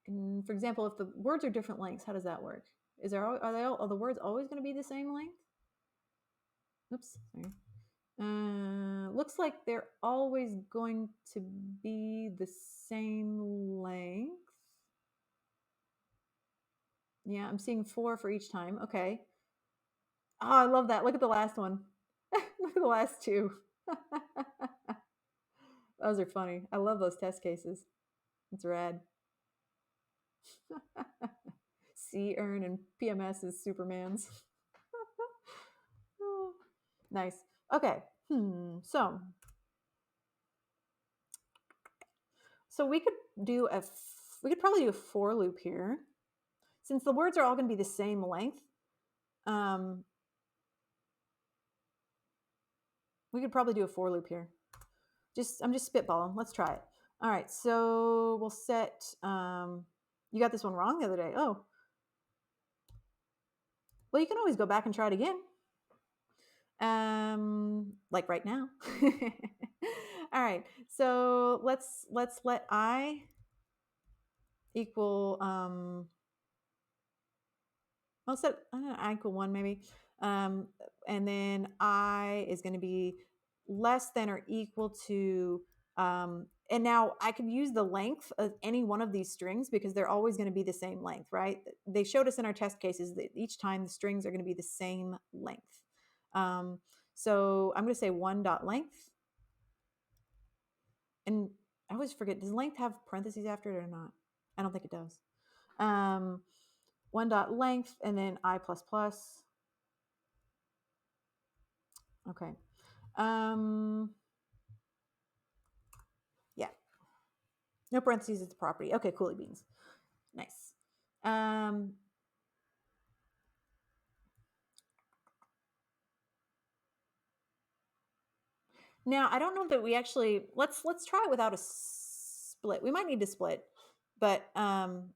And for example, if the words are different lengths, how does that work? Are the words always going to be the same length? Oops, sorry. Looks like they're always going to be the same length. Yeah, I'm seeing 4 for each time. Okay. Oh, I love that. Look at the last one. Look at the last 2. Those are funny. I love those test cases. It's rad. C earn and PMS is Superman's. Oh, nice. Okay. So we could probably do a for loop here, since the words are all going to be the same length. We could probably do a for loop here. I'm just spitballing. Let's try it. All right. So we'll set. You got this one wrong the other day. Oh. Well, you can always go back and try it again. Like right now. All right. So let's let I equal I'll set I equal 1 maybe. And then I is going to be less than or equal to and now I could use the length of any one of these strings because they're always going to be the same length, right? They showed us in our test cases that each time the strings are going to be the same length. So I'm going to say 1.length. And I always forget, does length have parentheses after it or not? I don't think it does. 1 dot length and then I plus plus. Okay. Yeah. No parentheses, it's a property. Okay, coolie beans. Nice. Now I don't know that we actually let's try it without a split. We might need to split, but I'm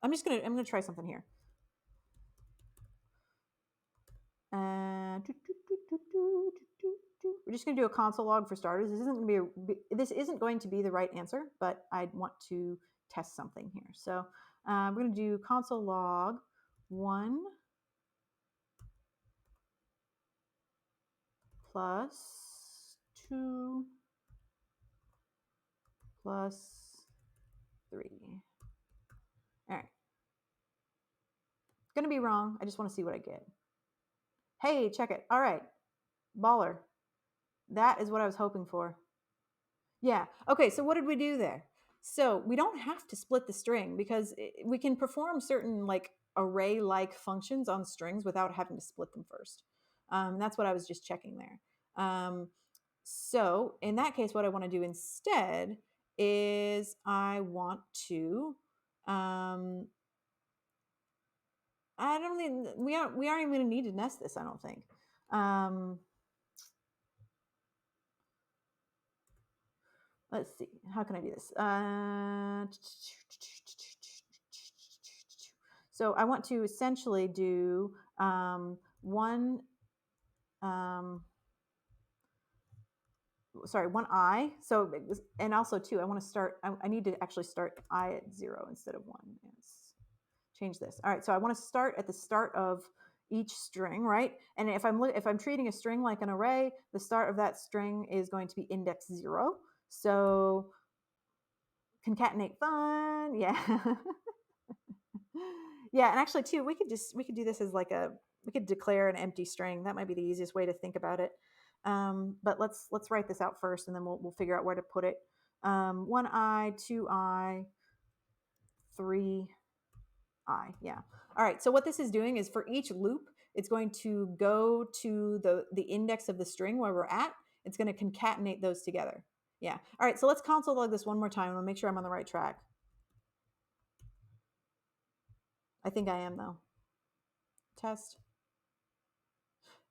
gonna try something here. We're just gonna do a console log for starters. This isn't going to be the right answer, but I want to test something here. So we're gonna do console log 1 plus 2 plus 3. All right. Gonna be wrong. I just want to see what I get. Hey, check it. All right. Baller. That is what I was hoping for. Yeah. Okay, so what did we do there? So we don't have to split the string because we can perform certain like array-like functions on strings without having to split them first. That's what I was just checking there. So in that case, what I want to do instead is I want to I don't think we aren't even going to need to nest this, I don't think. Let's see, how can I do this? So I want to essentially do one I. So and also too, I want to start. I need to actually start I at 0 instead of 1. Yes. Change this. All right. So I want to start at the start of each string, right? And if I'm treating a string like an array, the start of that string is going to be index 0. So concatenate fun, yeah. Yeah, and actually too, we could do this as like we could declare an empty string. That might be the easiest way to think about it. But let's write this out first, and then we'll figure out where to put it. 1i, 2i, 3i. Yeah. All right. So what this is doing is for each loop, it's going to go to the index of the string where we're at. It's going to concatenate those together. Yeah. All right. So let's console log this one more time. I'll make sure I'm on the right track. I think I am though. Test.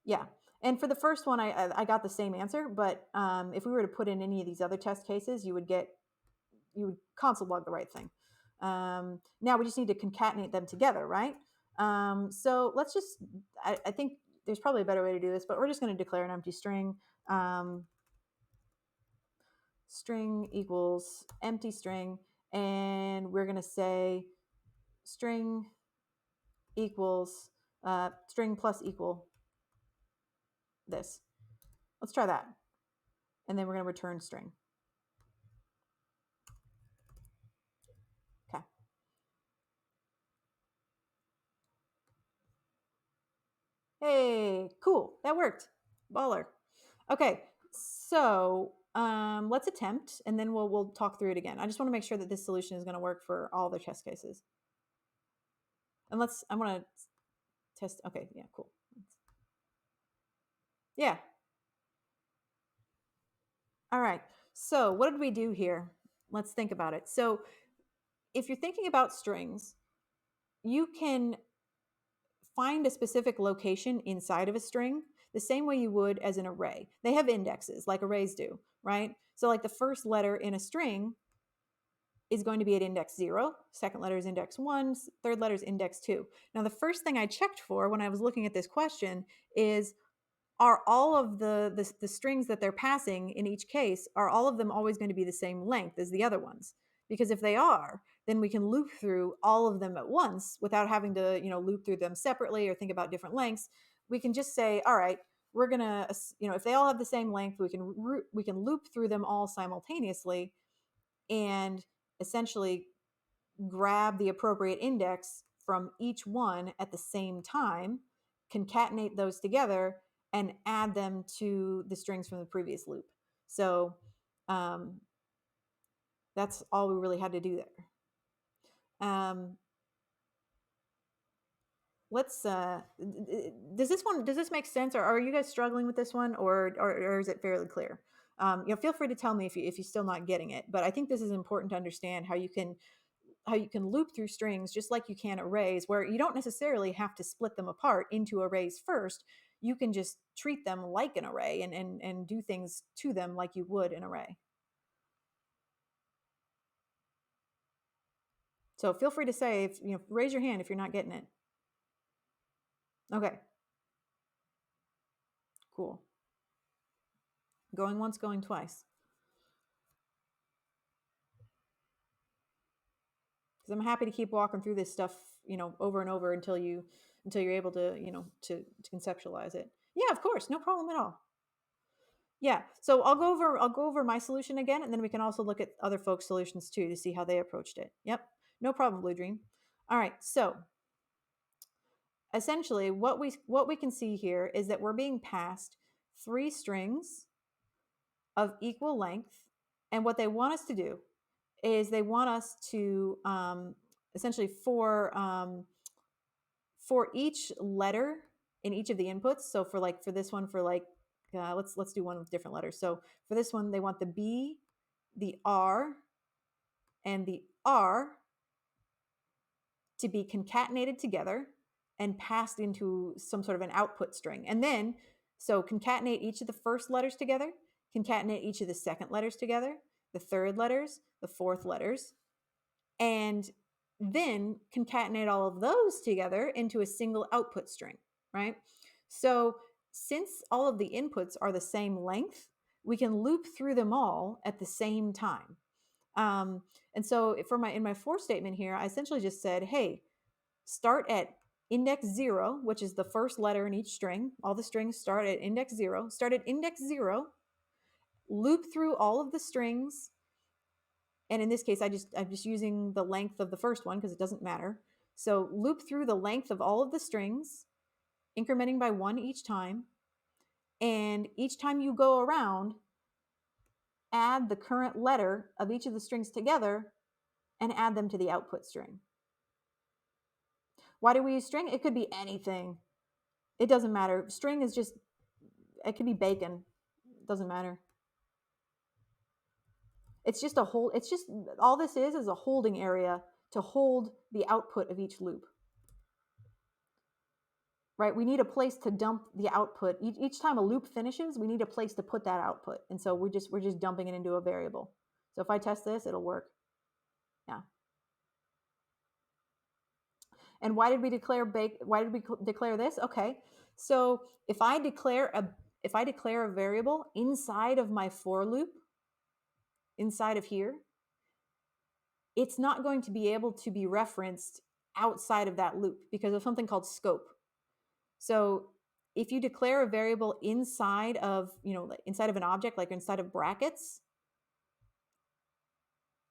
Yeah. And for the first one, I got the same answer, but if we were to put in any of these other test cases, you would console log the right thing. Now we just need to concatenate them together, right? So let's just, I think there's probably a better way to do this, but we're just going to declare an empty string. String equals empty string, and we're going to say string equals string plus equal this. Let's try that. And then we're going to return string. Okay. Hey, cool. That worked. Baller. Okay. So let's attempt, and then we'll talk through it again. I just want to make sure that this solution is going to work for all the test cases. And I want to test. Okay. Yeah, cool. Yeah. All right. So what did we do here? Let's think about it. So if you're thinking about strings, you can find a specific location inside of a string the same way you would as an array. They have indexes like arrays do, right? So like the first letter in a string is going to be at index 0, second letter is index 1, third letter is index 2. Now the first thing I checked for when I was looking at this question is, are all of the strings that they're passing in each case, are all of them always going to be the same length as the other ones? Because if they are, then we can loop through all of them at once without having to, loop through them separately or think about different lengths. We can just say, all right, we're going to, if they all have the same length, we can loop through them all simultaneously and essentially grab the appropriate index from each one at the same time, concatenate those together, and add them to the strings from the previous loop. So That's all we really had to do there. Let's does this make sense, or are you guys struggling with this one, or is it fairly clear? Feel free to tell me if you're still not getting it, but I think this is important to understand how you can loop through strings just like you can arrays, where you don't necessarily have to split them apart into arrays first. You can just treat them like an array and do things to them like you would an array. So feel free to say, raise your hand if you're not getting it. Okay. Cool. Going once, going twice. Because I'm happy to keep walking through this stuff, over and over until you're able to, to conceptualize it. Yeah, of course, no problem at all. Yeah, so I'll go over my solution again, and then we can also look at other folks' solutions too to see how they approached it. Yep, no problem, Blue Dream. All right, so essentially what we can see here is that we're being passed 3 strings of equal length, and what they want us to do is they want us to essentially for each letter in each of the inputs. So for this one, let's do one with different letters. So for this one, they want the B, the R, and the R to be concatenated together and passed into some sort of an output string. And then, so concatenate each of the first letters together, concatenate each of the second letters together, the third letters, the fourth letters, and then concatenate all of those together into a single output string, right? So since all of the inputs are the same length, we can loop through them all at the same time. And so in my for statement here, I essentially just said, hey, start at index 0, which is the first letter in each string. All the strings start at index 0. Start at index 0, loop through all of the strings. And in this case, I'm just using the length of the first one because it doesn't matter. So loop through the length of all of the strings, incrementing by 1 each time. And each time you go around, add the current letter of each of the strings together and add them to the output string. Why do we use string? It could be anything. It doesn't matter. String is just, it could be bacon. It doesn't matter. It's just all this is a holding area to hold the output of each loop. Right? We need a place to dump the output. Each time a loop finishes, we need a place to put that output. And so we're just dumping it into a variable. So if I test this, it'll work. Yeah. And why did we declare this? Okay. So if I declare a variable inside of my for loop, inside of here, it's not going to be able to be referenced outside of that loop because of something called scope. So if you declare a variable inside of an object, like inside of brackets,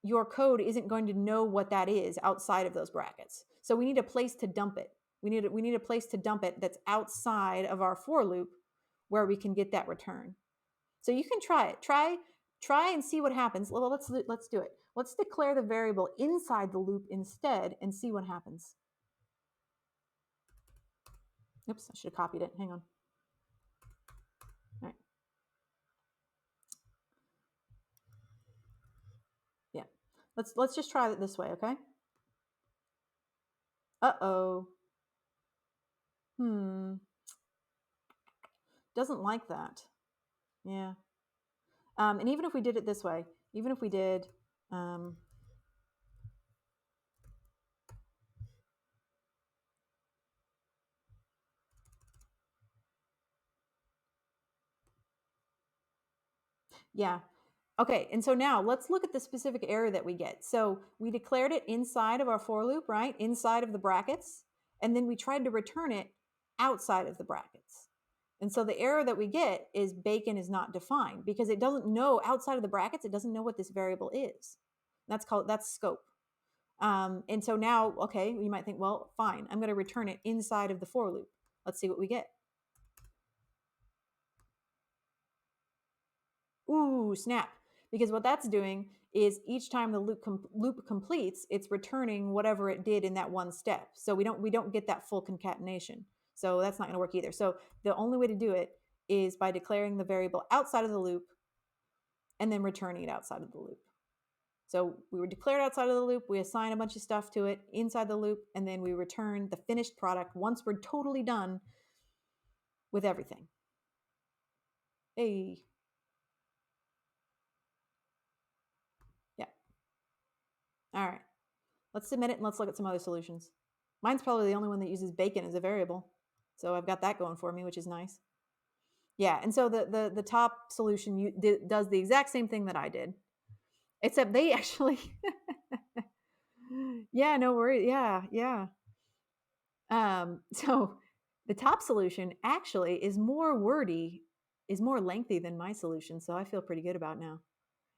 your code isn't going to know what that is outside of those brackets. So we need a place to dump it. We need a place to dump it that's outside of our for loop where we can get that return. So you can try it. Try and see what happens. Well, let's do it. Let's declare the variable inside the loop instead and see what happens. Oops, I should have copied it. Hang on. All right. Yeah. Let's just try it this way, okay? Uh-oh. Doesn't like that. Yeah. And even if we did it this way, even if we did yeah. Okay, and so now let's look at the specific error that we get. So we declared it inside of our for loop, right? Inside of the brackets, and then we tried to return it outside of the brackets. And so the error that we get is bacon is not defined because it doesn't know outside of the brackets, it doesn't know what this variable is. That's scope. And so now, okay, you might think, well, fine, I'm going to return it inside of the for loop. Let's see what we get. Ooh, snap. because what that's doing is each time the loop completes, it's returning whatever it did in that one step. So we don't get that full concatenation. So that's not going to work either. So the only way to do it is by declaring the variable outside of the loop and then returning it outside of the loop. So we were declared outside of the loop, we assign a bunch of stuff to it inside the loop, and then we return the finished product once we're totally done with everything. Hey. Yeah. All right. Let's submit it and let's look at some other solutions. Mine's probably the only one that uses bacon as a variable. So I've got that going for me, which is nice. Yeah, and so the top solution does the exact same thing that I did, except they actually, yeah, no worries. Yeah. So the top solution actually is more wordy, is more lengthy than my solution. So I feel pretty good about now.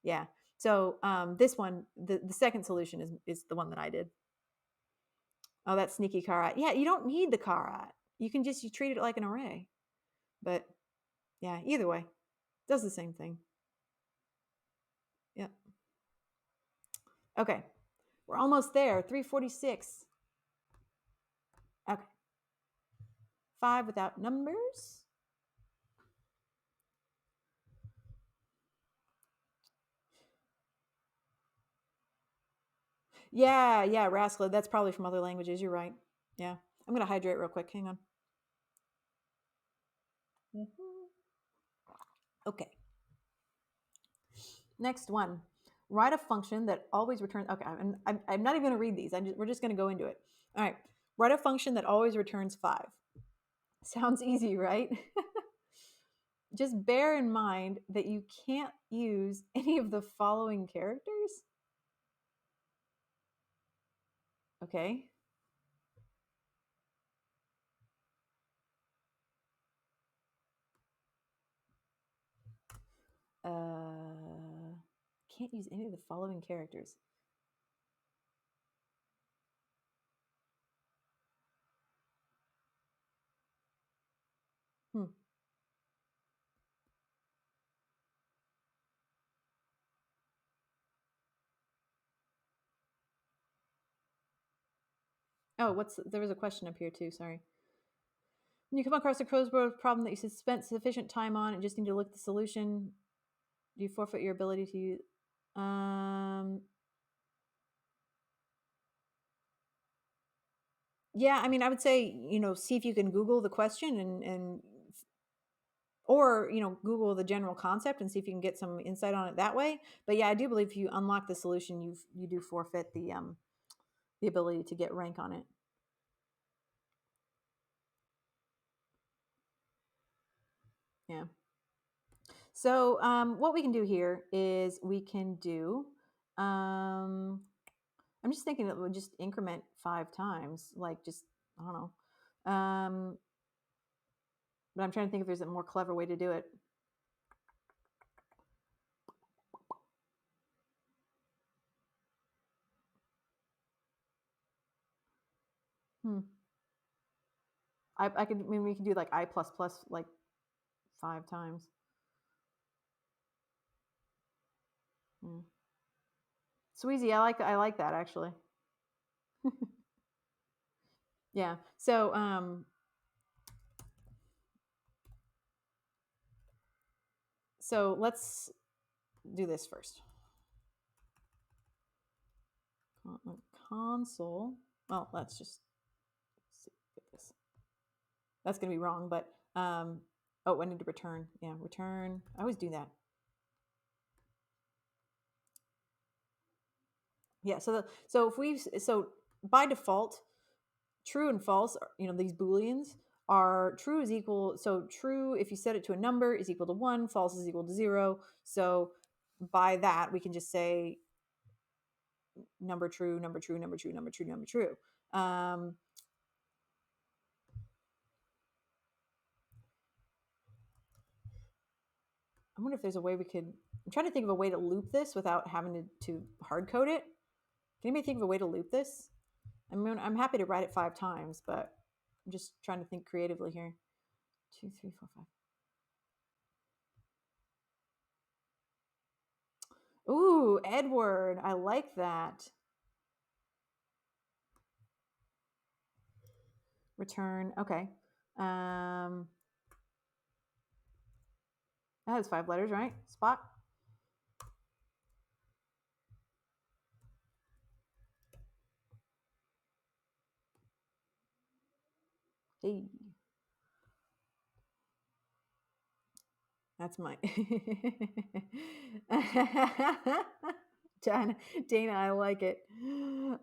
Yeah. So this one, the second solution is the one that I did. Oh, that sneaky caret. Yeah, you don't need the caret. You can just, you treat it like an array. But yeah, either way, does the same thing. Yeah. Okay. We're almost there. 346. Okay. 5 without numbers. Yeah, rascal. That's probably from other languages. You're right. Yeah. I'm going to hydrate real quick. Hang on. Okay. Next one. Write a function that always returns. Okay, I'm not even going to read these. We're just going to go into it. All right. Write a function that always returns 5. Sounds easy, right? Just bear in mind that you can't use any of the following characters. Okay. Can't use any of the following characters. Oh, there was a question up here too. Sorry. When you come across a Codewars problem that you spent sufficient time on and just need to look at the solution, do you forfeit your ability to use? Yeah, I mean, I would say, see if you can Google the question and or, Google the general concept and see if you can get some insight on it that way. But yeah, I do believe if you unlock the solution, you do forfeit the ability to get rank on it. Yeah. So what we can do here is we can do, I'm just thinking that we'll just increment 5 times, like just, I don't know. But I'm trying to think if there's a more clever way to do it. I mean, we could do like I++ like 5 times. Sweezy, I like that actually. Yeah. So so let's do this first. Console. Well, let's just see this. That's gonna be wrong, but oh, I need to return. Yeah, return. I always do that. Yeah. So by default, true and false, these booleans are true is equal. So true, if you set it to a number, is equal to 1. False is equal to 0. So by that, we can just say number true, number true, number true, number true, number true. I wonder if there's a way we could. I'm trying to think of a way to loop this without having to hard code it. Can anybody think of a way to loop this? I mean, I'm happy to write it 5 times, but I'm just trying to think creatively here. 2, 3, 4, 5. Ooh, Edward. I like that. Return. Okay. That has 5 letters, right? Spock. Hey. That's my Dana, I like it.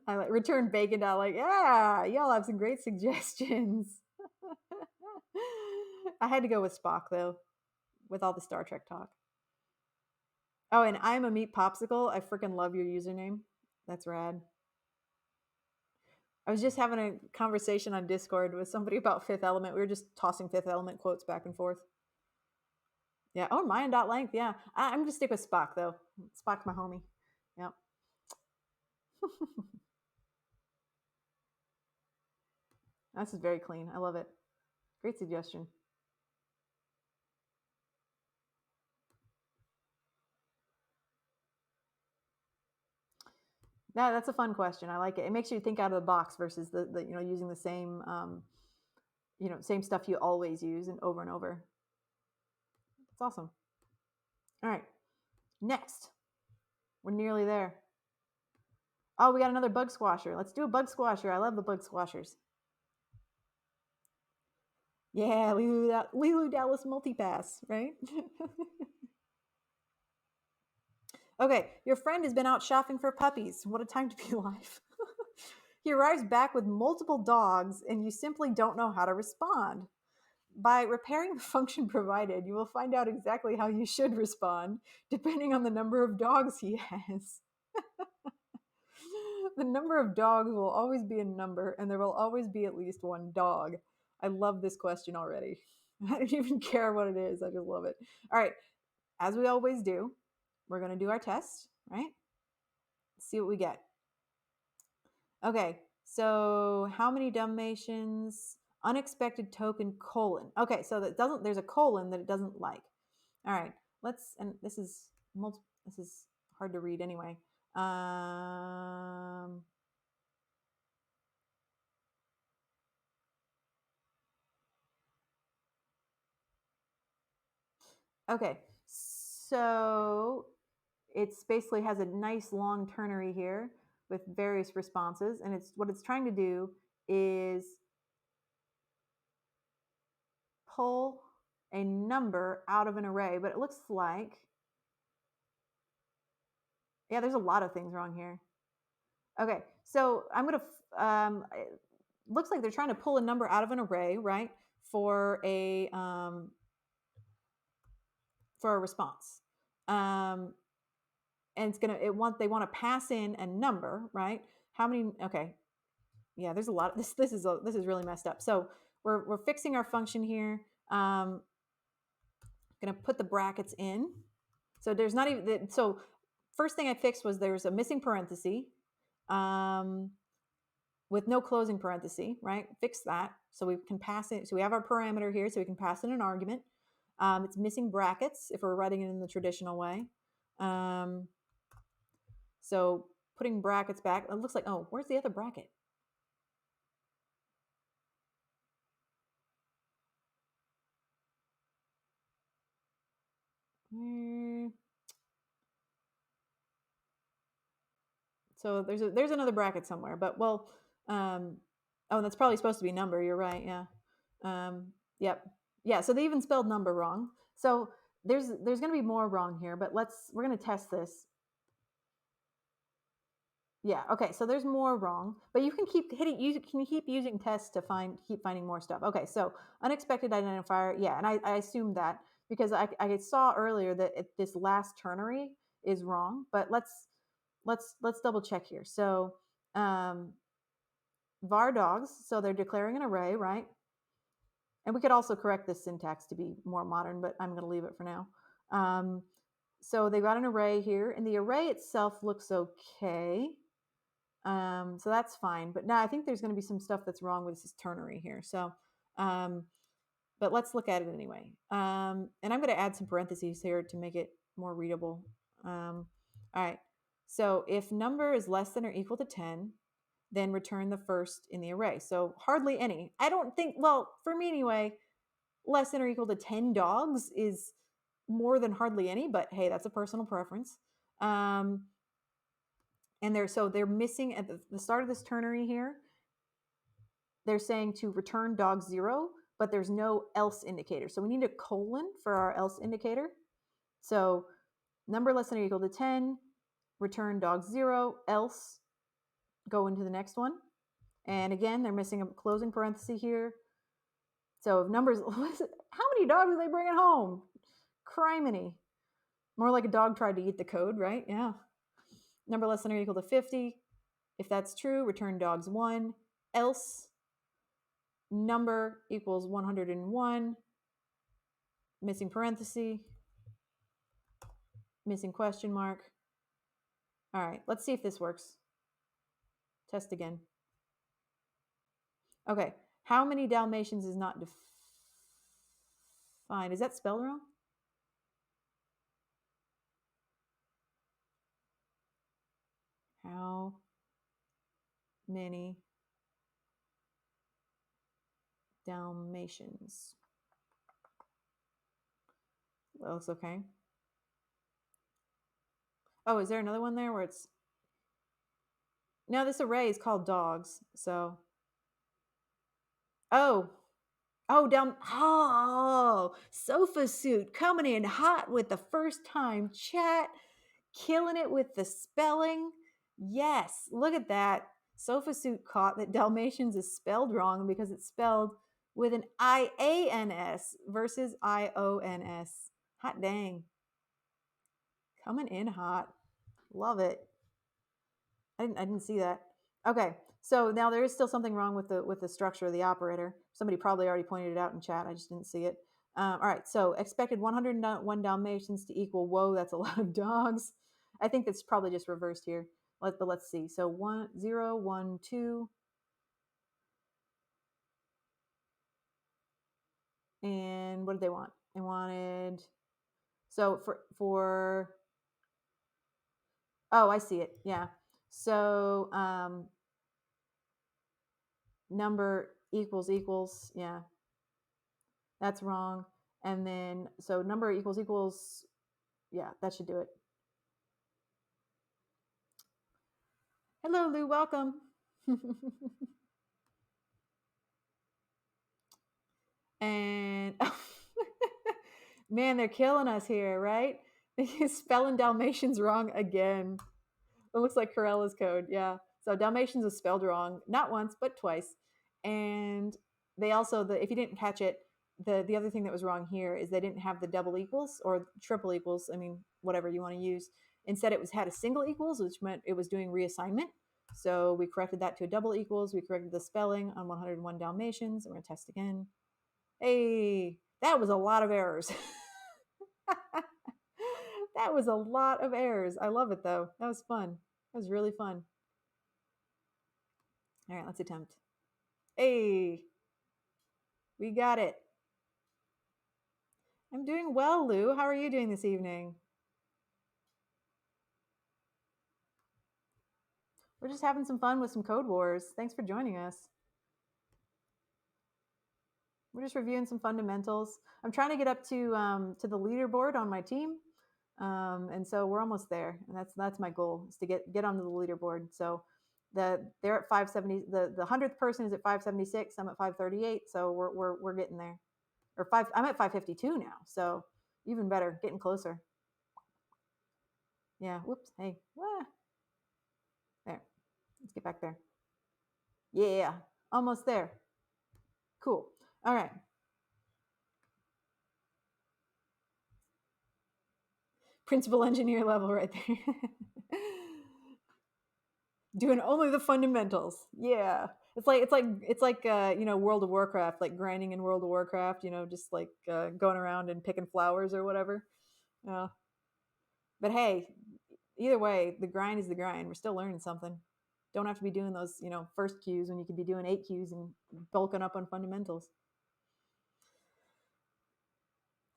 I like return bacon. I like, yeah, y'all have some great suggestions. I had to go with Spock though, with all the Star Trek talk. Oh, and I'm a meat popsicle. I freaking love your username. That's rad. I was just having a conversation on Discord with somebody about Fifth Element. We were just tossing Fifth Element quotes back and forth. Yeah. Oh, Mayan.length. Yeah. I'm going to stick with Spock, though. Spock's my homie. Yep. This is very clean. I love it. Great suggestion. That's a fun question. I like it. It makes you think out of the box versus the using the same same stuff you always use and over. It's awesome. All right. Next. We're nearly there. Oh, we got another bug squasher. Let's do a bug squasher. I love the bug squashers. Yeah, Lilu Dallas multipass, right? Okay, your friend has been out shopping for puppies. What a time to be alive. He arrives back with multiple dogs, and you simply don't know how to respond. By repairing the function provided, you will find out exactly how you should respond, depending on the number of dogs he has. The number of dogs will always be a number, and there will always be at least one dog. I love this question already. I don't even care what it is. I just love it. All right. As we always do, we're going to do our test, right? See what we get. Okay. So how many Dalmatians? Unexpected token : Okay. So that doesn't, there's a colon that it doesn't like. All right. And this is hard to read anyway. Okay, so it's basically has a nice long ternary here with various responses, and what it's trying to do is pull a number out of an array, but it looks like, yeah, there's a lot of things wrong here. Okay, so I'm gonna, it looks like they're trying to pull a number out of an array, right, for a response. And they want to pass in a number, right? How many? Okay, yeah, there's a lot. This is really messed up. So we're fixing our function here. Going to put the brackets in. So there's not even, so first thing I fixed was there's a missing parenthesis with no closing parenthesis, right? Fix that. So we can pass it. So we have our parameter here, so we can pass in an argument. It's missing brackets if we're writing it in the traditional way. So putting brackets back, it looks like, oh, where's the other bracket? So there's another bracket somewhere, but well, oh, that's probably supposed to be number. You're right. Yeah. Yep. Yeah. So they even spelled number wrong. So there's going to be more wrong here, but we're going to test this. Yeah. Okay. So there's more wrong, but you can keep hitting. You can keep using tests to keep finding more stuff. Okay. So unexpected identifier. Yeah, and I assumed that because I saw earlier that this last ternary is wrong, but let's double check here. So var dogs. So they're declaring an array, right? And we could also correct this syntax to be more modern, but I'm going to leave it for now. So they've got an array here, and the array itself looks okay. So that's fine. But now I think there's going to be some stuff that's wrong with this ternary here. So, but let's look at it anyway. And I'm going to add some parentheses here to make it more readable. All right. So if number is less than or equal to 10, then return the first in the array. So hardly any. I don't think, well, for me anyway, less than or equal to 10 dogs is more than hardly any, but hey, that's a personal preference. And they're missing at the start of this ternary here. They're saying to return dog 0, but there's no else indicator. So we need a colon for our else indicator. So number less than or equal to 10, return dog 0, else go into the next one. And again, they're missing a closing parenthesis here. So if numbers, how many dogs are they bringing home? Criminy. More like a dog tried to eat the code, right? Yeah. Number less than or equal to 50. If that's true, return dogs 1. Else, number equals 101. Missing parenthesis. Missing question mark. All right, let's see if this works. Test again. Okay, how many Dalmatians is not defined? Is that spelled wrong? How many Dalmatians? That looks okay. Oh, is there another one there where it's... No, this array is called dogs, so... Oh, sofa suit coming in hot with the first time chat, killing it with the spelling. Yes, look at that. Sofa suit caught that Dalmatians is spelled wrong because it's spelled with an IANS versus IONS. Hot dang. Coming in hot. Love it. I didn't see that. Okay, so now there is still something wrong with the structure of the operator. Somebody probably already pointed it out in chat. I just didn't see it. All right, so expected 101 Dalmatians to equal, whoa, that's a lot of dogs. I think that's probably just reversed here. But let's see. So 1, 0, 1, 2. And what did they want? They wanted, so for oh, I see it. Yeah. So number equals, yeah, that's wrong. And then, so number equals, yeah, that should do it. Hello, Lou, welcome. And man, they're killing us here, right? Spelling Dalmatians wrong again. It looks like Corella's code, yeah. So Dalmatians was spelled wrong, not once, but twice. And they also, if you didn't catch it, the other thing that was wrong here is they didn't have the double equals or triple equals. I mean, whatever you want to use. Instead, it had a single equals, which meant it was doing reassignment. So we corrected that to a double equals. We corrected the spelling on 101 Dalmatians. And we're going to test again. Hey, that was a lot of errors. That was a lot of errors. I love it, though. That was fun. That was really fun. All right, let's attempt. Hey, we got it. I'm doing well, Lou. How are you doing this evening? We're just having some fun with some Code Wars. Thanks for joining us. We're just reviewing some fundamentals. I'm trying to get up to the leaderboard on my team, and so we're almost there. And that's my goal, is to get onto the leaderboard. So they're at 570. The 100th person is at 576. I'm at 538. So we're getting there. Or I'm at 552 now. So even better, getting closer. Yeah. Whoops. Hey. There. Let's get back there. Yeah. Almost there. Cool. All right. Principal engineer level right there. Doing only the fundamentals. Yeah. It's like World of Warcraft, like grinding in World of Warcraft, just like going around and picking flowers or whatever. But hey, either way, the grind is the grind. We're still learning something. Don't have to be doing those, first queues when you could be doing 8 queues and bulking up on fundamentals.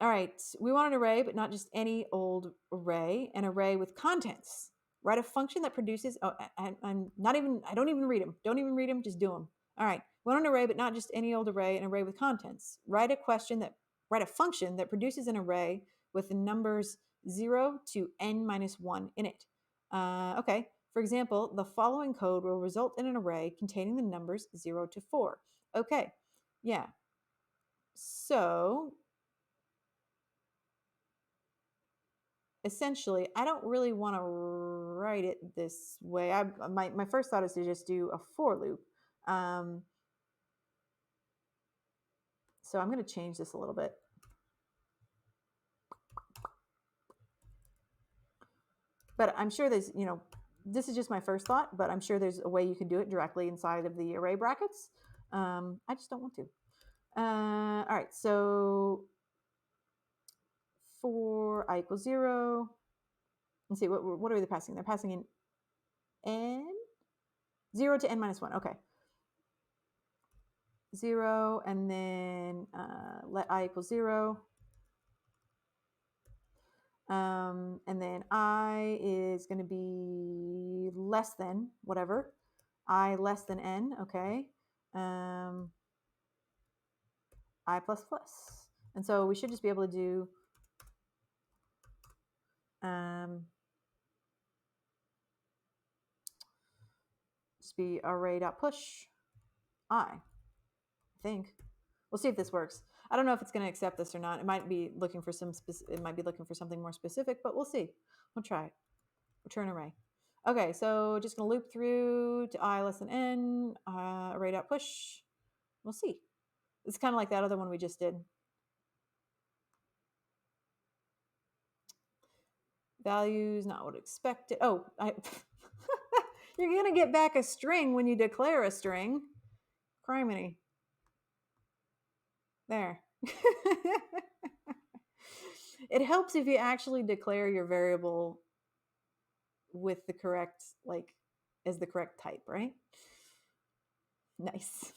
All right, we want an array, but not just any old array, an array with contents. Write a function that produces, I don't even read them. Don't even read them, just do them. All right, we want an array, but not just any old array, an array with contents. Write a function that produces an array with the numbers 0 to n minus 1 in it. Okay, for example, the following code will result in an array containing the numbers 0 to 4. Okay, yeah. So essentially, I don't really want to write it this way. My first thought is to just do a for loop. So I'm going to change this a little bit. But I'm sure there's, this is just my first thought, but I'm sure there's a way you can do it directly inside of the array brackets. I just don't want to. All right, so for I equals 0, let's see, what are they passing? They're passing in n, 0 to n minus 1. Okay. 0, and then let I equal 0. And then I is going to be less than whatever. I less than n, okay. I plus plus. And so we should just be able to do just be array.push I think. We'll see if this works. I don't know if it's going to accept this or not. It might be looking for something more specific, but we'll see. We'll try it. Return array. Okay, so just going to loop through to I less than n, array.push. We'll see. It's kind of like that other one we just did. Values, not what expected. Oh, you're going to get back a string when you declare a string. Criminy. There. It helps if you actually declare your variable with the correct, as the correct type, right? Nice.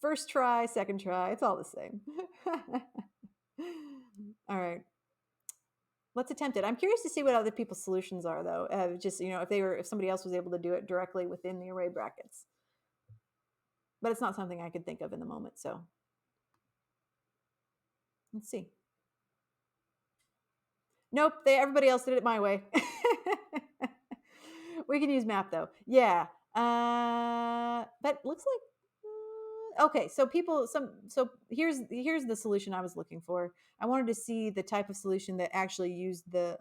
First try, second try, it's all the same. All right. Let's attempt it. I'm curious to see what other people's solutions are, though. Just, if somebody else was able to do it directly within the array brackets. But it's not something I could think of in the moment, so let's see. Nope, everybody else did it my way. We can use map though. Yeah. But looks like okay, so here's the solution I was looking for. I wanted to see the type of solution that actually used the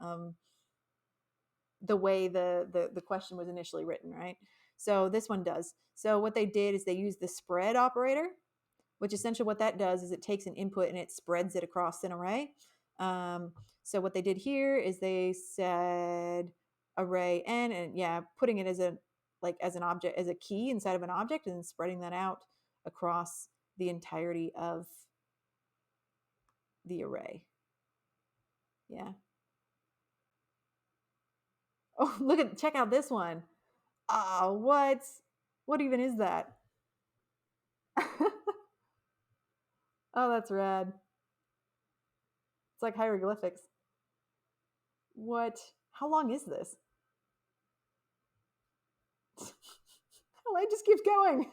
way the question was initially written, right? So this one does. So what they did is they used the spread operator, which essentially what that does is it takes an input and it spreads it across an array. So what they did here is they said array n, and yeah, putting it as an object, as a key inside of an object, and then spreading that out across the entirety of the array. Yeah. Oh, check out this one. Oh, what even is that? Oh, that's rad. It's like hieroglyphics. What? How long is this? Oh, it just keeps going.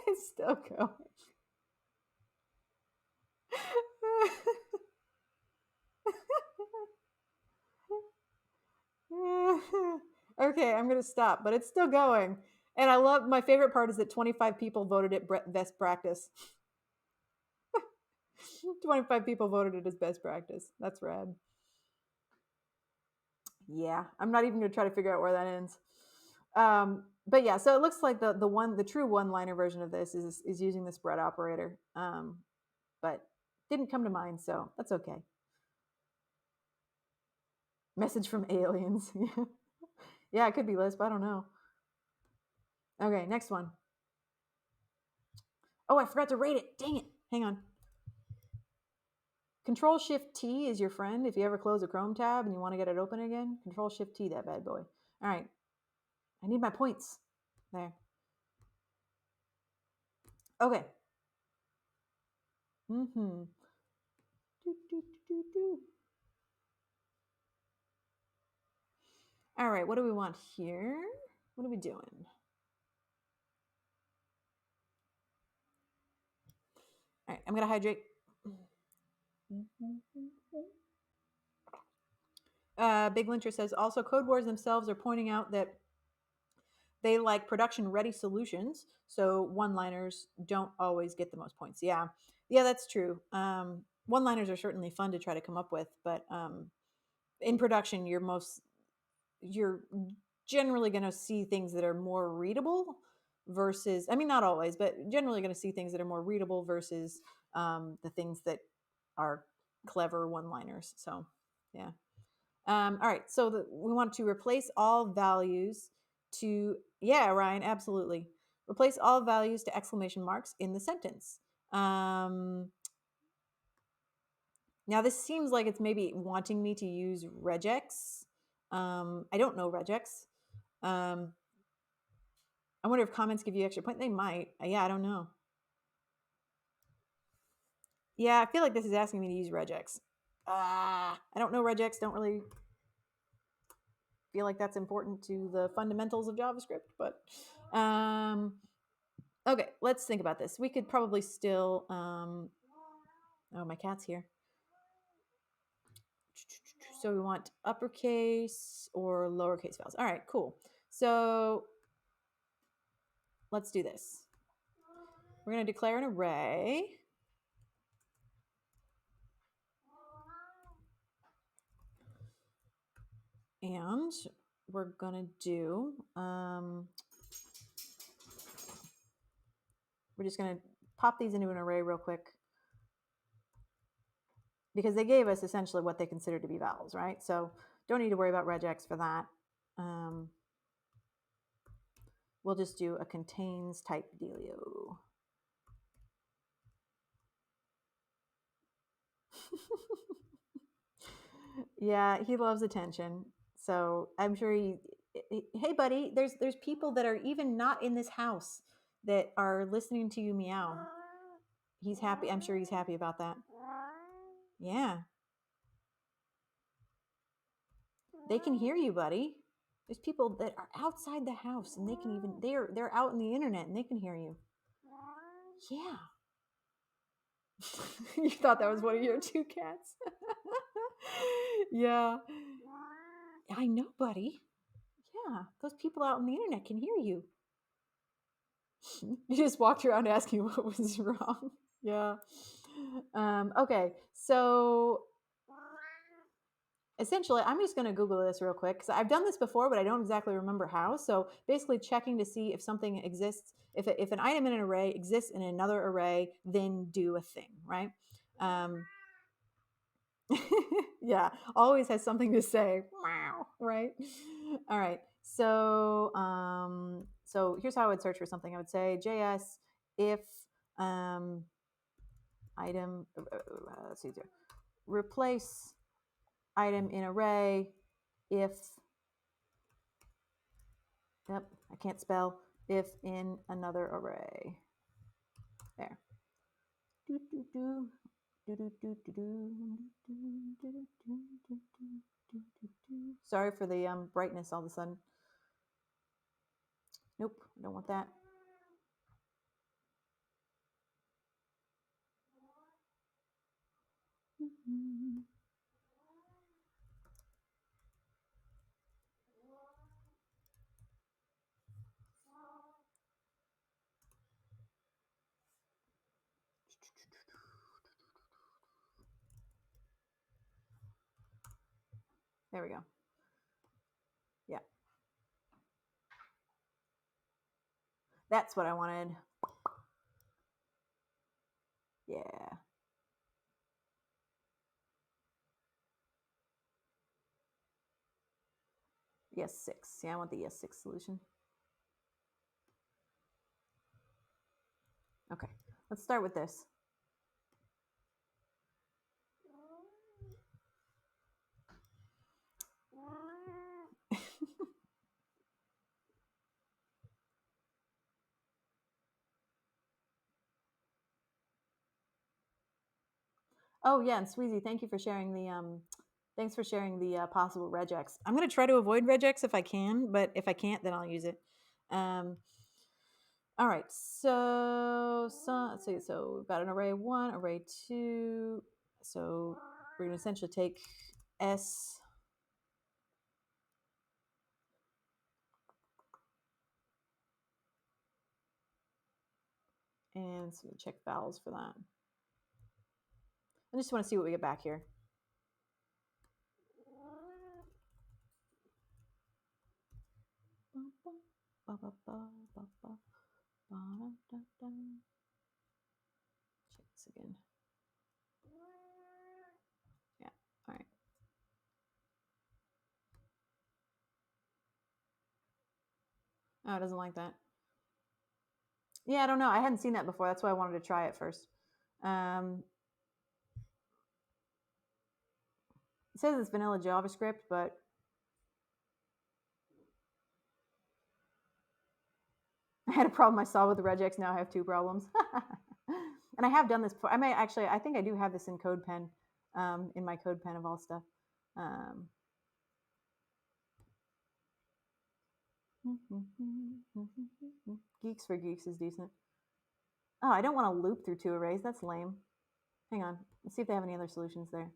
It's still going. Okay, I'm gonna stop, but it's still going. And my favorite part is that 25 people voted it best practice. 25 people voted it as best practice. That's rad. Yeah, I'm not even gonna try to figure out where that ends. But yeah, so it looks like the true one-liner version of this is using the spread operator. But didn't come to mind, so that's okay. Message from aliens. Yeah, it could be Lisp. I don't know. Okay, next one. Oh, I forgot to rate it. Dang it. Hang on. Control-Shift-T is your friend if you ever close a Chrome tab and you want to get it open again. Control-Shift-T, that bad boy. All right. I need my points. There. Okay. All right, what do we want here? What are we doing? All right, I'm going to hydrate. Big Linter says, also, Codewars themselves are pointing out that they like production-ready solutions, so one-liners don't always get the most points. Yeah, that's true. One-liners are certainly fun to try to come up with, but in production, you're generally going to see things that are more readable versus, I mean, not always, but generally going to see things that are more readable versus the things that are clever one-liners. So, yeah. All right. So we want to replace all values to, yeah, Ryan, absolutely. Replace all values to exclamation marks in the sentence. Now, this seems like it's maybe wanting me to use regex. I don't know regex. I wonder if comments give you extra point. They might. Yeah, I don't know. Yeah, I feel like this is asking me to use regex. I don't know regex. Don't really feel like that's important to the fundamentals of JavaScript, but okay, let's think about this. We could probably still, oh, my cat's here. So we want uppercase or lowercase vowels. All right, cool. So let's do this. We're going to declare an array. And we're going to do, we're just going to pop these into an array real quick, because they gave us essentially what they consider to be vowels, right? So don't need to worry about regex for that. We'll just do a contains type dealio. Yeah, he loves attention. So I'm sure hey buddy, there's people that are even not in this house that are listening to you meow. He's happy. I'm sure he's happy about that. Yeah. They can hear you, buddy. There's people that are outside the house and they're out on the internet and they can hear you. Yeah. You thought that was one of your two cats? Yeah. I know, buddy. Yeah, those people out on the internet can hear you. You just walked around asking what was wrong. Yeah. Okay, so essentially, I'm just going to Google this real quick because I've done this before, but I don't exactly remember how. So basically checking to see if something exists, if an item in an array exists in another array, then do a thing, right? Yeah, always has something to say. Wow, right? All right. So so here's how I would search for something. I would say JS if item, let's see here, replace item in array if, yep, I can't spell, if in another array. There. Sorry for the brightness all of a sudden. Nope, I don't want that. There we go. Yeah. That's what I wanted. Yeah. Yes, 6. Yeah, I want the yes 6 solution. Okay, let's start with this. Oh yeah, and Sweezy, thank you for sharing the thanks for sharing the possible regex. I'm gonna try to avoid regex if I can, but if I can't, then I'll use it. All right, so let's see. So we've got an array 1, array 2. So we're gonna essentially take S and so check vowels for that. I just want to see what we get back here. Check this again. Yeah, all right. Oh, it doesn't like that. Yeah, I don't know. I hadn't seen that before. That's why I wanted to try it first. It says it's vanilla JavaScript, but I had a problem I saw with the regex. Now I have 2 problems. And I have done this before. I think I do have this in CodePen, in my CodePen of all stuff. Geeks for Geeks is decent. Oh, I don't want to loop through 2 arrays. That's lame. Hang on. Let's see if they have any other solutions there.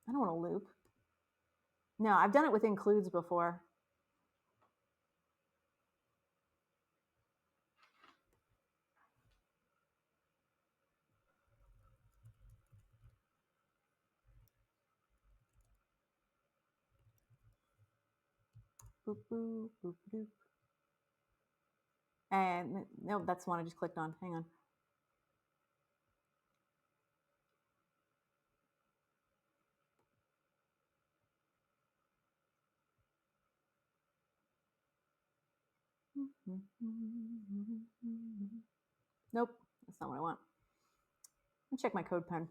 I don't want to loop. No, I've done it with includes before. Boop, boop, boop, boop. And no, that's the one I just clicked on. Hang on. Nope, that's not what I want. Let me check my CodePen.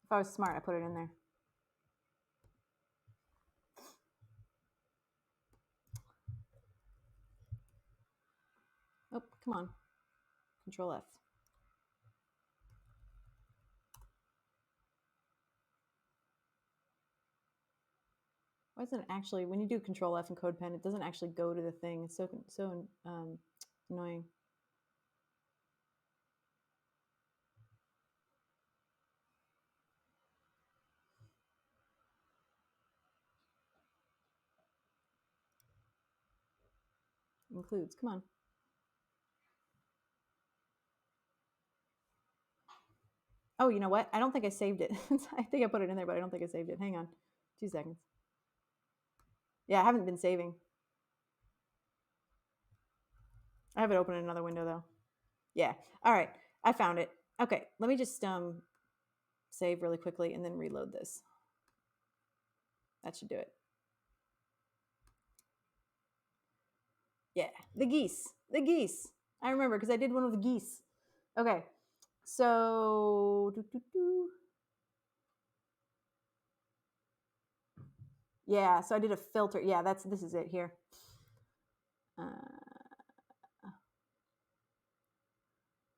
If I was smart, I put it in there. Oh, come on. Control F. Why isn't it actually, when you do Control F in CodePen, it doesn't actually go to the thing. It's so annoying. Includes, come on. Oh, you know what? I don't think I saved it. I think I put it in there, but I don't think I saved it. Hang on. 2 seconds. Yeah, I haven't been saving. I have it open in another window, though. Yeah. All right. I found it. Okay. Let me just save really quickly and then reload this. That should do it. Yeah. The geese. The geese. I remember because I did one with the geese. Okay. So, yeah, so I did a filter. Yeah, this is it here.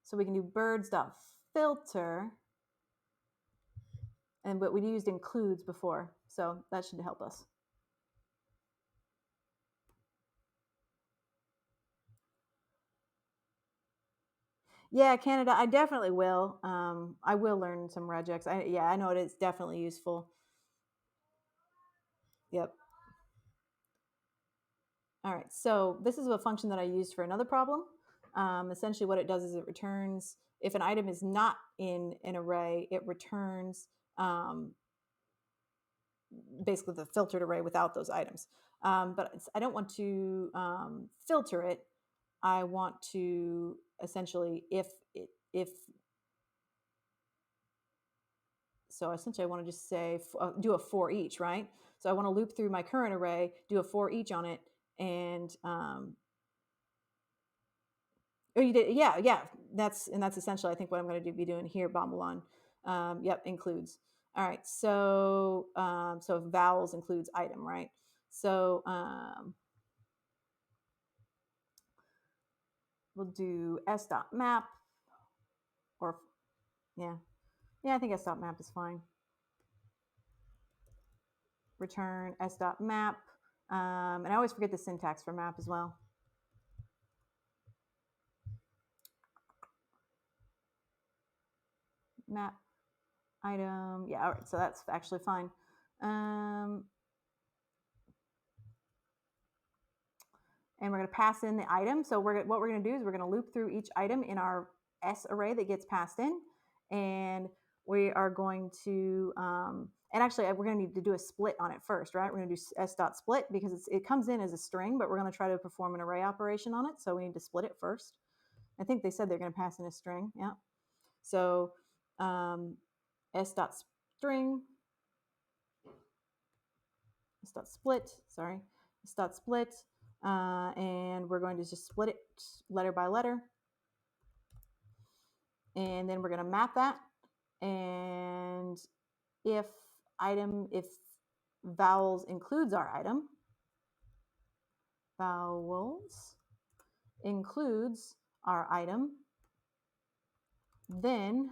So we can do birds.filter, but we used includes before, so that should help us. Yeah, Canada, I definitely will. I will learn some regex. I know it's definitely useful. Yep. All right, so this is a function that I used for another problem. Essentially what it does is it returns, if an item is not in an array, it returns basically the filtered array without those items. But I don't want to filter it. I want to essentially, so essentially I want to just say, do a for each, right? So I want to loop through my current array, do a for each on it, and oh, you did, yeah. That's essentially I think what I'm going to be doing here. Bombalon, yep, includes. All right, so so vowels includes item, right? So we'll do s.map, or yeah, I think s.map is fine. Return s.map, and I always forget the syntax for map as well. Map item, yeah, all right, so that's actually fine. And we're going to pass in the item. So what we're going to do is we're going to loop through each item in our S array that gets passed in, and we are going to, and actually we're going to need to do a split on it first, right? We're going to do s.split because it comes in as a string, but we're going to try to perform an array operation on it, so we need to split it first. I think they said they're going to pass in a string, yeah. So s.string, s.split, sorry, s.split, and we're going to just split it letter by letter. And then we're going to map that. And if vowels includes our item, vowels includes our item, then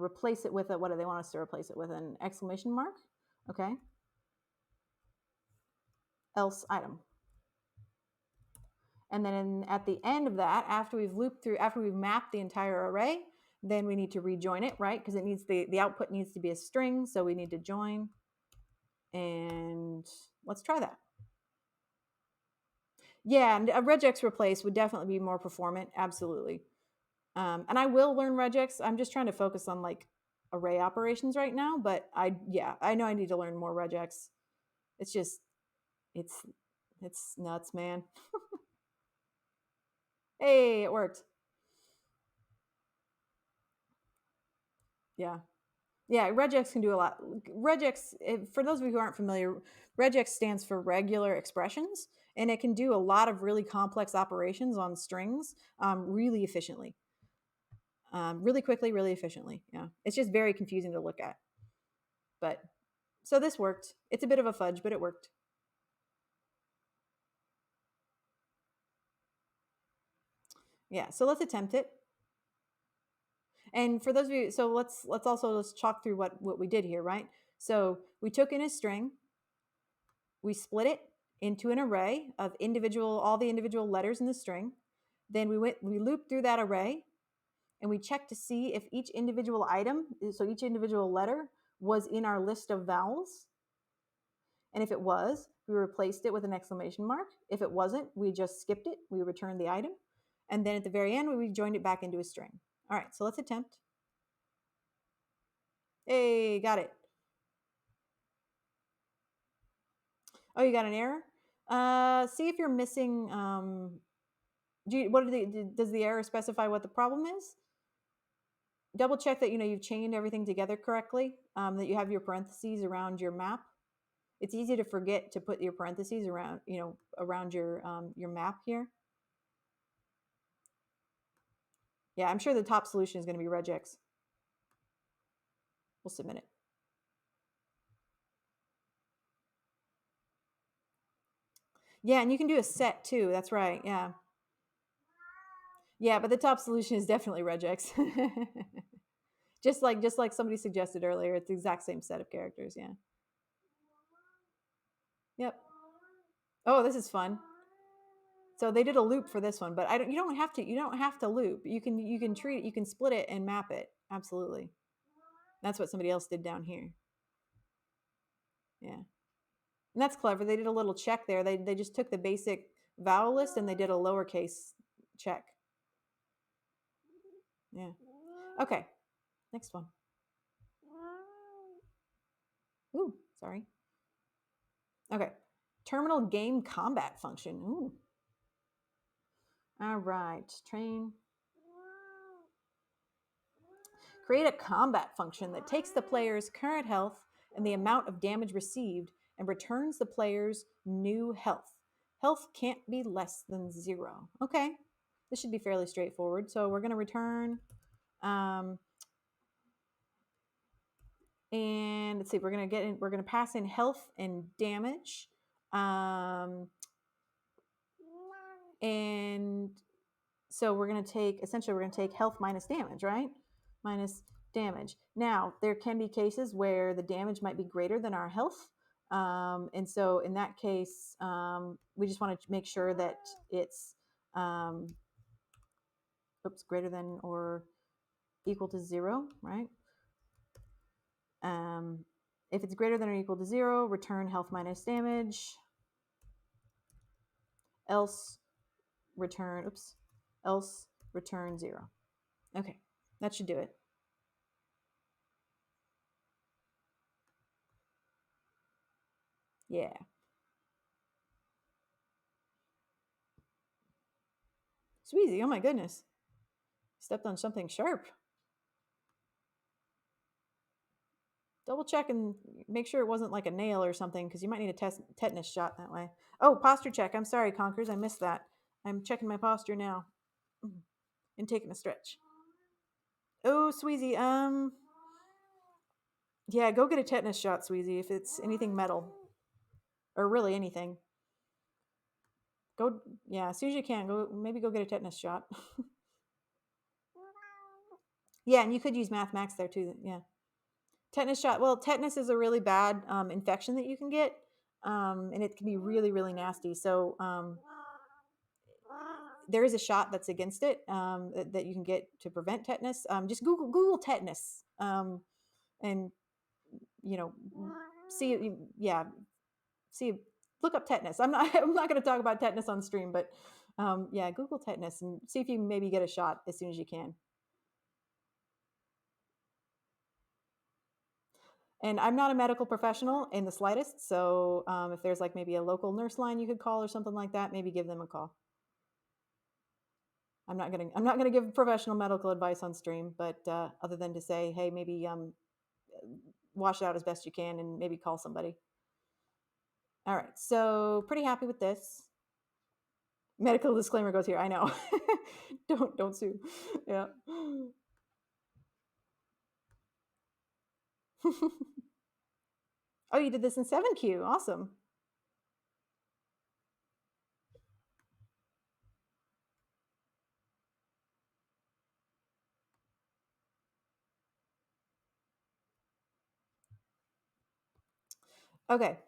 replace it with what do they want us to replace it with? An exclamation mark, okay? Else item. And then at the end of that, after we've mapped the entire array, then we need to rejoin it, right? Because it needs the output needs to be a string, so we need to join. And let's try that. Yeah, and a regex replace would definitely be more performant, absolutely. And I will learn regex. I'm just trying to focus on like array operations right now, but I know I need to learn more regex. It's just it's nuts, man. Hey, it worked. Yeah. Yeah, regex can do a lot. Regex, for those of you who aren't familiar, regex stands for regular expressions, and it can do a lot of really complex operations on strings really efficiently. Really quickly, really efficiently. Yeah, it's just very confusing to look at. But so this worked. It's a bit of a fudge, but it worked. Yeah, so let's attempt it. And for those of you, so let's chalk through what we did here, right? So we took in a string, we split it into an array of all the individual letters in the string. Then we looped through that array, and we checked to see if each individual item, so each individual letter, was in our list of vowels. And if it was, we replaced it with an exclamation mark. If it wasn't, we just skipped it. We returned the item. And then at the very end, we joined it back into a string. All right, so let's attempt. Hey, got it. Oh, you got an error? See if you're missing. Does the error specify what the problem is? Double check that you've chained everything together correctly, that you have your parentheses around your map. It's easy to forget to put your parentheses around your map here. Yeah, I'm sure the top solution is going to be regex. We'll submit it. Yeah, and you can do a set too. That's right. Yeah. Yeah, but the top solution is definitely regex. just like somebody suggested earlier, it's the exact same set of characters. Yeah. Yep. Oh, this is fun. So they did a loop for this one, but you don't have to loop. You can split it and map it. Absolutely. That's what somebody else did down here. Yeah. And that's clever. They did a little check there. They just took the basic vowel list and they did a lowercase check. Yeah. Okay. Next one. Ooh, sorry. Okay. Terminal game combat function. Ooh. All right. Train. Create a combat function that takes the player's current health and the amount of damage received and returns the player's new health. Health can't be less than 0. Okay. This should be fairly straightforward. So we're going to return and let's see, we're going to pass in health and damage. And so we're going to take, essentially, we're going to take health minus damage, right? Minus damage. Now, there can be cases where the damage might be greater than our health. And so in that case, we just want to make sure that it's greater than or equal to 0, right? If it's greater than or equal to 0, return health minus damage. Else return 0. Okay, that should do it. Yeah. Sweezy, oh my goodness. Stepped on something sharp. Double check and make sure it wasn't like a nail or something, because you might need a tetanus shot that way. Oh, posture check. I'm sorry, Conkers. I missed that. I'm checking my posture now and taking a stretch. Oh, Sweezy. Yeah, go get a tetanus shot, Sweezy, if it's anything metal. Or really anything. Go, yeah, as soon as you can, maybe go get a tetanus shot. Yeah, and you could use Math Max there too. Yeah. Tetanus shot. Well, tetanus is a really bad infection that you can get, and it can be really, really nasty. So there is a shot that's against it that you can get to prevent tetanus. Just Google tetanus, and see. Yeah, see. Look up tetanus. I'm not going to talk about tetanus on stream, but yeah, Google tetanus and see if you can maybe get a shot as soon as you can. And I'm not a medical professional in the slightest, so if there's like maybe a local nurse line you could call or something like that, maybe give them a call. I'm not gonna give professional medical advice on stream, but other than to say, hey, maybe wash it out as best you can and maybe call somebody. All right, so pretty happy with this. Medical disclaimer goes here. I know. don't sue. Yeah. Oh, you did this in 7Q. Awesome. Okay.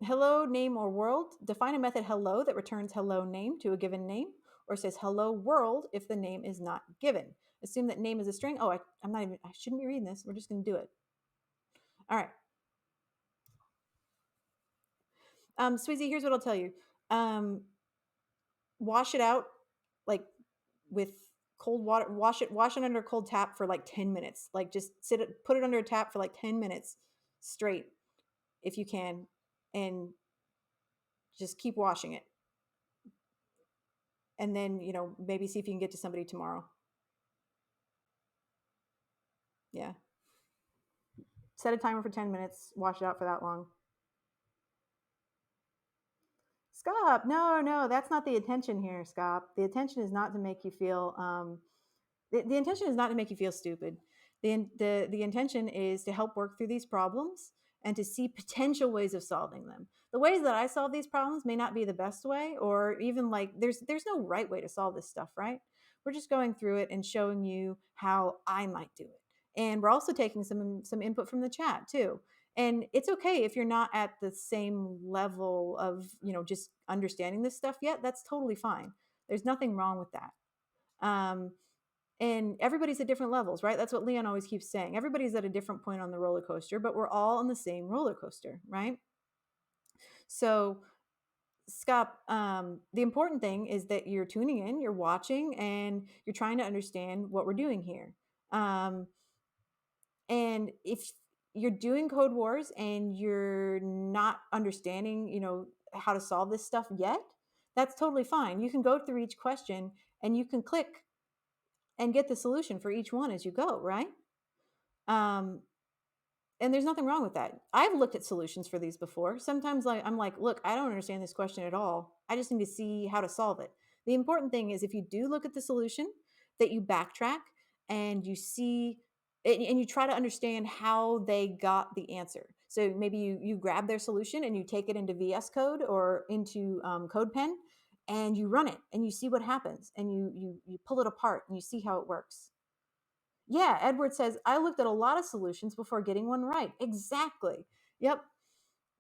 Hello, name, or world. Define a method hello that returns hello name to a given name, or says hello world if the name is not given. Assume that name is a string. Oh, I shouldn't be reading this. We're just going to do it. All right. Sweezy, here's what I'll tell you. Wash it out with cold water. Wash it under a cold tap for like 10 minutes. Like just put it under a tap for like 10 minutes straight if you can, and just keep washing it. And then, maybe see if you can get to somebody tomorrow. Yeah. Set a timer for 10 minutes. Wash it out for that long. Scop, no, that's not the intention here, Scop. The intention is not to make you feel the intention is not to make you feel stupid. The intention is to help work through these problems and to see potential ways of solving them. The ways that I solve these problems may not be the best way, or even like there's no right way to solve this stuff, right? We're just going through it and showing you how I might do it. And we're also taking some input from the chat too. And it's okay if you're not at the same level of, just understanding this stuff yet. That's totally fine. There's nothing wrong with that. And everybody's at different levels, right? That's what Leon always keeps saying. Everybody's at a different point on the roller coaster, but we're all on the same roller coaster, right? So, Scott, the important thing is that you're tuning in, you're watching, and you're trying to understand what we're doing here. And if you're doing Codewars and you're not understanding, how to solve this stuff yet, that's totally fine. You can go through each question and you can click and get the solution for each one as you go, right? And there's nothing wrong with that. I've looked at solutions for these before. Sometimes I'm like, look, I don't understand this question at all. I just need to see how to solve it. The important thing is if you do look at the solution, that you backtrack and you see and you try to understand how they got the answer. So maybe you grab their solution and you take it into VS Code or into CodePen, and you run it and you see what happens, and you pull it apart and you see how it works. Yeah, Edward says, I looked at a lot of solutions before getting one right. Exactly. Yep.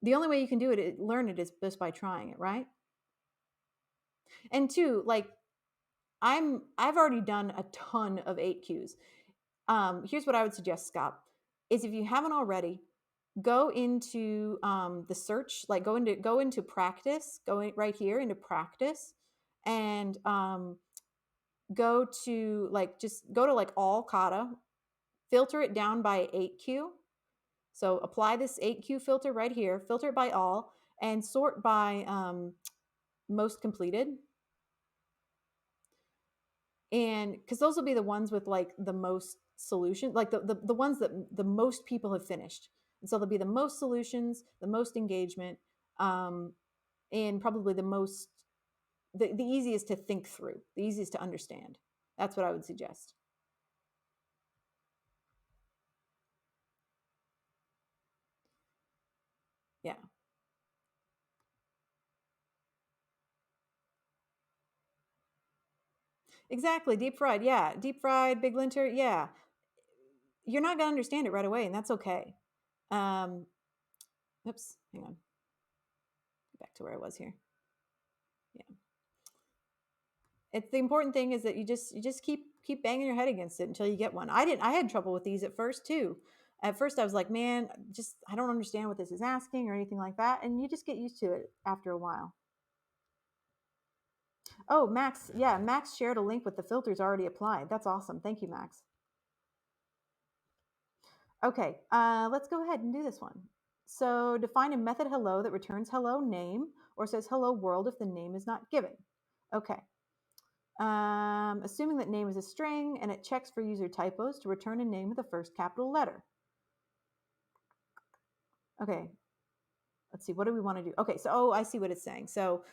The only way you can do it, learn it, is just by trying it, right? And two, like I've already done a ton of 8Qs. Here's what I would suggest, Scott, is if you haven't already, go into the search, like go into practice, go right here into practice, and go to like all kata, filter it down by 8Q. So apply this 8Q filter right here, filter it by all, and sort by most completed. And because those will be the ones with like the most solution, like the ones that the most people have finished. And so there'll be the most solutions, the most engagement, and probably the easiest to think through, the easiest to understand. That's what I would suggest. Yeah. Exactly. Deep fried. Yeah. Deep fried, big linter. Yeah. You're not going to understand it right away, and that's okay. Oops. Hang on. Back to where I was here. Yeah. It's the important thing is that you just keep banging your head against it until you get one. I had trouble with these at first too. At first I was like, man, just I don't understand what this is asking or anything like that, and you just get used to it after a while. Oh, Max, yeah, Max shared a link with the filters already applied. That's awesome. Thank you, Max. Okay, let's go ahead and do this one. So define a method hello that returns hello name or says hello world if the name is not given. Okay. Assuming that name is a string, and it checks for user typos to return a name with the first capital letter. Okay, let's see, what do we want to do? Okay, so, oh, I see what it's saying. So,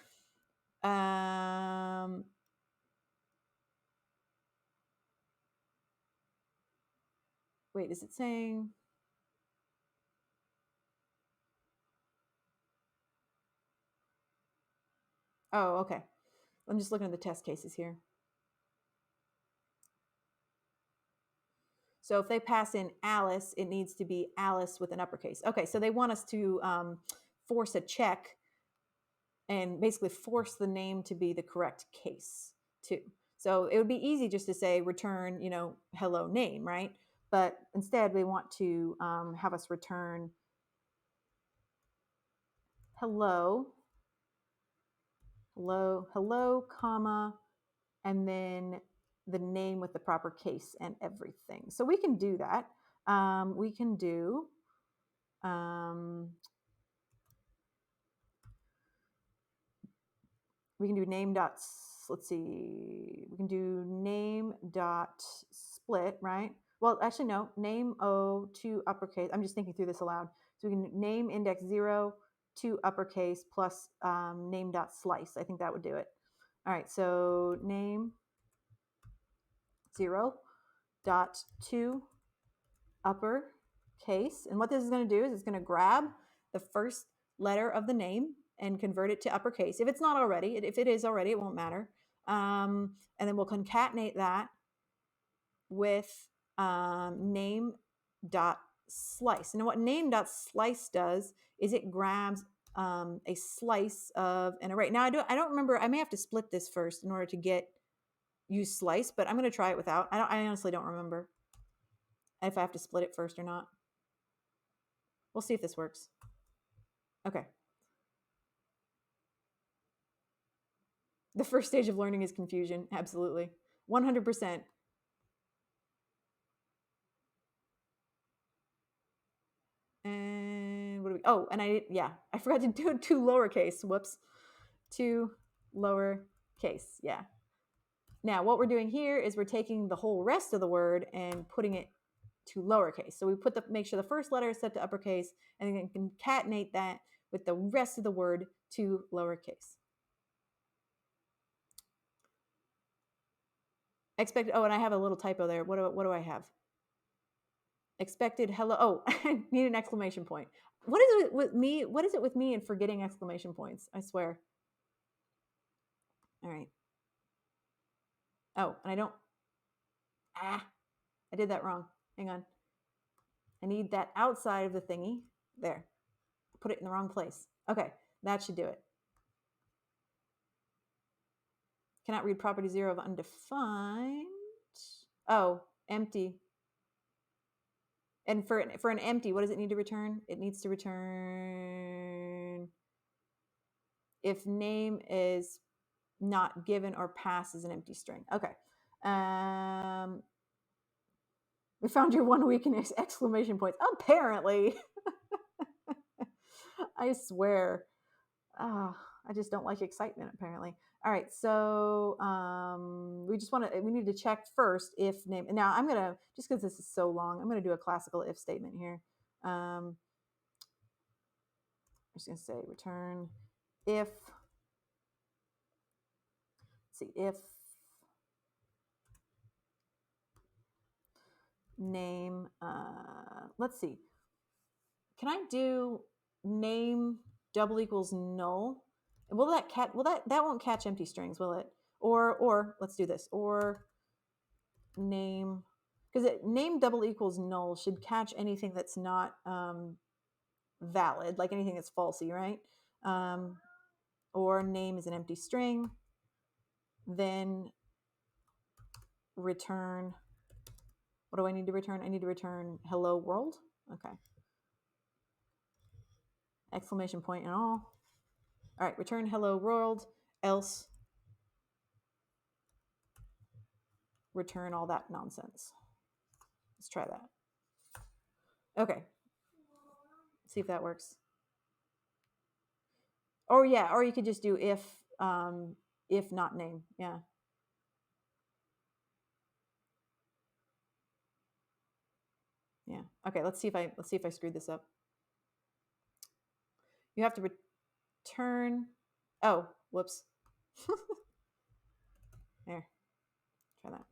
wait, is it saying? Oh, okay. I'm just looking at the test cases here. So if they pass in Alice, it needs to be Alice with an uppercase. Okay, so they want us to force a check and basically force the name to be the correct case too. So it would be easy just to say return, hello name, right? But instead they want to have us return hello, comma, and then the name with the proper case and everything. So we can do that. We can do name dot, let's see, we can do name dot split, right? Well, actually, no, name O to uppercase. I'm just thinking through this aloud. So we can name index 0 to uppercase plus name dot slice. I think that would do it. All right, so name 0 dot to uppercase. And what this is going to do is it's going to grab the first letter of the name and convert it to uppercase. If it's not already, if it is already, it won't matter. And then we'll concatenate that with name dot slice. And what name dot slice does is it grabs a slice of an array. Now I don't remember. I may have to split this first in order to use slice, but I'm going to try it without. I honestly don't remember if I have to split it first or not. We'll see if this works. Okay. The first stage of learning is confusion. Absolutely. 100%. And what do we, oh, and I forgot to do two lowercase. Whoops. Two lowercase. Yeah. Now what we're doing here is we're taking the whole rest of the word and putting it to lowercase. So we make sure the first letter is set to uppercase, and then concatenate that with the rest of the word to lowercase. Expected. Oh, and I have a little typo there. What do I have? Expected hello. Oh, I need an exclamation point. What is it with me? What is it with me and forgetting exclamation points? I swear. All right. Oh, and I don't, I did that wrong. Hang on. I need that outside of the thingy. There. Put it in the wrong place. Okay, that should do it. Cannot read property 0 of undefined. Oh, empty. And for an empty, what does it need to return? It needs to return if name is not given or passed as an empty string. Okay. We found your 1 weakness! Exclamation points. Apparently. I swear. I just don't like excitement, apparently. All right, so we need to check first if name. Now I'm gonna, just because this is so long, I'm gonna do a classical if statement here. I'm just gonna say return if. Let's see, if name. Let's see. Can I do name double equals null? Will that catch? That won't catch empty strings, will it? Or let's do this. Or name, because name double equals null should catch anything that's not valid, like anything that's falsy, right? Or name is an empty string, then return. What do I need to return? I need to return hello world. Okay. Exclamation point and all. All right, return hello world, else return all that nonsense. Let's try that. Okay. See if that works. Or yeah, or you could just do if not name. Yeah. Yeah. Okay, let's see if I screwed this up. You have to return. Oh, whoops. There. Try that.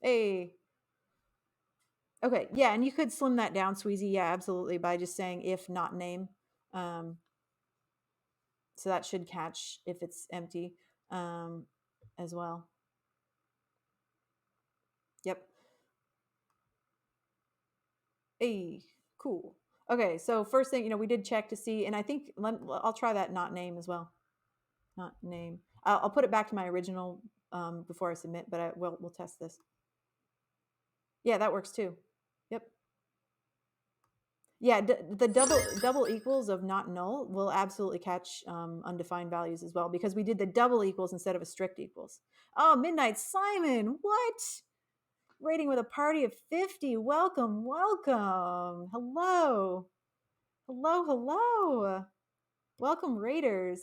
Hey. Okay, yeah, and you could slim that down, Sweezy. Yeah, absolutely, by just saying if not name. So that should catch if it's empty as well. Yep. Hey, cool. Okay, so first thing, we did check to see, and I think I'll try that not name as well. Not name. I'll put it back to my original before I submit, but we'll test this. Yeah, that works too. Yep. Yeah, the double equals of not null will absolutely catch undefined values as well, because we did the double equals instead of a strict equals. Oh, Midnight Simon, what? Rating with a party of 50. Welcome, welcome. Hello. Hello, hello. Welcome, Raiders.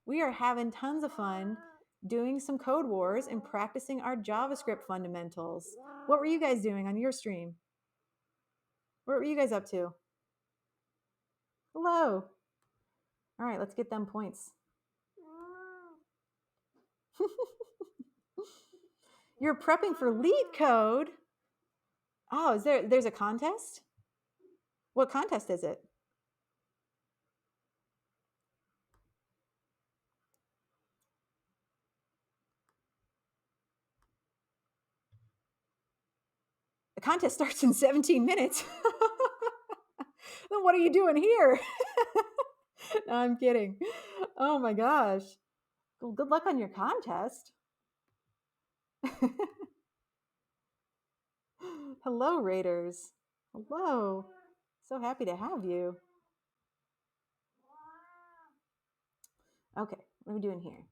We are having tons of fun doing some Code Wars and practicing our JavaScript fundamentals. What were you guys doing on your stream? What were you guys up to? Hello. All right, let's get them points. You're prepping for lead code. Oh, there's a contest? What contest is it? The contest starts in 17 minutes. Then what are you doing here? No, I'm kidding. Oh my gosh. Well, good luck on your contest. Hello, Raiders. Hello. So happy to have you. Okay, what are we doing here?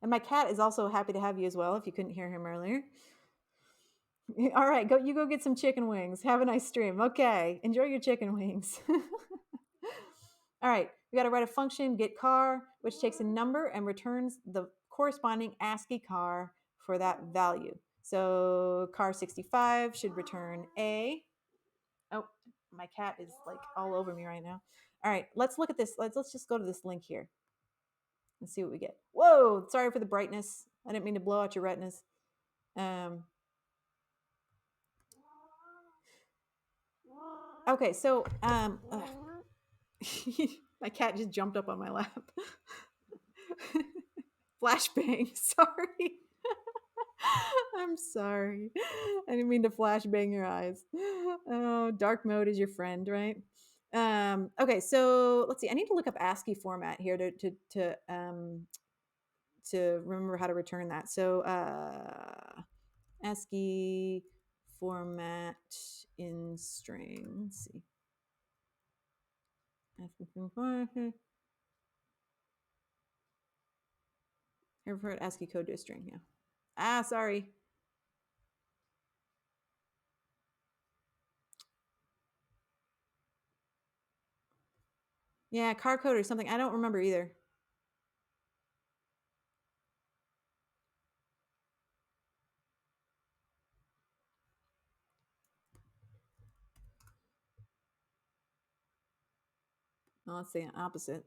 And my cat is also happy to have you as well, if you couldn't hear him earlier. All right, you go get some chicken wings. Have a nice stream. Okay, enjoy your chicken wings. All right, we got to write a function, get car, which takes a number and returns the corresponding ASCII car for that value. So car 65 should return A. Oh, my cat is like all over me right now. All right, let's look at this. Let's just go to this link here and see what we get. Whoa, sorry for the brightness. I didn't mean to blow out your retinas. Okay, so My cat just jumped up on my lap. Flashbang. Sorry. I'm sorry. I didn't mean to flashbang your eyes. Oh, dark mode is your friend, right? Okay, so let's see. I need to look up ASCII format here to remember how to return that. So ASCII format in string. Let's see. Ever heard ASCII code to a string? Yeah. Ah, sorry. Yeah, car code or something. I don't remember either. No, let's say opposite.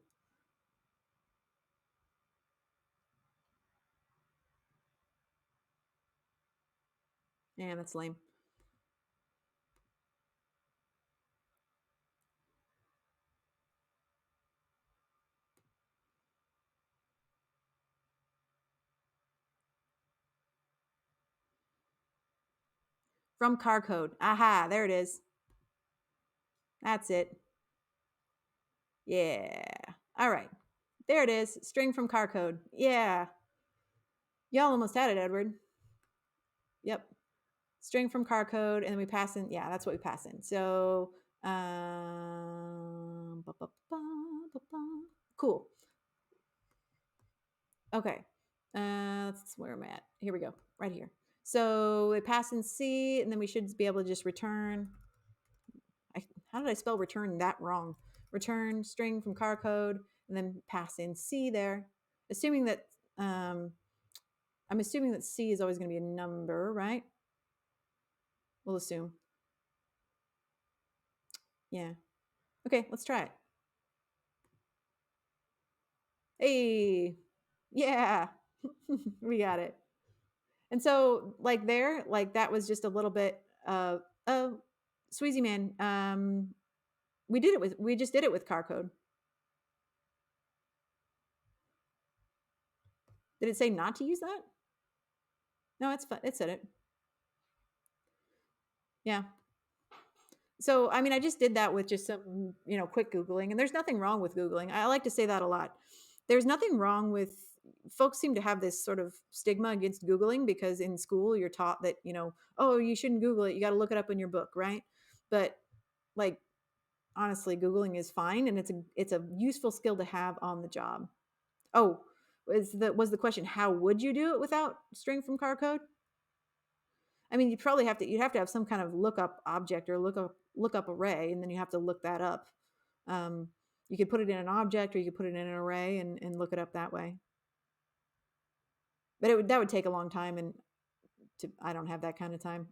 Yeah, that's lame. From car code. Aha, there it is. That's it. Yeah. All right. There it is. String from car code. Yeah. Y'all almost had it, Edward. Yep. String from car code, and then we pass in. Yeah, that's what we pass in. So, cool. Okay. That's where I'm at. Here we go. Right here. So we pass in C, and then we should be able to just return. How did I spell return that wrong? Return string from car code, and then pass in C there. Assuming that I'm assuming that C is always going to be a number, right? We'll assume. Yeah. Okay, let's try it. Hey, yeah, we got it. And so, like there, like that was just a little bit Sweezy Man. We just did it with car code. Did it say not to use that? No, it's fun. It said it. Yeah. So, I mean, I just did that with just some, quick Googling, and there's nothing wrong with Googling. I like to say that a lot. There's nothing wrong with, folks seem to have this sort of stigma against Googling because in school you're taught that, oh, you shouldn't Google it. You got to look it up in your book, right? But like, honestly, Googling is fine, and it's a useful skill to have on the job. Oh, was the question, how would you do it without string from car code? I mean, you'd have to have some kind of lookup object or lookup array, and then you have to look that up. You could put it in an object, or you could put it in an array and look it up that way. But that would take a long time, and I don't have that kind of time.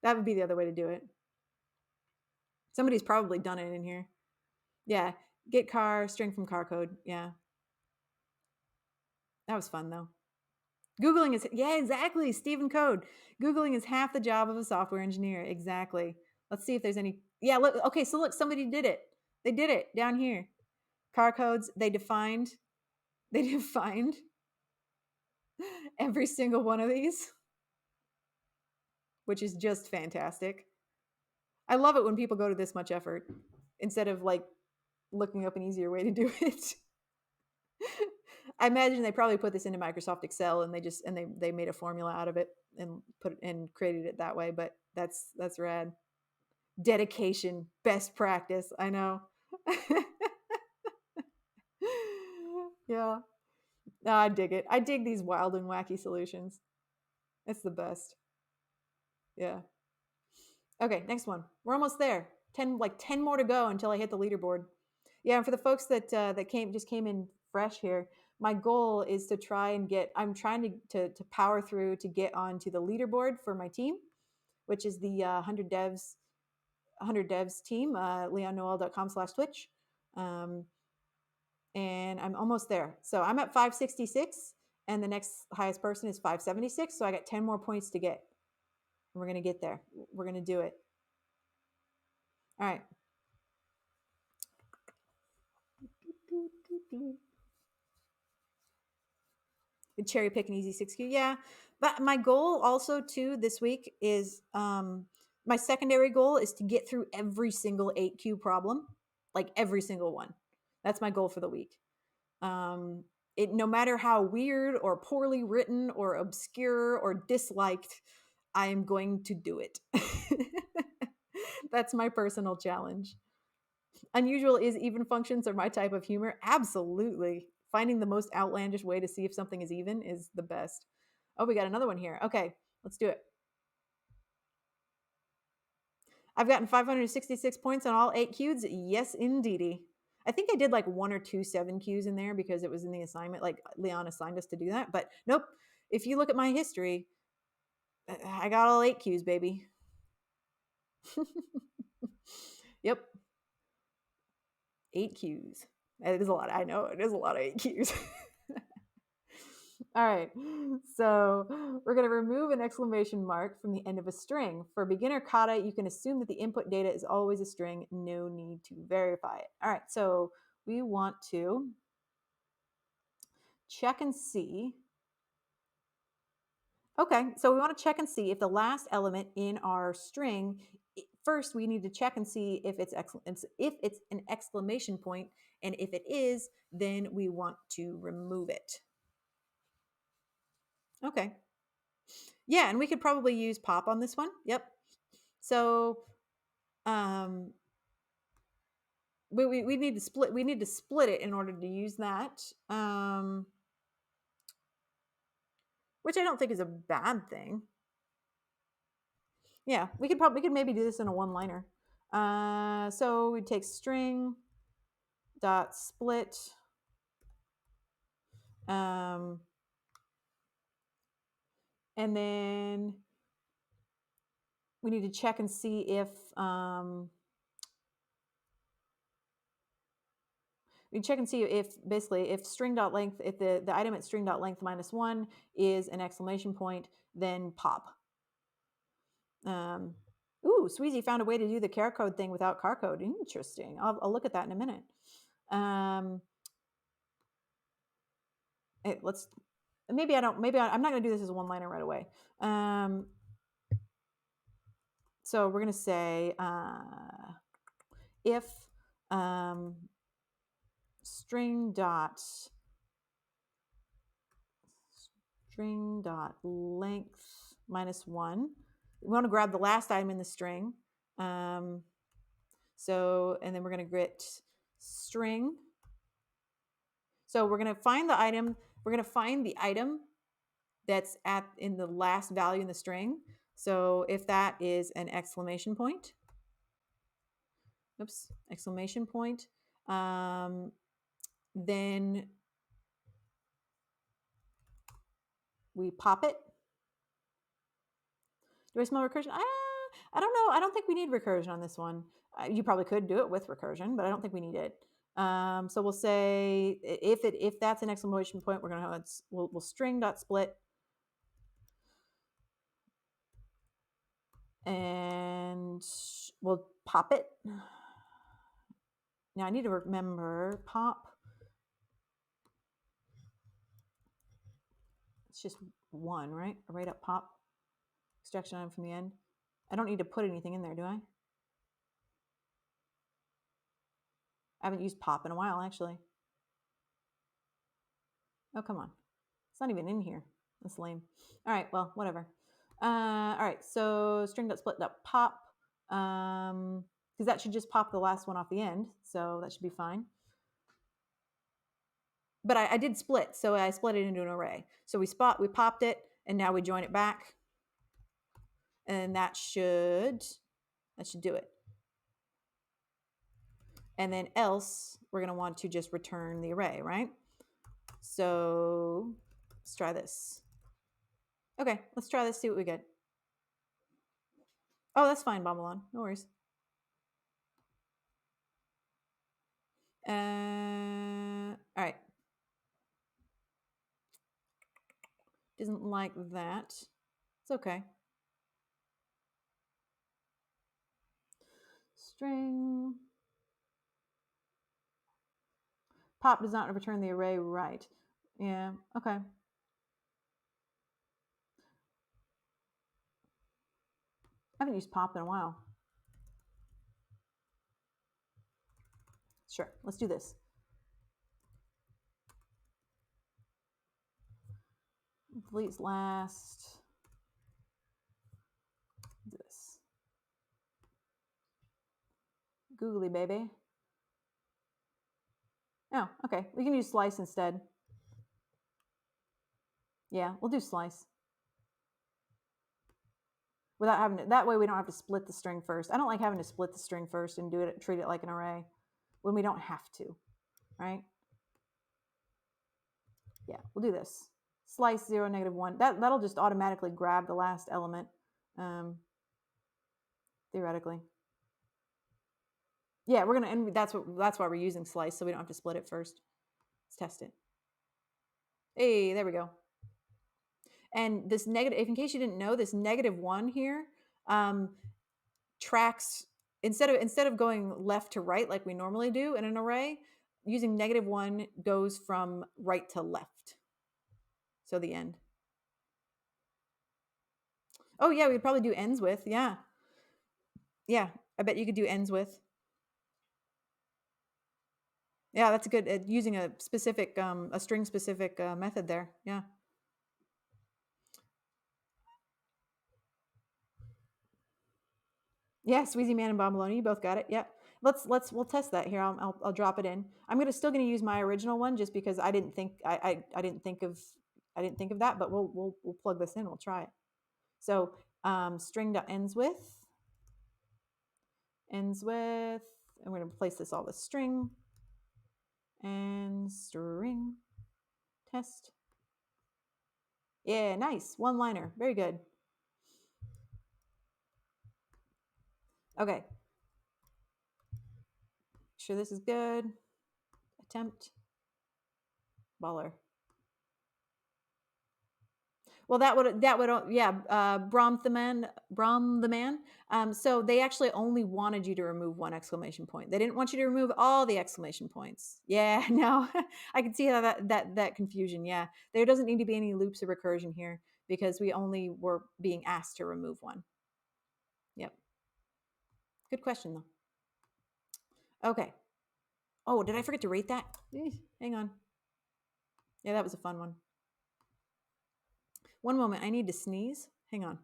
That would be the other way to do it. Somebody's probably done it in here. Yeah, get car string from car code. Yeah, that was fun though. Googling is, yeah, exactly. Stephen Code. Googling is half the job of a software engineer. Exactly. Let's see if there's any. Yeah, look. Okay, so look, somebody did it. They did it down here. Car codes. They defined. They defined every single one of these, which is just fantastic. I love it when people go to this much effort instead of like looking up an easier way to do it. I imagine they probably put this into Microsoft Excel and they made a formula out of it and created it that way. But that's rad. Dedication, best practice. I know. Yeah. No, I dig it. I dig these wild and wacky solutions. It's the best. Yeah. Okay, next one. We're almost there. 10 more to go until I hit the leaderboard. Yeah, and for the folks that came in fresh here, my goal is to try and I'm trying to power through to get onto the leaderboard for my team, which is the 100 devs team, leonnoel.com/twitch. And I'm almost there. So I'm at 566, and the next highest person is 576. So I got 10 more points to get. We're going to get there. We're going to do it. All right. Cherry pick an easy 6Q. Yeah. But my goal also too this week is my secondary goal is to get through every single 8Q problem, like every single one. That's my goal for the week. No matter how weird or poorly written or obscure or disliked, I am going to do it. That's my personal challenge. Unusual is even functions are my type of humor. Absolutely. Finding the most outlandish way to see if something is even is the best. Oh, we got another one here. Okay, let's do it. I've gotten 566 points on all 8Qs. Yes, indeedy. I think I did like 1 or 2 7Qs in there because it was in the assignment. Like Leon assigned us to do that. But nope. If you look at my history, I got all 8Qs, baby. Yep. 8Qs. It is a lot. I know it is a lot of 8Qs. All right, so we're going to remove an exclamation mark from the end of a string. For beginner kata, you can assume that the input data is always a string. No need to verify it. All right, so we want to check and see. Okay, so we want to check and see if the last element in our string, first we need to check and see if it's an exclamation point, and if it is, then we want to remove it. Okay. Yeah, and we could probably use pop on this one. Yep. So we need to split. We need to split it in order to use that, which I don't think is a bad thing. Yeah, we could maybe do this in a one-liner. So we take string dot split. And then we need to check and see if we check and see if basically if string dot length, if the item at string dot length -1 is an exclamation point, then pop. Ooh, Sweezy found a way to do the care code thing without car code. Interesting. I'll look at that in a minute. Let's maybe I'm not going to do this as a one-liner right away. So we're going to say if string dot length -1. We want to grab the last item in the string. So, and then we're going to grit string. So we're going to find the item. We're going to find the item that's in the last value in the string. So if that is an exclamation point, oops, exclamation point, then we pop it. Do I smell recursion? I don't know. I don't think we need recursion on this one. You probably could do it with recursion, but I don't think we need it. So we'll say if that's an exclamation point, we're gonna we'll string dot split, and we'll pop it. Now I need to remember pop. It's just 1, right? Right up pop. Extraction item from the end. I don't need to put anything in there, do I? I haven't used pop in a while, actually. Oh, come on. It's not even in here. That's lame. All right, well, whatever. All right, so string.split.pop, because that should just pop the last one off the end, so that should be fine. But I did split, so I split it into an array. So we popped it, and now we join it back, and that should do it. And then else, we're going to want to just return the array, right? So let's try this. Okay, let's try this, see what we get. Oh, that's fine, Babylon. No worries. All right. Doesn't like that. It's okay. String Pop does not return the array, right? Yeah, okay. I haven't used pop in a while. Sure, let's do this. Deletes last. Do this. Googly baby. Oh, okay. We can use slice instead. Yeah, we'll do slice. Without having to, that way we don't have to split the string first. I don't like having to split the string first and treat it like an array when we don't have to, right? Yeah, we'll do this. Slice 0, -1. That'll just automatically grab the last element, theoretically. Yeah, we're gonna, and that's why we're using slice, so we don't have to split it first. Let's test it. Hey, there we go. And this negative, in case you didn't know, this -1 here tracks, instead of going left to right like we normally do in an array, using -1 goes from right to left. So the end. Oh yeah, we'd probably do ends with, yeah. Yeah, I bet you could do ends with. Yeah, that's a good, using a specific, a string specific method there. Yeah. Yeah, Sweezy Man and Bombaloni, you both got it. Yep. We'll test that here. I'll drop it in. I'm still gonna use my original one just because I didn't think of that, but we'll plug this in. We'll try it. So string.ends with, and we're gonna replace this all with string and string test. Yeah, nice. One liner. Very good. Okay. Sure this is good. Attempt. Baller. Well, that would yeah, Brom the man. So they actually only wanted you to remove one exclamation point. They didn't want you to remove all the exclamation points. Yeah, no, I can see how that confusion. Yeah, there doesn't need to be any loops of recursion here because we only were being asked to remove one. Yep. Good question though. Okay. Oh, did I forget to rate that? Hang on. Yeah, that was a fun one. One moment, I need to sneeze. Hang on.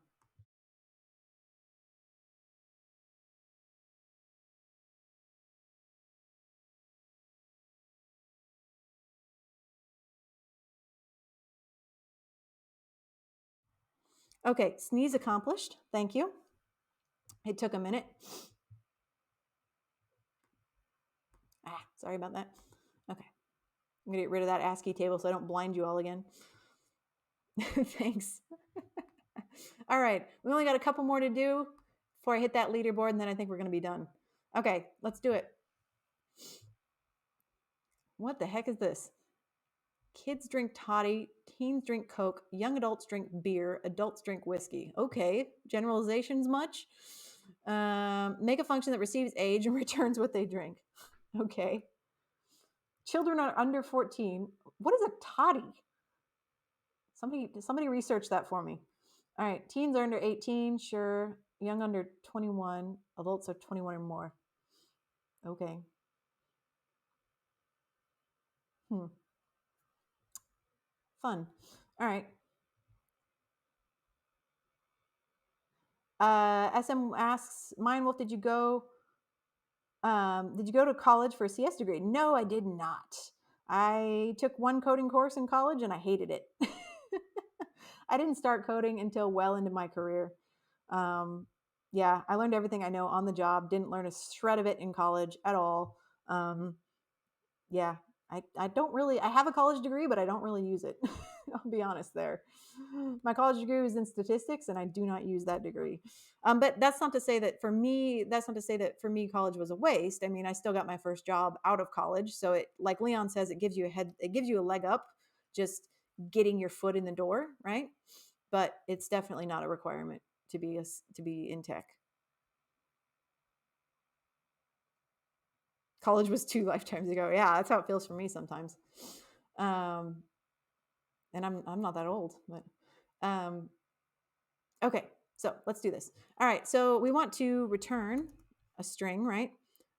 Okay, sneeze accomplished. Thank you. It took a minute. Sorry about that. Okay. I'm gonna get rid of that ASCII table so I don't blind you all again. Thanks. All right, we only got a couple more to do before I hit that leaderboard, and then I think we're gonna be done. Okay, let's do it. What the heck is this? Kids drink toddy, teens drink Coke, young adults drink beer, adults drink whiskey. Okay, generalizations much? Make a function that receives age and returns what they drink. Okay. Children are under 14. What is a toddy? Somebody research that for me. All right, teens are under 18, sure. Young under 21, adults are 21 or more. Okay. Fun. All right. SM asks, Mine Wolf, did you go to college for a CS degree? No, I did not. I took one coding course in college and I hated it. I didn't start coding until well into my career. Yeah, I learned everything I know on the job. Didn't learn a shred of it in college at all. Yeah, I don't really, I have a college degree, but I don't really use it. I'll be honest there. My college degree was in statistics and I do not use that degree. But that's not to say that for me, college was a waste. I mean, I still got my first job out of college. So it, like Leon says, it gives you a leg up just getting your foot in the door, right? But it's definitely not a requirement to be in tech. College was 2 lifetimes ago. Yeah, that's how it feels for me sometimes. And I'm not that old, but okay. So let's do this. All right. So we want to return a string, right?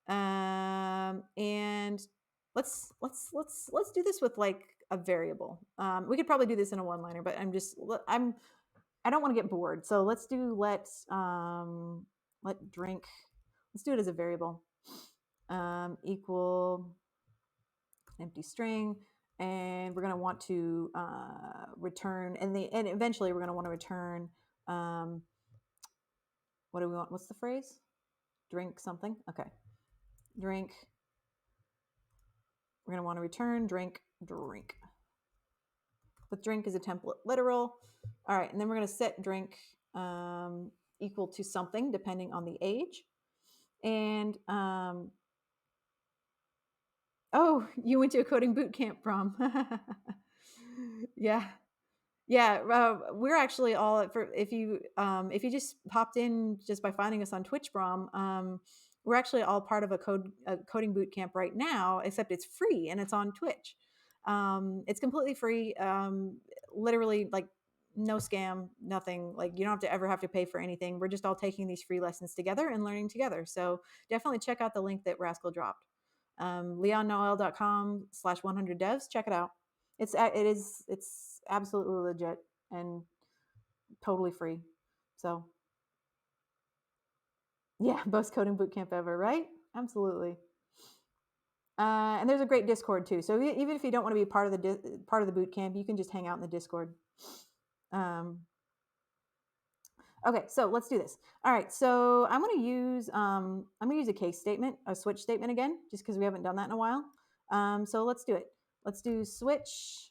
And let's do this with like a variable. We could probably do this in a one-liner, but I don't want to get bored. So let's do let drink. Let's do it as a variable. Equal empty string, and we're going to want to return, and eventually we're going to want to return. What do we want? What's the phrase? Drink something. Okay, drink. We're going to want to return drink. With drink is a template literal. All right, and then we're going to set drink equal to something depending on the age. And oh, you went to a coding boot camp, prom. Yeah. Yeah, we're actually all for if you just popped in just by finding us on Twitch, Brom, we're actually all part of a coding boot camp right now, except it's free and it's on Twitch. It's completely free, literally like no scam, nothing. Like you don't have to pay for anything. We're just all taking these free lessons together and learning together. So definitely check out the link that Rascal dropped. leonnoel.com/100devs. Check it out. It's absolutely legit and totally free. So yeah, best coding bootcamp ever, right? Absolutely. And there's a great Discord too. So even if you don't want to be part of the boot camp, you can just hang out in the Discord. Okay, so let's do this. All right, so I'm going to use a case statement, a switch statement again, just because we haven't done that in a while. So let's do it. Let's do switch,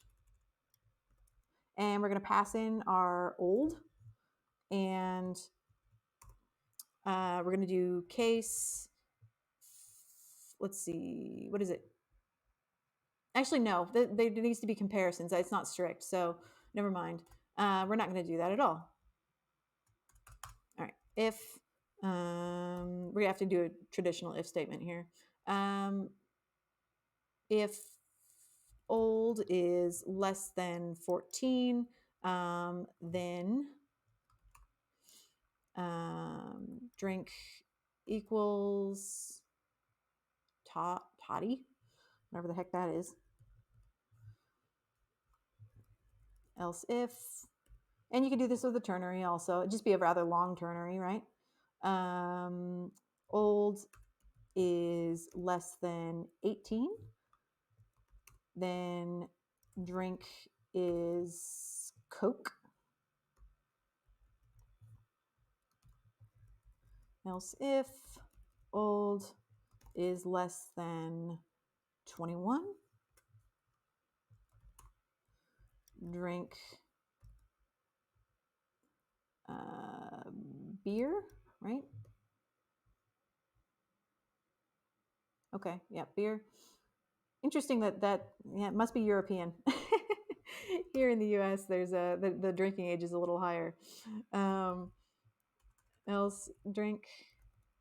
and we're going to pass in our old, and we're going to do case. Let's see, what is it? Actually, no, there needs to be comparisons. It's not strict, so never mind. We're not going to do that at all. All right, if we have to do a traditional if statement here. If old is less than 14, then drink equals toddy, whatever the heck that is. Else if, and you can do this with a ternary also. It'd just be a rather long ternary, right? Old is less than 18, then drink is Coke. Else if old is less than 21, drink beer, right? Okay, yeah, beer. Interesting that yeah, it must be European. Here in the US, there's the drinking age is a little higher. Else drink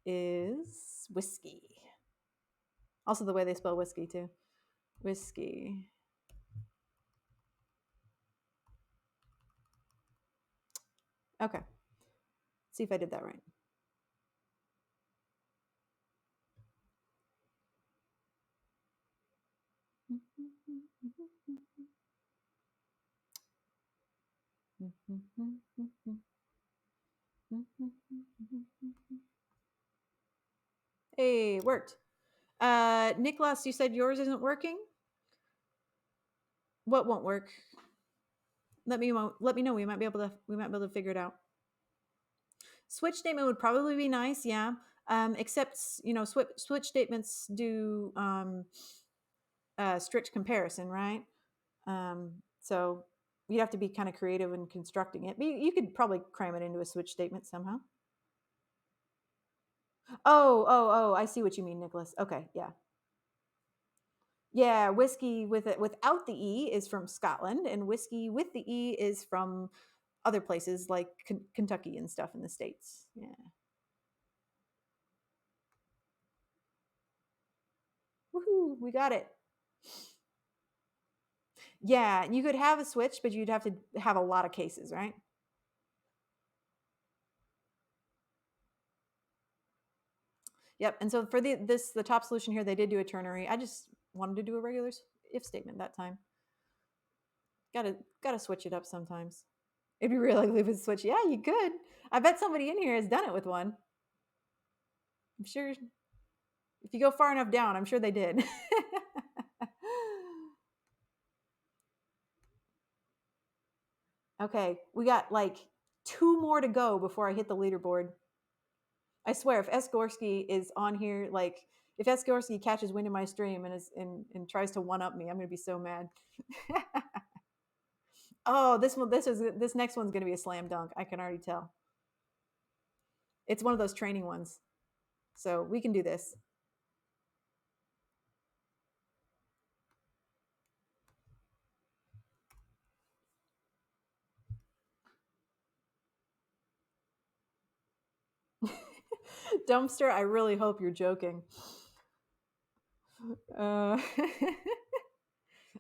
is whiskey. Also the way they spell whiskey too. Whiskey. Okay. Let's see if I did that right. Hey, it worked. Nicholas, you said yours isn't working? What won't work? Let me know. We might be able to figure it out. Switch statement would probably be nice, yeah. Except switch statements do strict comparison, right? So you'd have to be kind of creative in constructing it. But you could probably cram it into a switch statement somehow. Oh, I see what you mean, Nicholas. Okay, yeah. Yeah, whiskey without the E is from Scotland, and whiskey with the E is from other places like Kentucky and stuff in the States. Yeah. Woo, we got it. Yeah, you could have a switch, but you'd have to have a lot of cases, right? Yep. And so for the top solution here, they did do a ternary. I just wanted to do a regular if statement that time. Gotta switch it up sometimes. It'd be really ugly with a switch. Yeah, you could. I bet somebody in here has done it with one. I'm sure if you go far enough down, I'm sure they did. Okay, we got like 2 more to go before I hit the leaderboard. I swear, if Esgorsky is on here, like if Esgorsky catches wind of my stream and tries to one up me, I'm gonna be so mad. Oh, this next one's gonna be a slam dunk. I can already tell. It's one of those training ones, so we can do this. Dumpster, I really hope you're joking.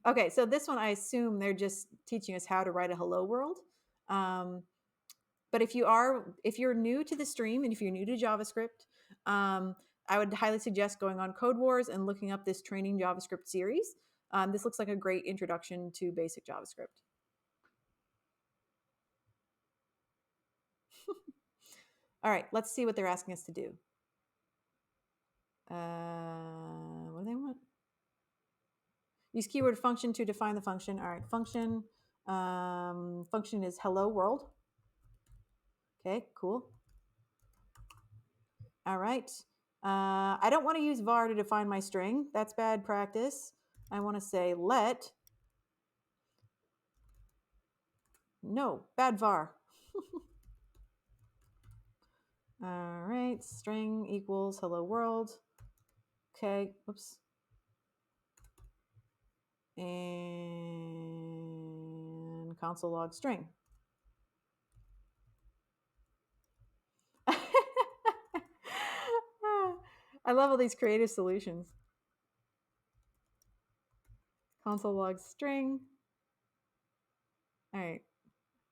Okay, so this one I assume they're just teaching us how to write a hello world. But if you're new to the stream and if you're new to JavaScript, I would highly suggest going on Codewars and looking up this training JavaScript series. This looks like a great introduction to basic JavaScript. All right, let's see what they're asking us to do. What do they want? Use keyword function to define the function. All right, function. Function is hello world. Okay, cool. All right. I don't want to use var to define my string. That's bad practice. I want to say let. No, bad var. All right, string equals hello world. Okay, oops. And console log string. I love all these creative solutions. Console log string. All right.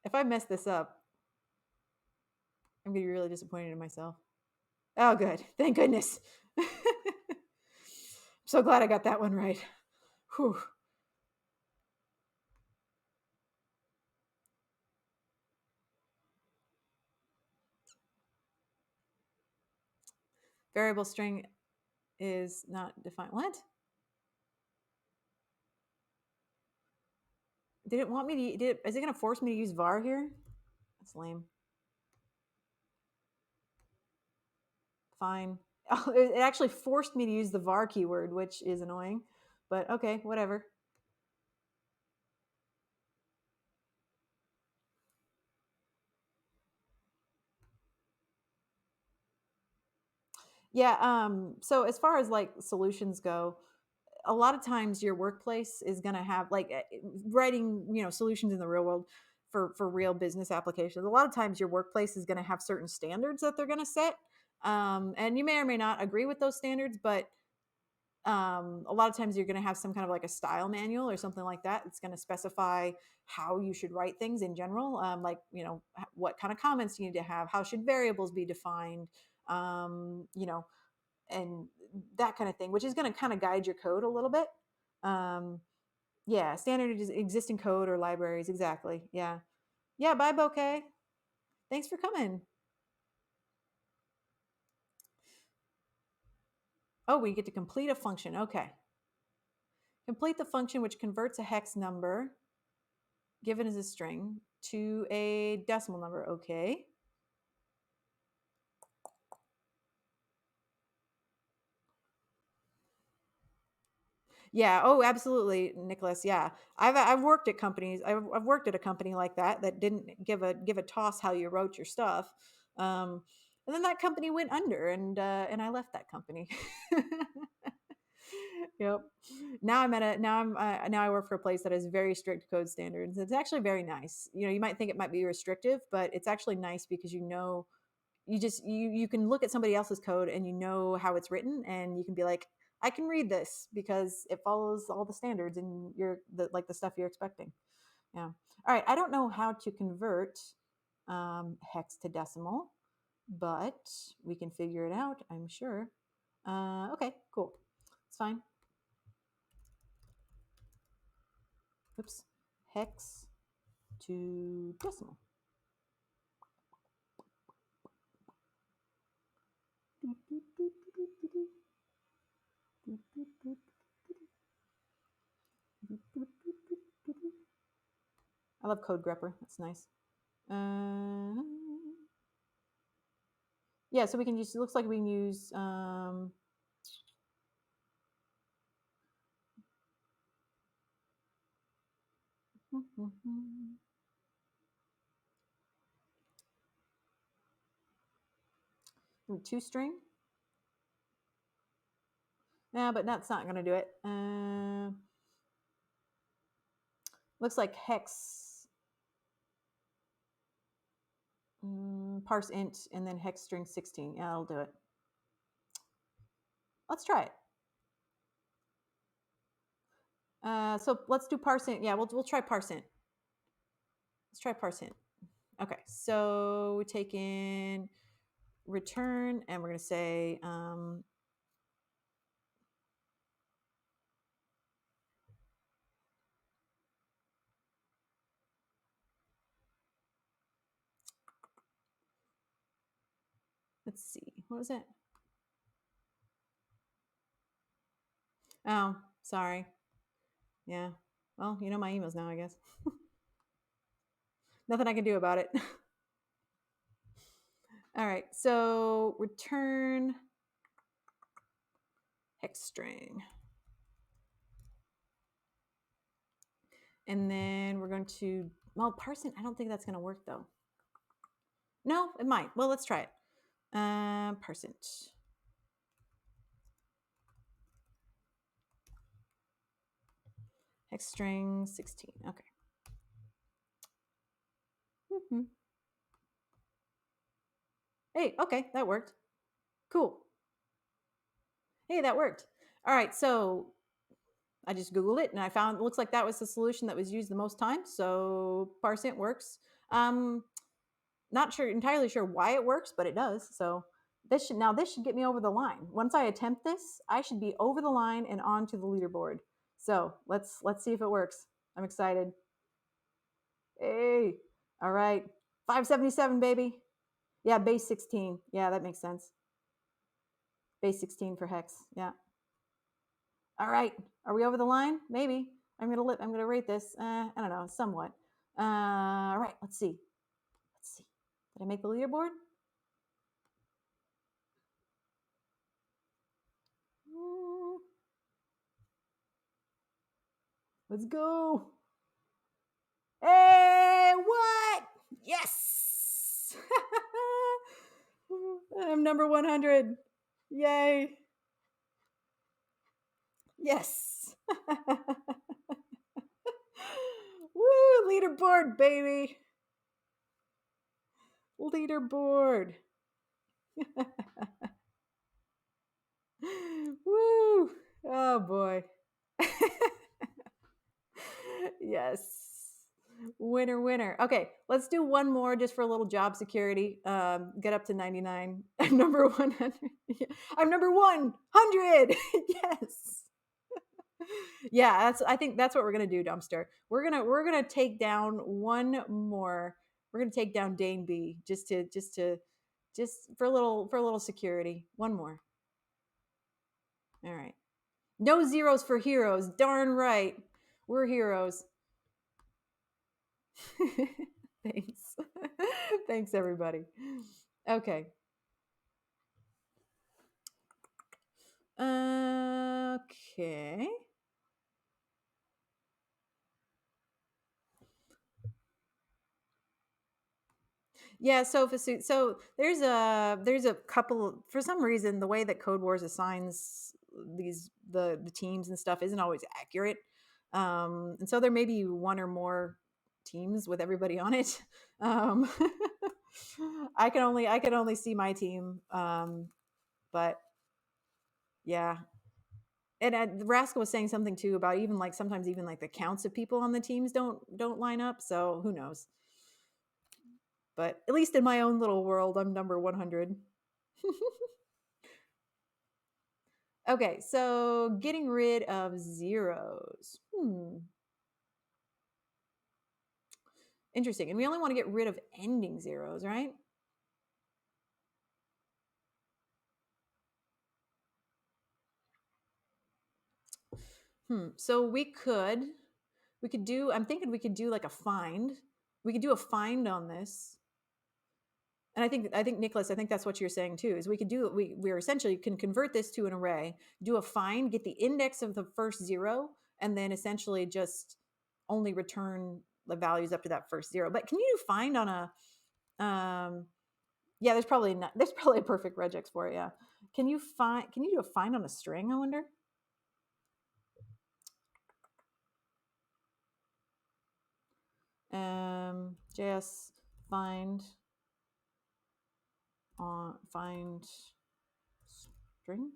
If I mess this up, I'm going to be really disappointed in myself. Oh, good. Thank goodness. I'm so glad I got that one right. Whew. Variable string is not defined. What? Did it want me to? Is it going to force me to use var here? That's lame. Fine. It actually forced me to use the var keyword, which is annoying. But okay, whatever. Yeah. So as far as like solutions go, a lot of times your workplace is going to have like writing, solutions in the real world for real business applications. A lot of times your workplace is going to have certain standards that they're going to set. And you may or may not agree with those standards, but a lot of times you're going to have some kind of like a style manual or something like that. It's going to specify how you should write things in general. Like, what kind of comments you need to have, how should variables be defined, and that kind of thing, which is going to kind of guide your code a little bit. Yeah, standard existing code or libraries. Exactly. Yeah. Yeah. Bye, Bouquet. Thanks for coming. Oh, we get to complete a function. Okay. Complete the function which converts a hex number given as a string to a decimal number. Okay. Yeah. Oh, absolutely, Nicholas. Yeah, I've worked at companies. I've worked at a company like that didn't give a toss how you wrote your stuff, and then that company went under, and I left that company. Yep. Now I work for a place that has very strict code standards. It's actually very nice. You might think it might be restrictive, but it's actually nice because you can look at somebody else's code and you know how it's written, and you can be like, I can read this because it follows all the standards and like the stuff you're expecting. Yeah. All right. I don't know how to convert hex to decimal, but we can figure it out, I'm sure. Okay, cool. It's fine. Oops. Hex to decimal. I love code grepper. That's nice. Yeah, so we can use, it looks like we can use two string. Yeah, but that's not going to do it. Looks like hex, parse int, and then hex string 16. Yeah, that'll do it. Let's try it. So let's do parse int. Yeah, we'll try parse int. Let's try parse int. Okay, so we take in return, and we're going to say let's see, what was it? Oh, sorry. Yeah. Well, you know my emails now, I guess. Nothing I can do about it. All right, so return hex string. And then we're going to, well, parse int, I don't think that's going to work though. No, it might. Well, let's try it. Parse int. Hex string 16. Okay. Mm-hmm. Hey, okay, that worked. Cool. Hey, that worked. All right, so I just Googled it and I found, it looks like that was the solution that was used the most time. So parse int works. Not sure, entirely sure why it works, but it does. So this should get me over the line. Once I attempt this, I should be over the line and onto the leaderboard. So let's see if it works. I'm excited. Hey, all right, 577, baby. Yeah, base 16. Yeah, that makes sense. Base 16 for hex. Yeah. All right, are we over the line? Maybe. I'm gonna rate this. I don't know, somewhat. All right, let's see. Let's see. Did I make the leaderboard? Let's go. Hey, what? Yes. I'm number 100. Yay. Yes. Woo, leaderboard, baby. Leaderboard. Woo. Oh, boy. Yes. Winner, winner. Okay, let's do one more just for a little job security. Get up to 99. I'm number 100. I'm number 100. Yes. Yeah, I think that's what we're gonna do, Dumpster. We're gonna take down one more. We're gonna take down Dane B just for a little security. One more. All right. No zeros for heroes. Darn right. We're heroes. Thanks. Thanks, everybody. Okay. Okay. Yeah, so there's a couple, for some reason the way that Codewars assigns the teams and stuff isn't always accurate. And so there may be one or more teams with everybody on it. I can only see my team. But yeah. and Rascal was saying something too about even like sometimes even like the counts of people on the teams don't line up. So who knows? But at least in my own little world, I'm number 100. Okay, so getting rid of zeros. Interesting. And we only want to get rid of ending zeros, right? So we could do, I'm thinking we could do like a find. We could do a find on this. And I think Nicholas, I think that's what you're saying too, is we could do, we're essentially can convert this to an array, do a find, get the index of the first zero, and then essentially just only return the values up to that first zero. But can you do find on a, yeah, there's probably a perfect regex for it. Yeah. Can you do a find on a string, I wonder? JS find find string.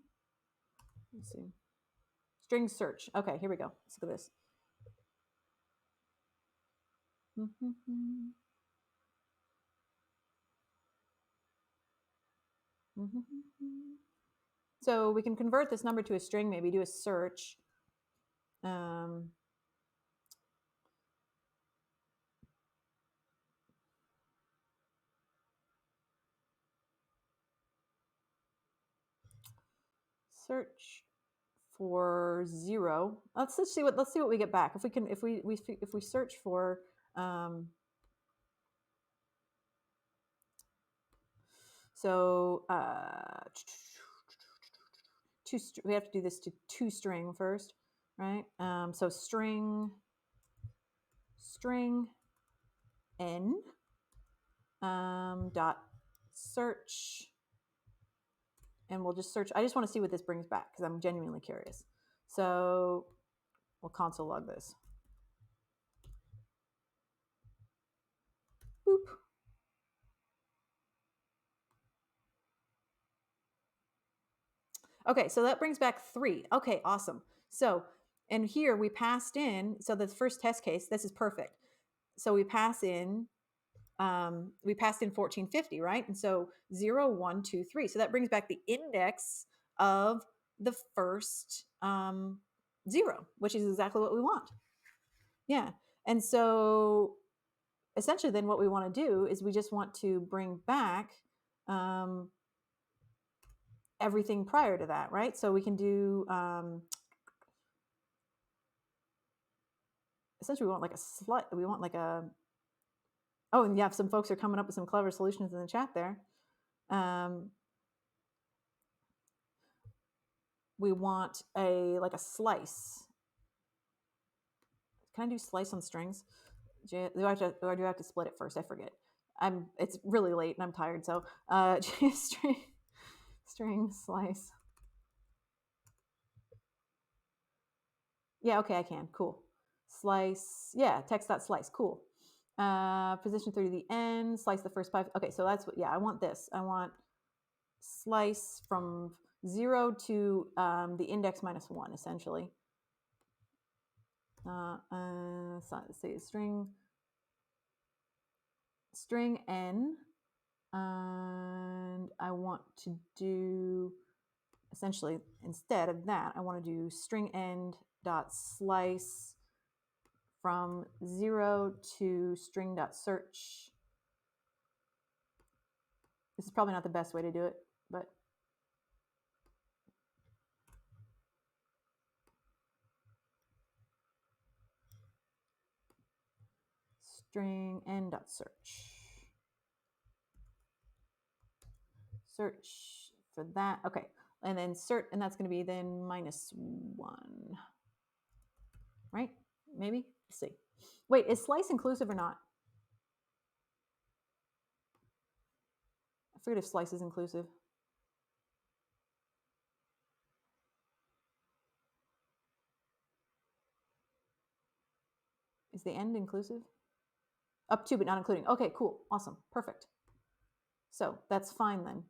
Let's see. String search. Okay, here we go. Let's look at this. So we can convert this number to a string, maybe do a search. Search for 0. Let's see what we get back. If we can, if we search for so we have to do this to toString first, right? So string n dot search, and we'll just search. I just want to see what this brings back because I'm genuinely curious. So we'll console log this. Boop. Okay, so that brings back 3. Okay, awesome. So, and here we passed in, so the first test case, this is perfect. So we pass in, we passed in 1450, right? And so 0, 1, 2, 3. So that brings back the index of the first 0, which is exactly what we want. Yeah. And so essentially then what we want to do is we just want to bring back everything prior to that, right? So we can do essentially we want like a we want like a, oh, and yeah, some folks are coming up with some clever solutions in the chat there. We want like a slice. Can I do slice on strings? Do I have to split it first? I forget. It's really late and I'm tired, so string slice. Yeah, okay, I can. Cool. Slice. Yeah, text.slice. Cool. Position 3 to the end. Slice the first 5. Okay, so that's what. Yeah, I want this. I want slice from 0 to the index minus 1, essentially. So let's say string n, and I want to do essentially instead of that, I want to do string end dot slice from 0 to string dot search. This is probably not the best way to do it, but string n dot search. Search for that. Okay, and then search, and that's going to be then -1, right? Maybe. Let's see. Wait, is slice inclusive or not? I forget if slice is inclusive. Is the end inclusive? Up to, but not including. Okay, cool. Awesome. Perfect. So that's fine then.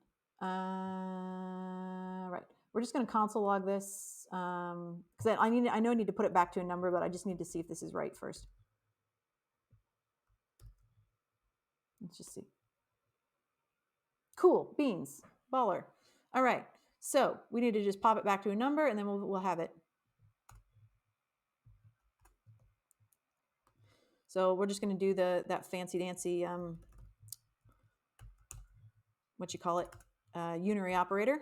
Right. We're just going to console log this. because I know I need to put it back to a number, but I just need to see if this is right first. Let's just see. Cool, beans, baller. All right, so we need to just pop it back to a number, and then we'll have it. So we're just going to do that fancy dancy what you call it, unary operator.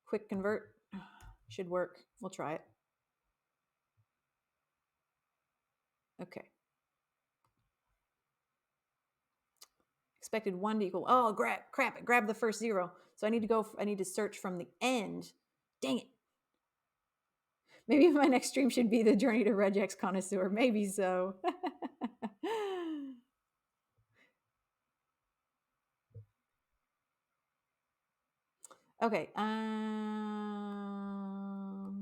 Quick convert should work. We'll try it. Okay. Expected 1 to equal, oh, crap, it grabbed the first 0. So I need to search from the end. Dang it. Maybe my next stream should be the Journey to Regex Connoisseur. Maybe so. Okay.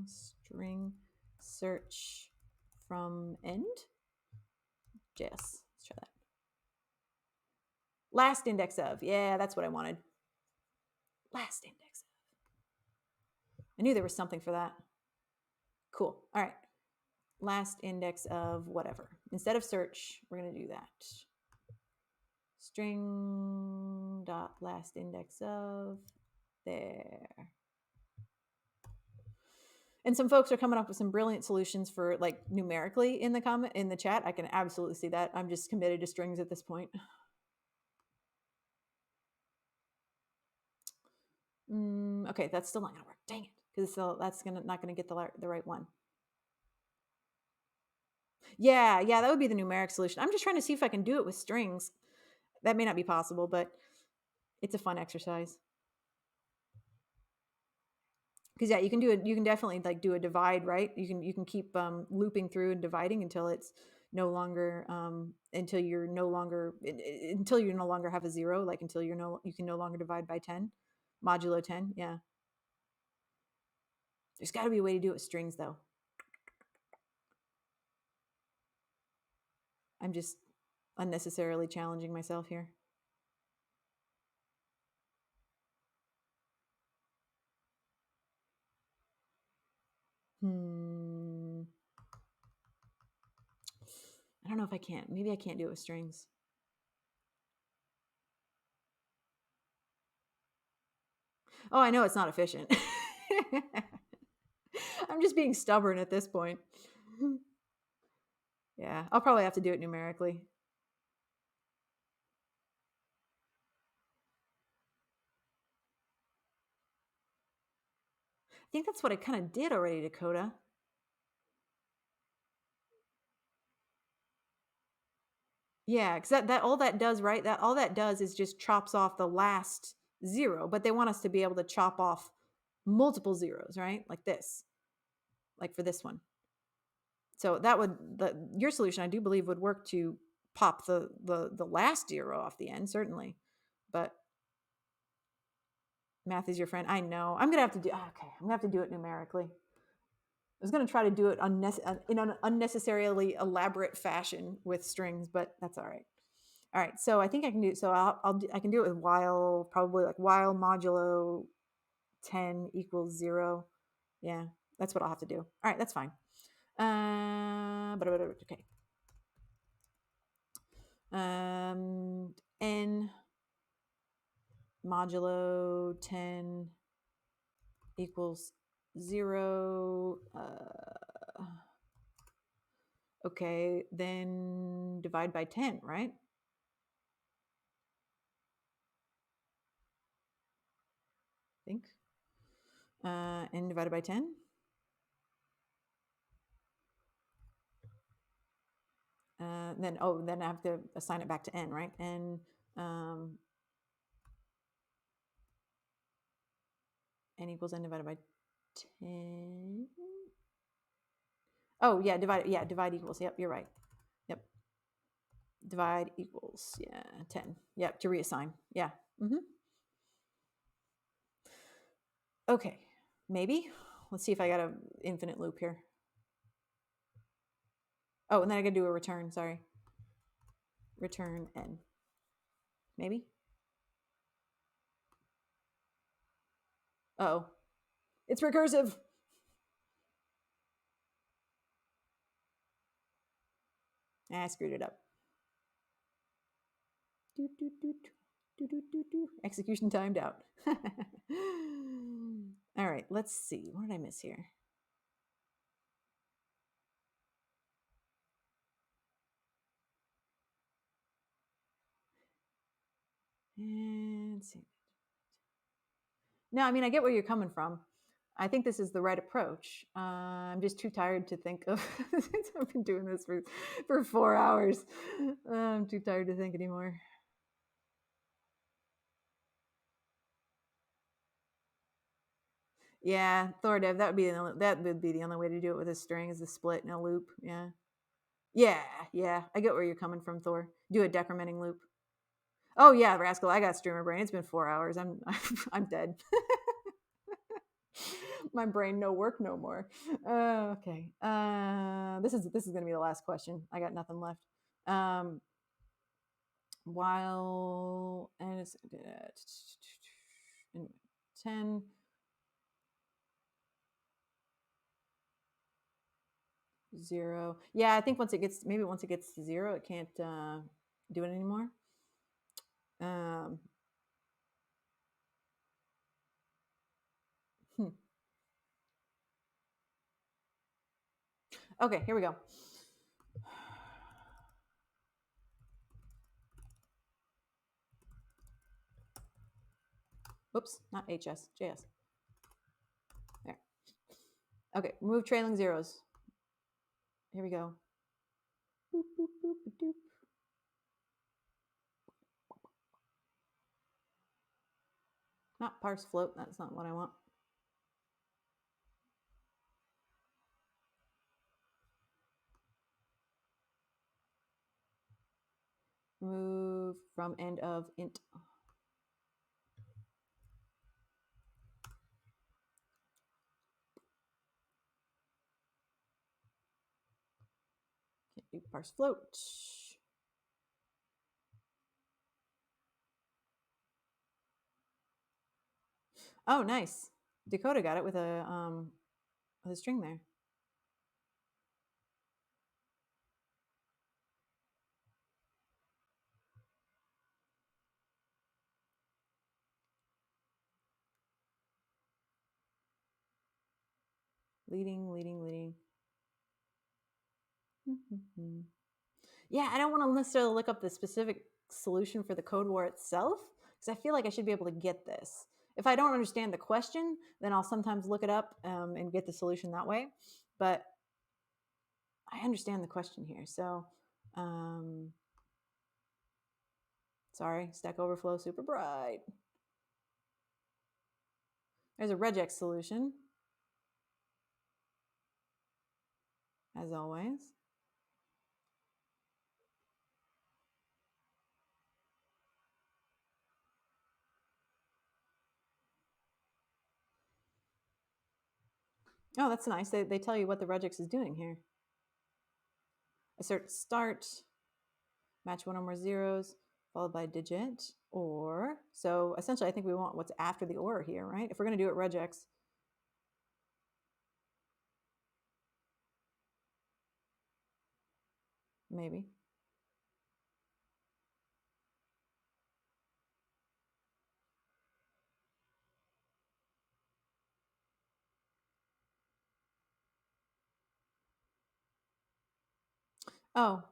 String search from end. JS. Let's try that. Last index of. Yeah, that's what I wanted. Last index of. I knew there was something for that. Cool. All right. Last index of whatever. Instead of search, we're going to do that. String dot last index of. There. And some folks are coming up with some brilliant solutions for like numerically in the chat. I can absolutely see that. I'm just committed to strings at this point. Okay, that's still not gonna work. Dang it, because that's not gonna get the right one. Yeah, that would be the numeric solution. I'm just trying to see if I can do it with strings. That may not be possible, but it's a fun exercise. Because yeah, you can do it. You can definitely like do a divide, right? You can keep looping through and dividing until it's no longer until you no longer have a 0, like until you can no longer divide by 10, modulo 10. Yeah, there's got to be a way to do it with strings though. I'm just unnecessarily challenging myself here. I don't know if I can't. Maybe I can't do it with strings. Oh, I know it's not efficient. I'm just being stubborn at this point. Yeah, I'll probably have to do it numerically. I think that's what I kind of did already, Dakota. Yeah, because that all that does, right? That all that does is just chops off the last 0, but they want us to be able to chop off multiple zeros, right? Like this, like for this one. So that would your solution, I do believe, would work to pop the last 0 off the end, certainly. But math is your friend. I know. I'm gonna have to do. Okay, I'm gonna have to do it numerically. I was gonna try to do it in an unnecessarily elaborate fashion with strings, but that's all right. All right, so I think I can do. So I can do it with while, probably like while modulo 10 equals 0. Yeah, that's what I'll have to do. All right, that's fine. Okay. N modulo 10 equals 0. Okay, then divide by 10, right? I think. N divided by 10. Then I have to assign it back to n, right? N n equals n divided by 10. Oh yeah, divide equals. Yep, you're right. Yep. Divide equals, yeah, 10. Yep, to reassign. Yeah. Okay, maybe. Let's see if I got an infinite loop here. Oh, and then I gotta do a return, sorry. Return n. Maybe? Uh-oh. It's recursive. I screwed it up. Doot, doot, doot. Doot, doot, doot, doot. Execution timed out. All right, let's see. What did I miss here? And let's see. No, I mean, I get where you're coming from. I think this is the right approach. I'm just too tired to think of. I've been doing this for 4 hours. I'm too tired to think anymore. Yeah, Thor dev. That would be the only way to do it with a string is a split and a loop. Yeah, yeah. I get where you're coming from, Thor. Do a decrementing loop. Oh yeah, Rascal. I got streamer brain. It's been 4 hours. I'm dead. My brain no work no more. Okay. This is gonna be the last question. I got nothing left. While and it's 10. Zero. Yeah, I think once it gets to zero, it can't do it anymore. Um, hmm. Okay, here we go. Oops, not HS, JS. There. Okay, remove trailing zeros. Here we go. Boop, boop, boop, doop. Not parse float. That's not what I want. Move from end of int. Can't do parse float. Oh, nice. Dakota got it with a string there. Leading. Yeah, I don't want to necessarily look up the specific solution for the code war itself because I feel like I should be able to get this. If I don't understand the question, then I'll sometimes look it up and get the solution that way. But I understand the question here. So, sorry, Stack Overflow super bright. There's a regex solution, as always. Oh, that's nice. They tell you what the regex is doing here. Assert start, match one or more zeros, followed by a digit, or. So essentially, I think we want what's after the or here, right? If we're going to do it regex. Maybe. Oh.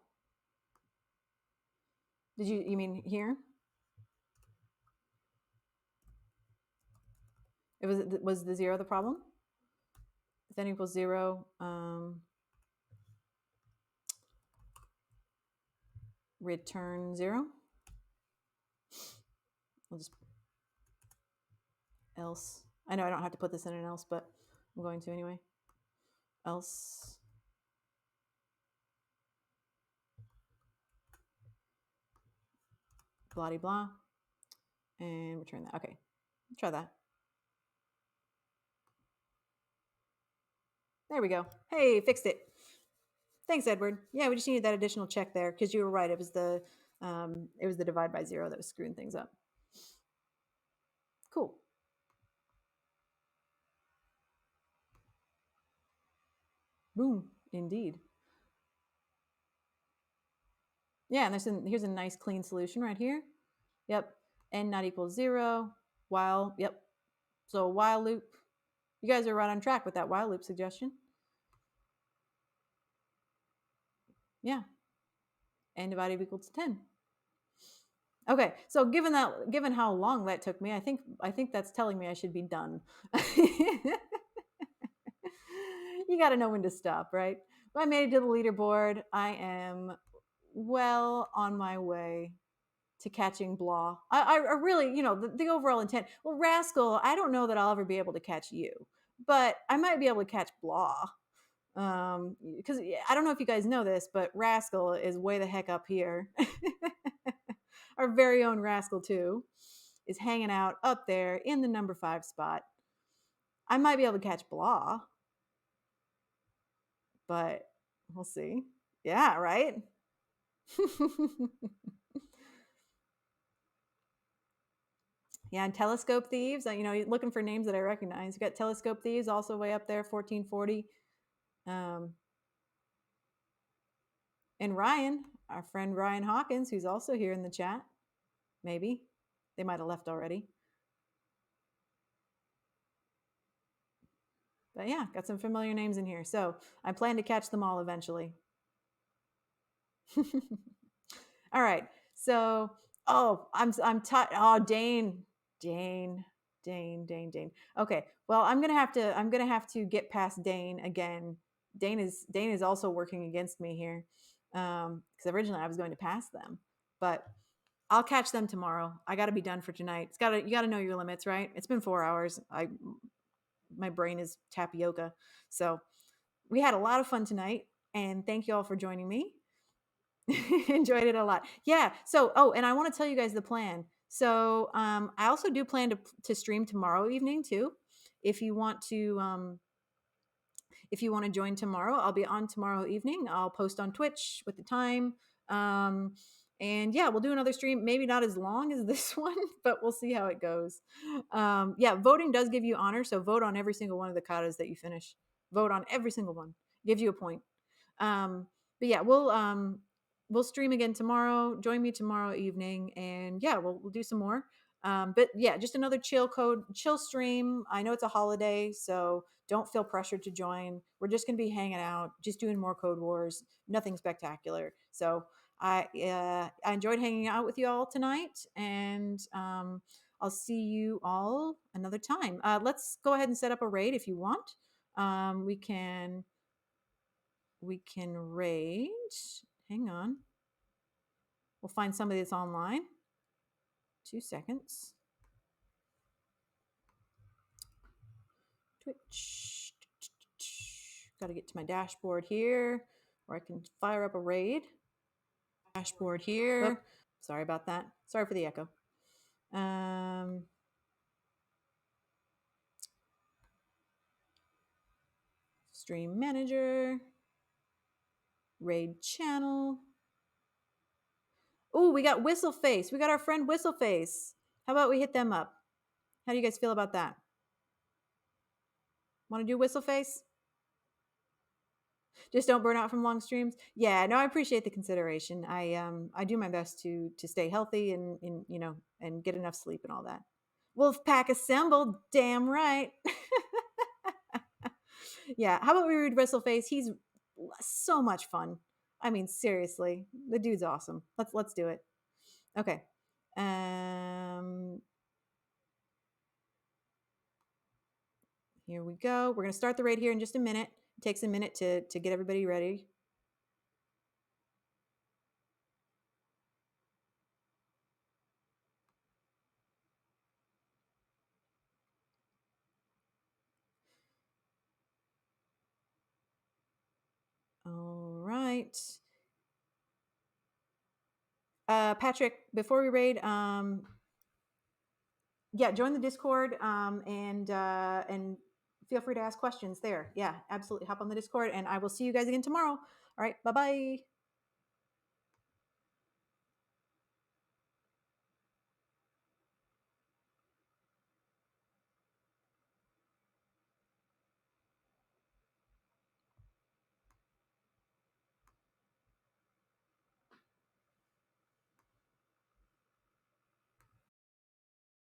You mean here? Was the zero the problem? If n equals 0, return 0. We'll just else. I know I don't have to put this in an else, but I'm going to anyway. Else. Blah de blah. And return that. Okay. Try that. There we go. Hey, fixed it. Thanks, Edward. Yeah, we just needed that additional check there because you were right. It was the divide by 0 that was screwing things up. Cool. Boom. Indeed. Yeah, and here's a nice clean solution right here. Yep, n not equals 0, while, yep. So while loop, you guys are right on track with that while loop suggestion. Yeah, n divided equal to 10. Okay, so given how long that took me, I think that's telling me I should be done. You got to know when to stop, right? Well, I made it to the leaderboard. I am well on my way to catching Blah. I really, the overall intent. Well, Rascal, I don't know that I'll ever be able to catch you, but I might be able to catch Blah. Because I don't know if you guys know this, but Rascal is way the heck up here. Our very own Rascal 2 is hanging out up there in the number 5 spot. I might be able to catch Blah, but we'll see. Yeah, right? Yeah, and Telescope Thieves, looking for names that I recognize. You got Telescope Thieves also way up there, 1440. And Ryan, our friend Ryan Hawkins, who's also here in the chat. Maybe. They might have left already. But yeah, got some familiar names in here. So I plan to catch them all eventually. All right. So, I'm Dane. Okay. Well, I'm gonna have to get past Dane again. Dane is also working against me here. Because originally I was going to pass them, but I'll catch them tomorrow. I got to be done for tonight. You got to know your limits, right? It's been 4 hours. My brain is tapioca. So we had a lot of fun tonight, and thank you all for joining me. Enjoyed it a lot. Yeah. So, and I want to tell you guys the plan. So, I also do plan to stream tomorrow evening too. If you want to join tomorrow, I'll be on tomorrow evening. I'll post on Twitch with the time. And yeah, we'll do another stream. Maybe not as long as this one, but we'll see how it goes. Yeah, voting does give you honor. So vote on every single one of the katas that you finish. Vote on every single one. Gives you a point. But yeah, we'll stream again tomorrow. Join me tomorrow evening, and yeah, we'll do some more. But yeah, just another chill stream. I know it's a holiday, so don't feel pressured to join. We're just gonna be hanging out, just doing more Code Wars. Nothing spectacular. So I enjoyed hanging out with you all tonight, and I'll see you all another time. Let's go ahead and set up a raid if you want. We can raid. Hang on. We'll find somebody that's online. 2 seconds. Twitch. Got to get to my dashboard here where I can fire up a raid. Dashboard here. Oop. Sorry about that. Sorry for the echo. Stream manager. Raid channel. Oh, we got Whistleface. We got our friend Whistleface. How about we hit them up? How do you guys feel about that? Want to do Whistleface? Just don't burn out from long streams. Yeah, no, I appreciate the consideration. I do my best to stay healthy and and get enough sleep and all that. Wolfpack assembled, damn right. Yeah, how about we read Whistleface? He's so much fun. I mean, seriously, the dude's awesome. Let's do it. Okay. Here we go. We're gonna start the raid here in just a minute. It takes a minute to get everybody ready. All right. Patrick, before we raid, yeah, join the Discord and feel free to ask questions there. Yeah, absolutely. Hop on the Discord, and I will see you guys again tomorrow. All right, bye-bye.